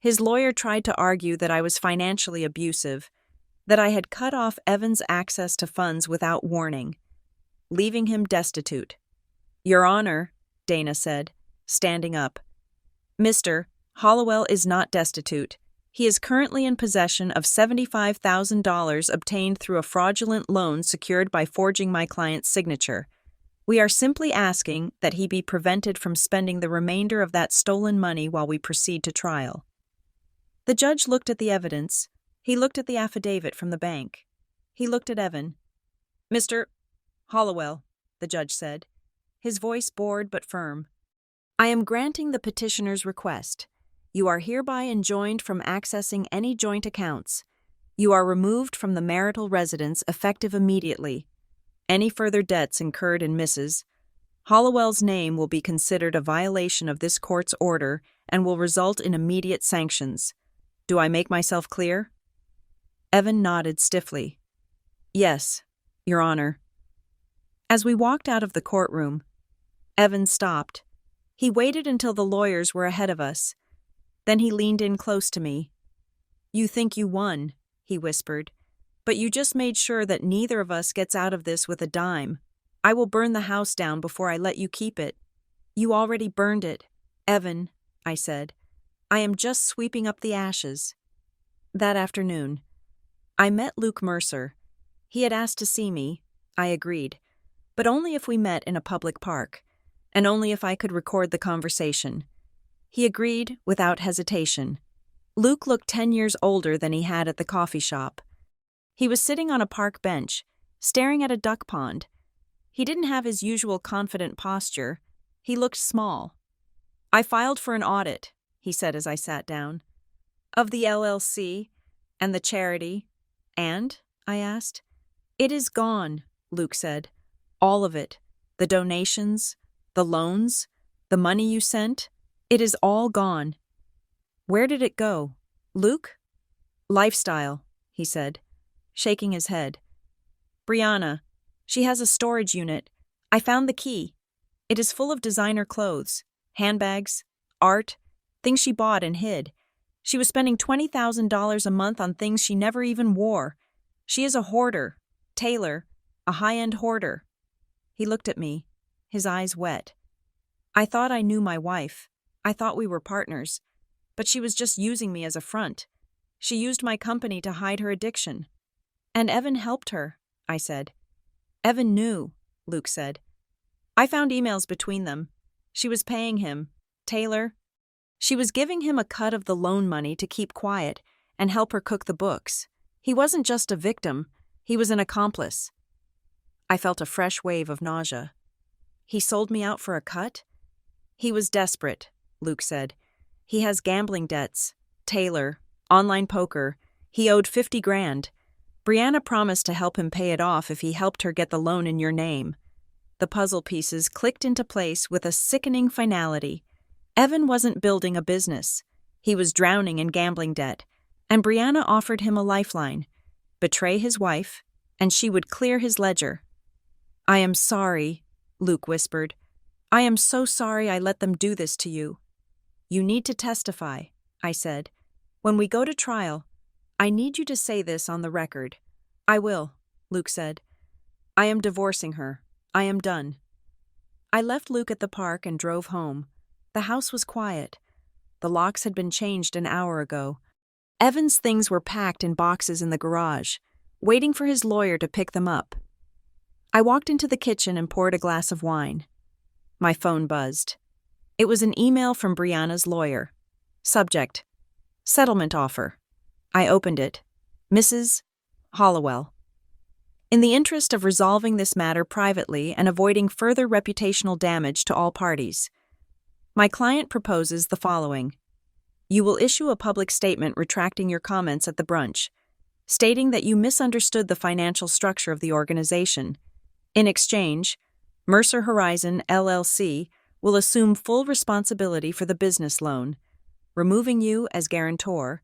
His lawyer tried to argue that I was financially abusive, that I had cut off Evan's access to funds without warning, leaving him destitute. "Your Honor," Dana said, standing up, "Mr. Hollowell is not destitute. He is currently in possession of $75,000 obtained through a fraudulent loan secured by forging my client's signature. We are simply asking that he be prevented from spending the remainder of that stolen money while we proceed to trial." The judge looked at the evidence. He looked at the affidavit from the bank. He looked at Evan. "Mr. Hollowell," the judge said, his voice bored but firm, "I am granting the petitioner's request. You are hereby enjoined from accessing any joint accounts. You are removed from the marital residence effective immediately. Any further debts incurred in Mrs. Hollowell's name will be considered a violation of this court's order and will result in immediate sanctions. Do I make myself clear?" Evan nodded stiffly. "Yes, Your Honor." As we walked out of the courtroom, Evan stopped. He waited until the lawyers were ahead of us. Then he leaned in close to me. "You think you won," he whispered, "but you just made sure that neither of us gets out of this with a dime. I will burn the house down before I let you keep it." "You already burned it." "Evan," I said, "I am just sweeping up the ashes." That afternoon, I met Luke Mercer. He had asked to see me. I agreed, but only if we met in a public park. and only if I could record the conversation. He agreed without hesitation. Luke looked 10 years older than he had at the coffee shop. He was sitting on a park bench, staring at a duck pond. He didn't have his usual confident posture. He looked small. "I filed for an audit," he said as I sat down. "Of the LLC and the charity." "And?" I asked. "It is gone," Luke said. "All of it. The donations, the loans, the money you sent. It is all gone." "Where did it go, Luke?" "Lifestyle," he said, shaking his head. "Brianna. She has a storage unit. I found the key. It is full of designer clothes, handbags, art, things she bought and hid. She was spending $20,000 a month on things she never even wore. She is a hoarder. Taylor, a high-end hoarder." He looked at me, his eyes wet. "I thought I knew my wife. I thought we were partners. But she was just using me as a front. She used my company to hide her addiction." "And Evan helped her," I said. "Evan knew," Luke said. "I found emails between them. She was paying him, Taylor. She was giving him a cut of the loan money to keep quiet and help her cook the books. He wasn't just a victim, he was an accomplice." I felt a fresh wave of nausea. "He sold me out for a cut?" "He was desperate," Luke said. "He has gambling debts, Taylor, online poker. He owed 50 grand. Brianna promised to help him pay it off if he helped her get the loan in your name." The puzzle pieces clicked into place with a sickening finality. Evan wasn't building a business. He was drowning in gambling debt, and Brianna offered him a lifeline: betray his wife, and she would clear his ledger. "I am sorry," Luke whispered. "I am so sorry I let them do this to you." "You need to testify," I said. "When we go to trial, I need you to say this on the record." "I will," Luke said. "I am divorcing her. I am done." I left Luke at the park and drove home. The house was quiet. The locks had been changed an hour ago. Evan's things were packed in boxes in the garage, waiting for his lawyer to pick them up. I walked into the kitchen and poured a glass of wine. My phone buzzed. It was an email from Brianna's lawyer. Subject: settlement offer. I opened it. Mrs. Hollowell. In the interest of resolving this matter privately and avoiding further reputational damage to all parties, my client proposes the following. You will issue a public statement retracting your comments at the brunch, stating that you misunderstood the financial structure of the organization. In exchange, Mercer Horizon, LLC, will assume full responsibility for the business loan, removing you as guarantor,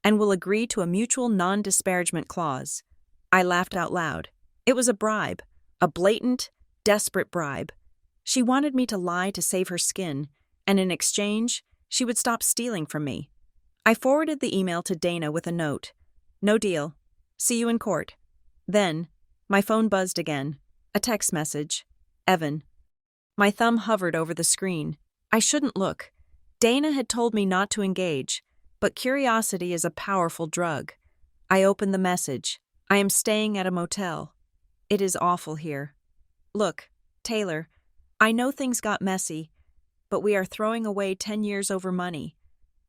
and will agree to a mutual non-disparagement clause. I laughed out loud. It was a bribe, a blatant, desperate bribe. She wanted me to lie to save her skin, and in exchange, she would stop stealing from me. I forwarded the email to Dana with a note. No deal. See you in court. Then, my phone buzzed again. A text message. Evan. My thumb hovered over the screen. I shouldn't look. Dana had told me not to engage, but curiosity is a powerful drug. I opened the message. I am staying at a motel. It is awful here. Look, Taylor, I know things got messy, but we are throwing away 10 years over money.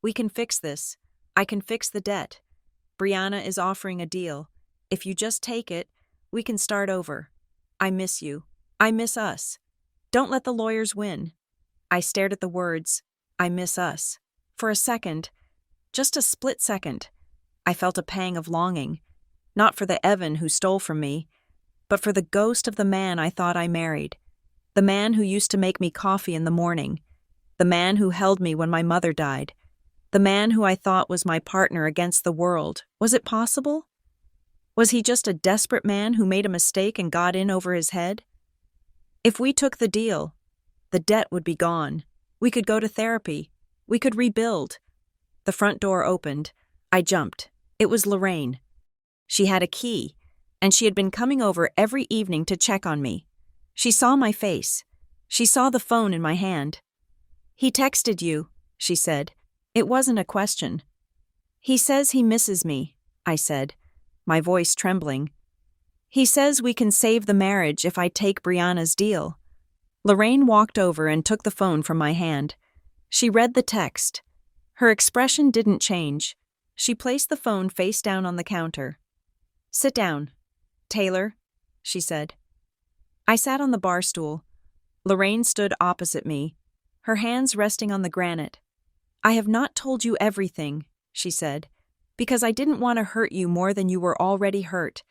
We can fix this. I can fix the debt. Brianna is offering a deal. If you just take it, we can start over. I miss you. I miss us. Don't let the lawyers win. I stared at the words, I miss us. For a second, just a split second, I felt a pang of longing, not for the Evan who stole from me, but for the ghost of the man I thought I married, the man who used to make me coffee in the morning, the man who held me when my mother died, the man who I thought was my partner against the world. Was it possible? Was he just a desperate man who made a mistake and got in over his head? If we took the deal, the debt would be gone. We could go to therapy. We could rebuild. The front door opened. I jumped. It was Lorraine. She had a key, and she had been coming over every evening to check on me. She saw my face. She saw the phone in my hand. He texted you, she said. It wasn't a question. He says he misses me, I said, my voice trembling. He says we can save the marriage if I take Brianna's deal. Lorraine walked over and took the phone from my hand. She read the text. Her expression didn't change. She placed the phone face down on the counter. "Sit down, Taylor," she said. I sat on the bar stool. Lorraine stood opposite me, her hands resting on the granite. "I have not told you everything," she said, "because I didn't want to hurt you more than you were already hurt.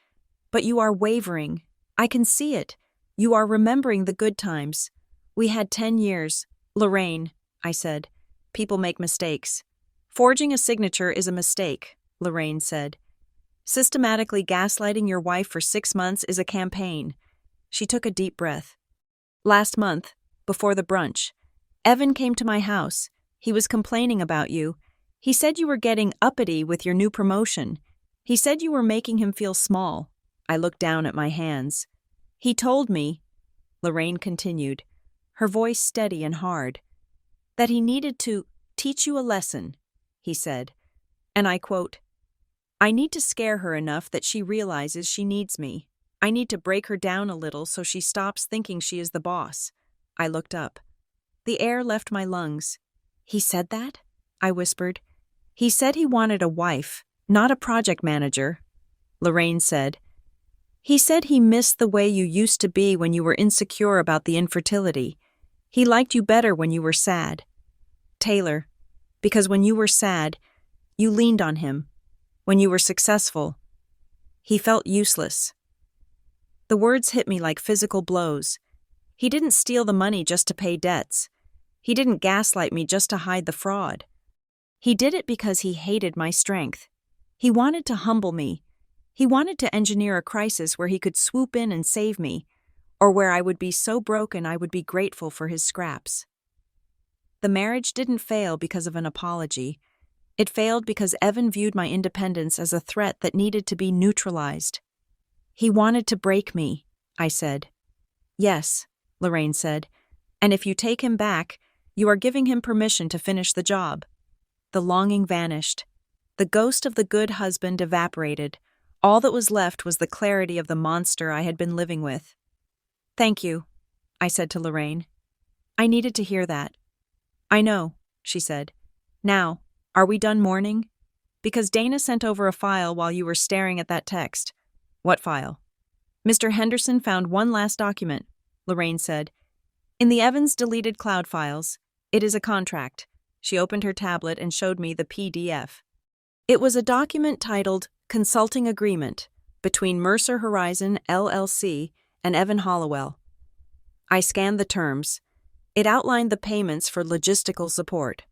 But you are wavering. I can see it. You are remembering the good times. We had 10 years. Lorraine," I said. "People make mistakes." "Forging a signature is a mistake," Lorraine said. "Systematically gaslighting your wife for 6 months is a campaign." She took a deep breath. "Last month, before the brunch, Evan came to my house. He was complaining about you. He said you were getting uppity with your new promotion. He said you were making him feel small." I looked down at my hands. "He told me," Lorraine continued, her voice steady and hard, "that he needed to teach you a lesson," he said. And I quote, "I need to scare her enough that she realizes she needs me. I need to break her down a little so she stops thinking she is the boss." I looked up. The air left my lungs. "He said that?" I whispered. "He said he wanted a wife, not a project manager," Lorraine said. "He said he missed the way you used to be when you were insecure about the infertility. He liked you better when you were sad. Taylor, because when you were sad, you leaned on him. When you were successful, he felt useless." The words hit me like physical blows. He didn't steal the money just to pay debts. He didn't gaslight me just to hide the fraud. He did it because he hated my strength. He wanted to humble me. He wanted to engineer a crisis where he could swoop in and save me, or where I would be so broken I would be grateful for his scraps. The marriage didn't fail because of an apology. It failed because Evan viewed my independence as a threat that needed to be neutralized. "He wanted to break me," I said. "Yes," Lorraine said, "and if you take him back, you are giving him permission to finish the job." The longing vanished. The ghost of the good husband evaporated. All that was left was the clarity of the monster I had been living with. "Thank you," I said to Lorraine. "I needed to hear that." "I know," she said. "Now, are we done mourning? Because Dana sent over a file while you were staring at that text." "What file?" "Mr. Henderson found one last document," Lorraine said. "In the Evans deleted cloud files. It is a contract." She opened her tablet and showed me the PDF. It was a document titled Consulting Agreement between Mercer Horizon, LLC, and Evan Hollowell. I scanned the terms. It outlined the payments for logistical support.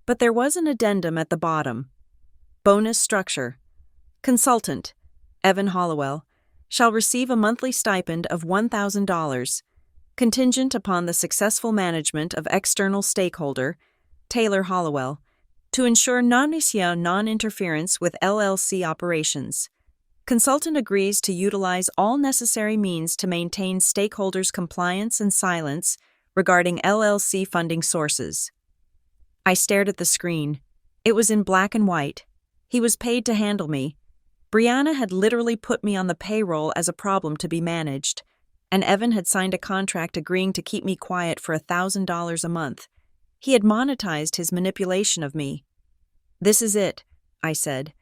But there was an addendum at the bottom. Bonus structure. Consultant, Evan Hollowell, shall receive a monthly stipend of $1,000, contingent upon the successful management of external stakeholder, Taylor Hollowell, to ensure non-interference with LLC operations. Consultant agrees to utilize all necessary means to maintain stakeholders' compliance and silence regarding LLC funding sources. I stared at the screen. It was in black and white. He was paid to handle me. Brianna had literally put me on the payroll as a problem to be managed, and Evan had signed a contract agreeing to keep me quiet for $1,000 a month. He had monetized his manipulation of me. "This is it," I said,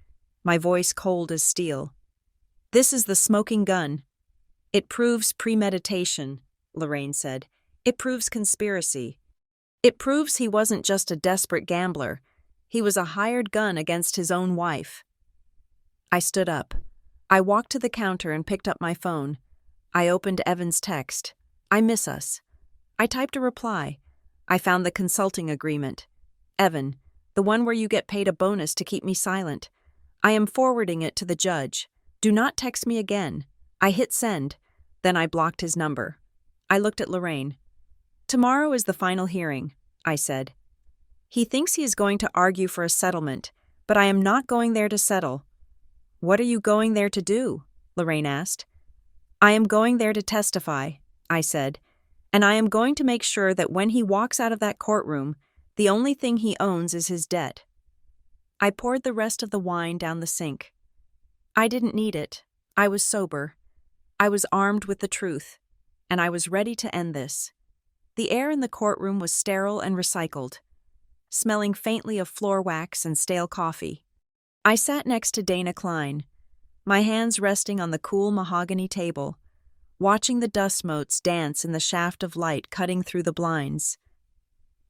my voice cold as steel. "This is the smoking gun." "It proves premeditation," Lorraine said. "It proves conspiracy. It proves he wasn't just a desperate gambler. He was a hired gun against his own wife." I stood up. I walked to the counter and picked up my phone. I opened Evan's text. "I miss us." I typed a reply. I found the consulting agreement. "Evan, the one where you get paid a bonus to keep me silent. I am forwarding it to the judge. Do not text me again." I hit send. Then I blocked his number. I looked at Lorraine. "Tomorrow is the final hearing," I said. "He thinks he is going to argue for a settlement, but I am not going there to settle." "What are you going there to do?" Lorraine asked. "I am going there to testify," I said, "and I am going to make sure that when he walks out of that courtroom, the only thing he owns is his debt." I poured the rest of the wine down the sink. I didn't need it. I was sober. I was armed with the truth, and I was ready to end this. The air in the courtroom was sterile and recycled, smelling faintly of floor wax and stale coffee. I sat next to Dana Klein, my hands resting on the cool mahogany table, watching the dust motes dance in the shaft of light cutting through the blinds.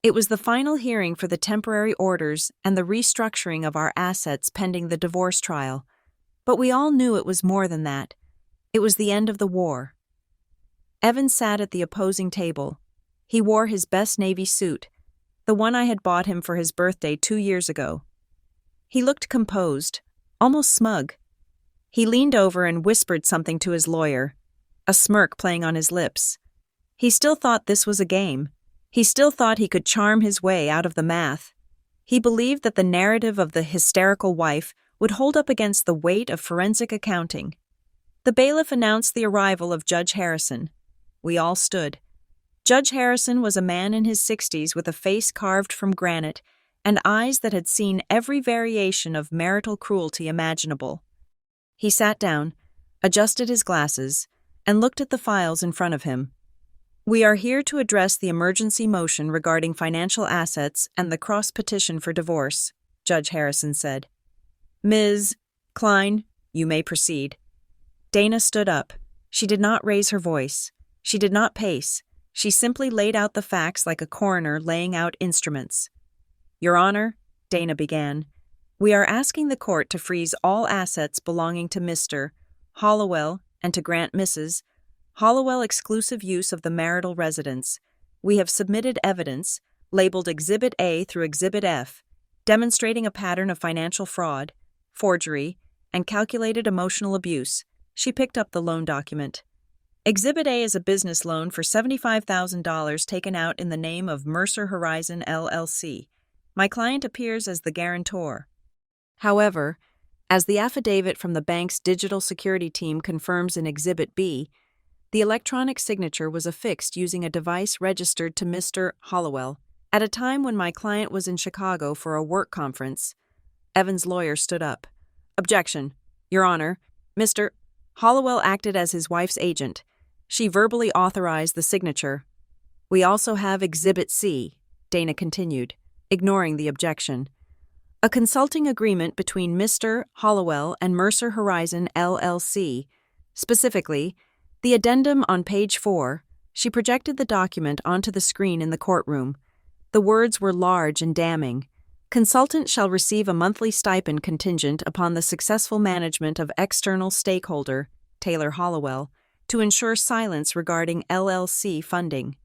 It was the final hearing for the temporary orders and the restructuring of our assets pending the divorce trial, but we all knew it was more than that. It was the end of the war. Evan sat at the opposing table. He wore his best navy suit, the one I had bought him for his birthday 2 years ago. He looked composed, almost smug. He leaned over and whispered something to his lawyer, a smirk playing on his lips. He still thought this was a game. He still thought he could charm his way out of the math. He believed that the narrative of the hysterical wife would hold up against the weight of forensic accounting. The bailiff announced the arrival of Judge Harrison. We all stood. Judge Harrison was a man in his 60s with a face carved from granite and eyes that had seen every variation of marital cruelty imaginable. He sat down, adjusted his glasses, and looked at the files in front of him. "We are here to address the emergency motion regarding financial assets and the cross-petition for divorce," Judge Harrison said. "Ms. Klein, you may proceed." Dana stood up. She did not raise her voice. She did not pace. She simply laid out the facts like a coroner laying out instruments. "Your Honor," Dana began, "we are asking the court to freeze all assets belonging to Mr. Hollowell and to grant Mrs. Hollowell exclusive use of the marital residence. We have submitted evidence, labeled Exhibit A through Exhibit F, demonstrating a pattern of financial fraud, forgery, and calculated emotional abuse." She picked up the loan document. "Exhibit A is a business loan for $75,000 taken out in the name of Mercer Horizon LLC. My client appears as the guarantor. However, as the affidavit from the bank's digital security team confirms in Exhibit B, the electronic signature was affixed using a device registered to Mr. Hollowell at a time when my client was in Chicago for a work conference." Evan's lawyer stood up. "Objection. Your Honor, Mr. Hollowell acted as his wife's agent. She verbally authorized the signature." "We also have Exhibit C," Dana continued, ignoring the objection. "A consulting agreement between Mr. Hollowell and Mercer Horizon LLC. Specifically, the addendum on page 4." She projected the document onto the screen in the courtroom. The words were large and damning. "Consultant shall receive a monthly stipend contingent upon the successful management of external stakeholder, Taylor Hollowell, to ensure silence regarding LLC funding."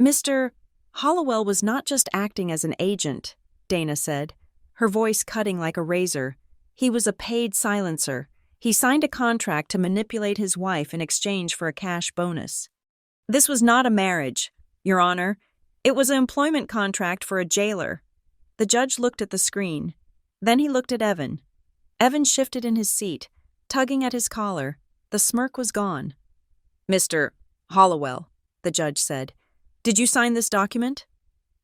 "Mr. Hollowell was not just acting as an agent," Dana said, her voice cutting like a razor. "He was a paid silencer. He signed a contract to manipulate his wife in exchange for a cash bonus. This was not a marriage, Your Honor. It was an employment contract for a jailer." The judge looked at the screen. Then he looked at Evan. Evan shifted in his seat, tugging at his collar. The smirk was gone. "Mr. Hollowell," the judge said, "did you sign this document?"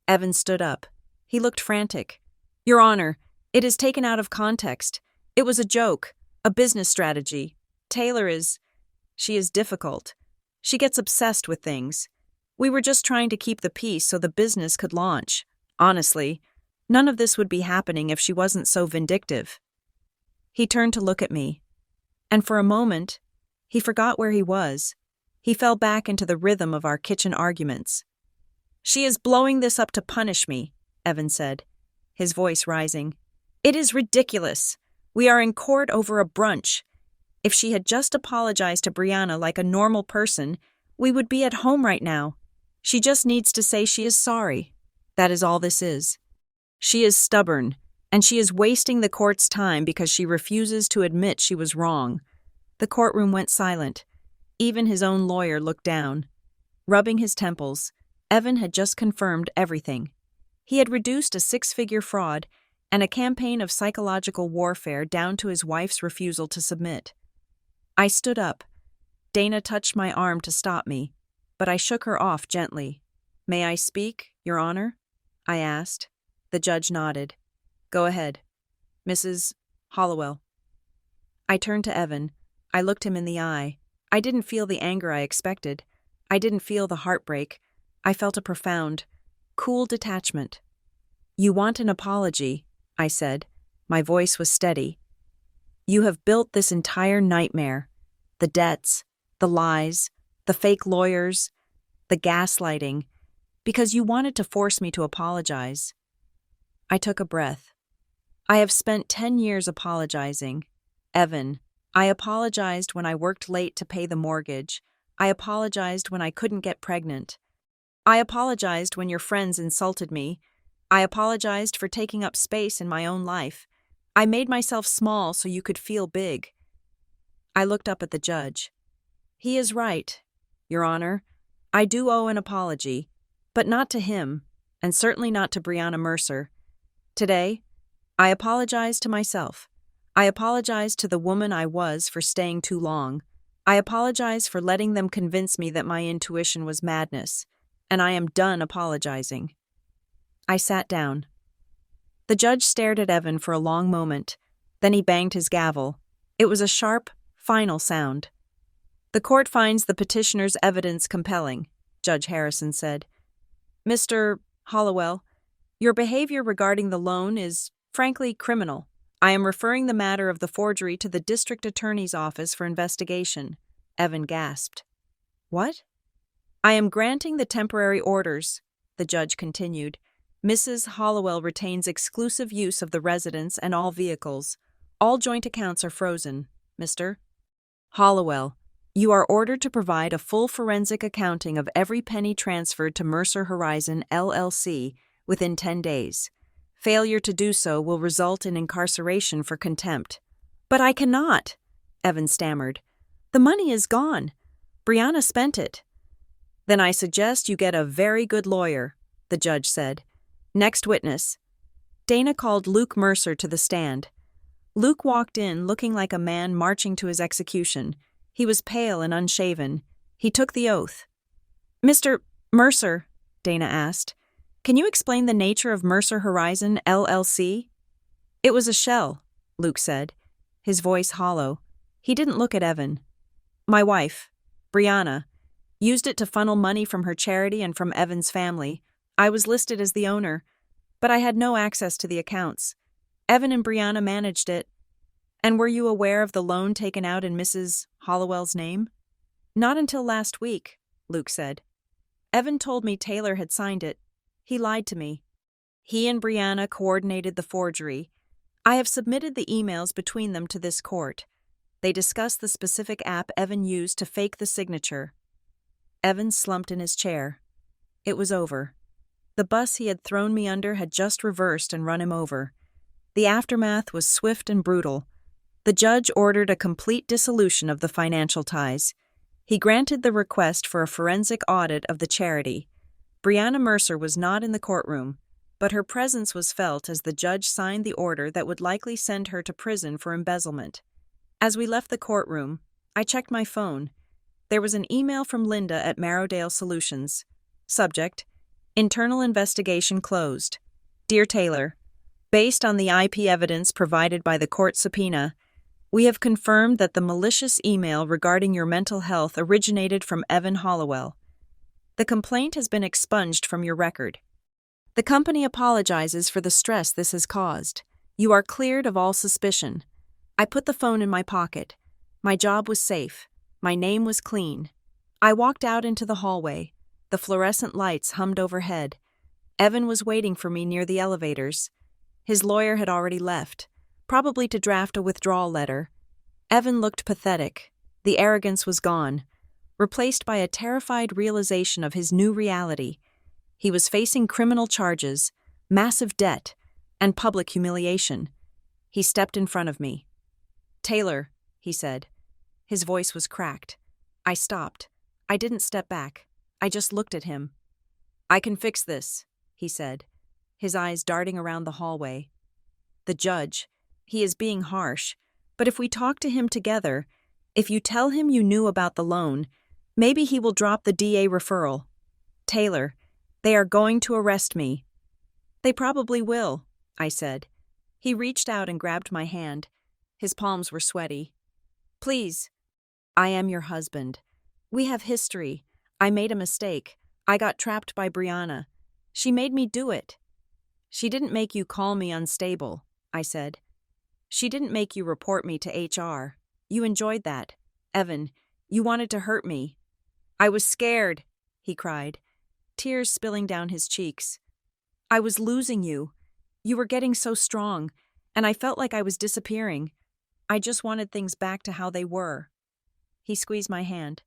Evan stood up. He looked frantic. "Your Honor, it is taken out of context. It was a joke, a business strategy. She is difficult. She gets obsessed with things. We were just trying to keep the peace so the business could launch. Honestly, none of this would be happening if she wasn't so vindictive." He turned to look at me. And for a moment, he forgot where he was. He fell back into the rhythm of our kitchen arguments. "She is blowing this up to punish me," Evan said, his voice rising. "It is ridiculous. We are in court over a brunch. If she had just apologized to Brianna like a normal person, we would be at home right now. She just needs to say she is sorry. That is all this is. She is stubborn, and she is wasting the court's time because she refuses to admit she was wrong." The courtroom went silent. Even his own lawyer looked down. Rubbing his temples, Evan had just confirmed everything. He had reduced a 6-figure fraud and a campaign of psychological warfare down to his wife's refusal to submit. I stood up. Dana touched my arm to stop me, but I shook her off gently. "May I speak, Your Honor?" I asked. The judge nodded. "Go ahead. Mrs. Hollowell." I turned to Evan. I looked him in the eye. I didn't feel the anger I expected. I didn't feel the heartbreak. I felt a profound, cool detachment. "You want an apology," I said. My voice was steady. "You have built this entire nightmare. The debts, the lies, the fake lawyers, the gaslighting, because you wanted to force me to apologize." I took a breath. "I have spent 10 years apologizing. Evan, I apologized when I worked late to pay the mortgage. I apologized when I couldn't get pregnant. I apologized when your friends insulted me. I apologized for taking up space in my own life. I made myself small so you could feel big." I looked up at the judge. "He is right, Your Honor. I do owe an apology, but not to him, and certainly not to Brianna Mercer. Today, I apologize to myself. I apologize to the woman I was for staying too long. I apologize for letting them convince me that my intuition was madness, and I am done apologizing." I sat down. The judge stared at Evan for a long moment, then he banged his gavel. It was a sharp, final sound. "The court finds the petitioner's evidence compelling," Judge Harrison said. "Mr. Hollowell, your behavior regarding the loan is, frankly, criminal. I am referring the matter of the forgery to the district attorney's office for investigation." Evan gasped. "What?" "I am granting the temporary orders," the judge continued. "Mrs. Hollowell retains exclusive use of the residence and all vehicles. All joint accounts are frozen, Mr. Hollowell. You are ordered to provide a full forensic accounting of every penny transferred to Mercer Horizon, LLC, within 10 days. Failure to do so will result in incarceration for contempt." "But I cannot," Evan stammered. "The money is gone. Brianna spent it." "Then I suggest you get a very good lawyer," the judge said. "Next witness." Dana called Luke Mercer to the stand. Luke walked in looking like a man marching to his execution. He was pale and unshaven. He took the oath. "Mr. Mercer," Dana asked, "can you explain the nature of Mercer Horizon, LLC?" "It was a shell," Luke said, his voice hollow. He didn't look at Evan. "My wife, Brianna, used it to funnel money from her charity and from Evan's family. I was listed as the owner, but I had no access to the accounts. Evan and Brianna managed it." "And were you aware of the loan taken out in Mrs. Hollowell's name?" "Not until last week," Luke said. "Evan told me Taylor had signed it. He lied to me. He and Brianna coordinated the forgery. I have submitted the emails between them to this court. They discuss the specific app Evan used to fake the signature." Evan slumped in his chair. It was over. The bus he had thrown me under had just reversed and run him over. The aftermath was swift and brutal. The judge ordered a complete dissolution of the financial ties. He granted the request for a forensic audit of the charity. Brianna Mercer was not in the courtroom, but her presence was felt as the judge signed the order that would likely send her to prison for embezzlement. As we left the courtroom, I checked my phone. There was an email from Linda at Marrowdale Solutions. Subject: Internal investigation closed. Dear Taylor, based on the IP evidence provided by the court subpoena, we have confirmed that the malicious email regarding your mental health originated from Evan Hollowell. The complaint has been expunged from your record. The company apologizes for the stress this has caused. You are cleared of all suspicion. I put the phone in my pocket. My job was safe. My name was clean. I walked out into the hallway. The fluorescent lights hummed overhead. Evan was waiting for me near the elevators. His lawyer had already left, probably to draft a withdrawal letter. Evan looked pathetic. The arrogance was gone, replaced by a terrified realization of his new reality. He was facing criminal charges, massive debt, and public humiliation. He stepped in front of me. "Taylor," he said. His voice was cracked. I stopped. I didn't step back. I just looked at him. "I can fix this," he said, his eyes darting around the hallway. "The judge, he is being harsh, but if we talk to him together, if you tell him you knew about the loan, maybe he will drop the DA referral. Taylor, they are going to arrest me." "They probably will," I said. He reached out and grabbed my hand. His palms were sweaty. "Please, I am your husband. We have history. I made a mistake. I got trapped by Brianna. She made me do it. She didn't make you call me unstable, I said. She didn't make you report me to HR. You enjoyed that. Evan, you wanted to hurt me. I was scared, he cried, tears spilling down his cheeks. I was losing you. You were getting so strong, and I felt like I was disappearing. I just wanted things back to how they were. He squeezed my hand.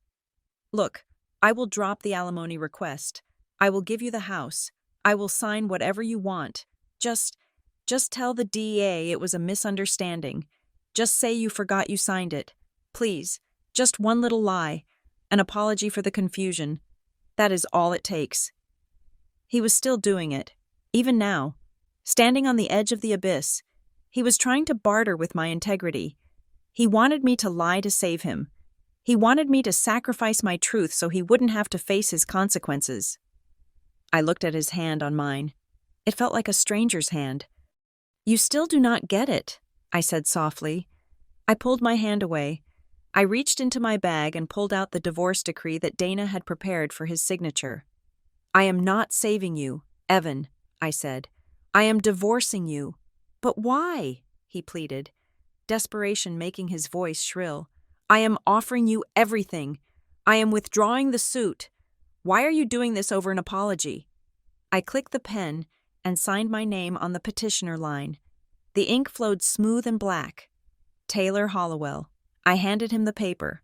Look, I will drop the alimony request. I will give you the house. I will sign whatever you want. Just tell the DEA it was a misunderstanding. Just say you forgot you signed it. Please, just one little lie. An apology for the confusion. That is all it takes. He was still doing it, even now. Standing on the edge of the abyss, he was trying to barter with my integrity. He wanted me to lie to save him. He wanted me to sacrifice my truth so he wouldn't have to face his consequences. I looked at his hand on mine. It felt like a stranger's hand. You still do not get it, I said softly. I pulled my hand away. I reached into my bag and pulled out the divorce decree that Dana had prepared for his signature. I am not saving you, Evan, I said. I am divorcing you. But why? He pleaded, desperation making his voice shrill. I am offering you everything. I am withdrawing the suit. Why are you doing this over an apology? I clicked the pen and signed my name on the petitioner line. The ink flowed smooth and black. Taylor Hollowell. I handed him the paper.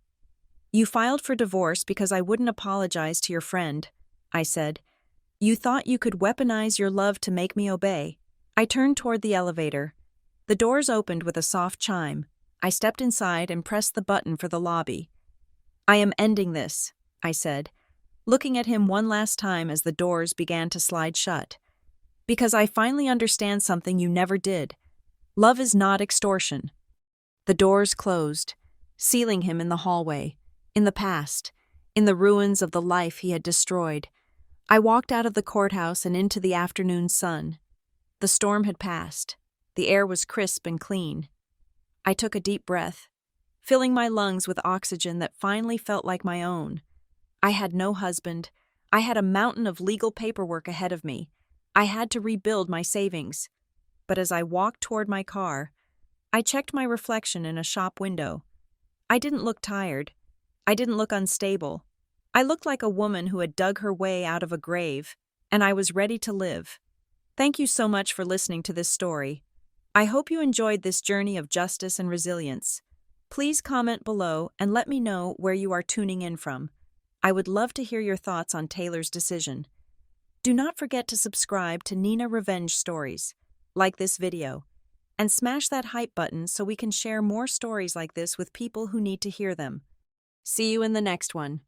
You filed for divorce because I wouldn't apologize to your friend, I said. You thought you could weaponize your love to make me obey. I turned toward the elevator. The doors opened with a soft chime. I stepped inside and pressed the button for the lobby. I am ending this, I said, looking at him one last time as the doors began to slide shut. Because I finally understand something you never did. Love is not extortion. The doors closed, sealing him in the hallway, in the past, in the ruins of the life he had destroyed. I walked out of the courthouse and into the afternoon sun. The storm had passed. The air was crisp and clean. I took a deep breath, filling my lungs with oxygen that finally felt like my own. I had no husband. I had a mountain of legal paperwork ahead of me. I had to rebuild my savings. But as I walked toward my car, I checked my reflection in a shop window. I didn't look tired. I didn't look unstable. I looked like a woman who had dug her way out of a grave, and I was ready to live. Thank you so much for listening to this story. I hope you enjoyed this journey of justice and resilience. Please comment below and let me know where you are tuning in from. I would love to hear your thoughts on Taylor's decision. Do not forget to subscribe to Nina Revenge Stories, like this video, and smash that hype button so we can share more stories like this with people who need to hear them. See you in the next one.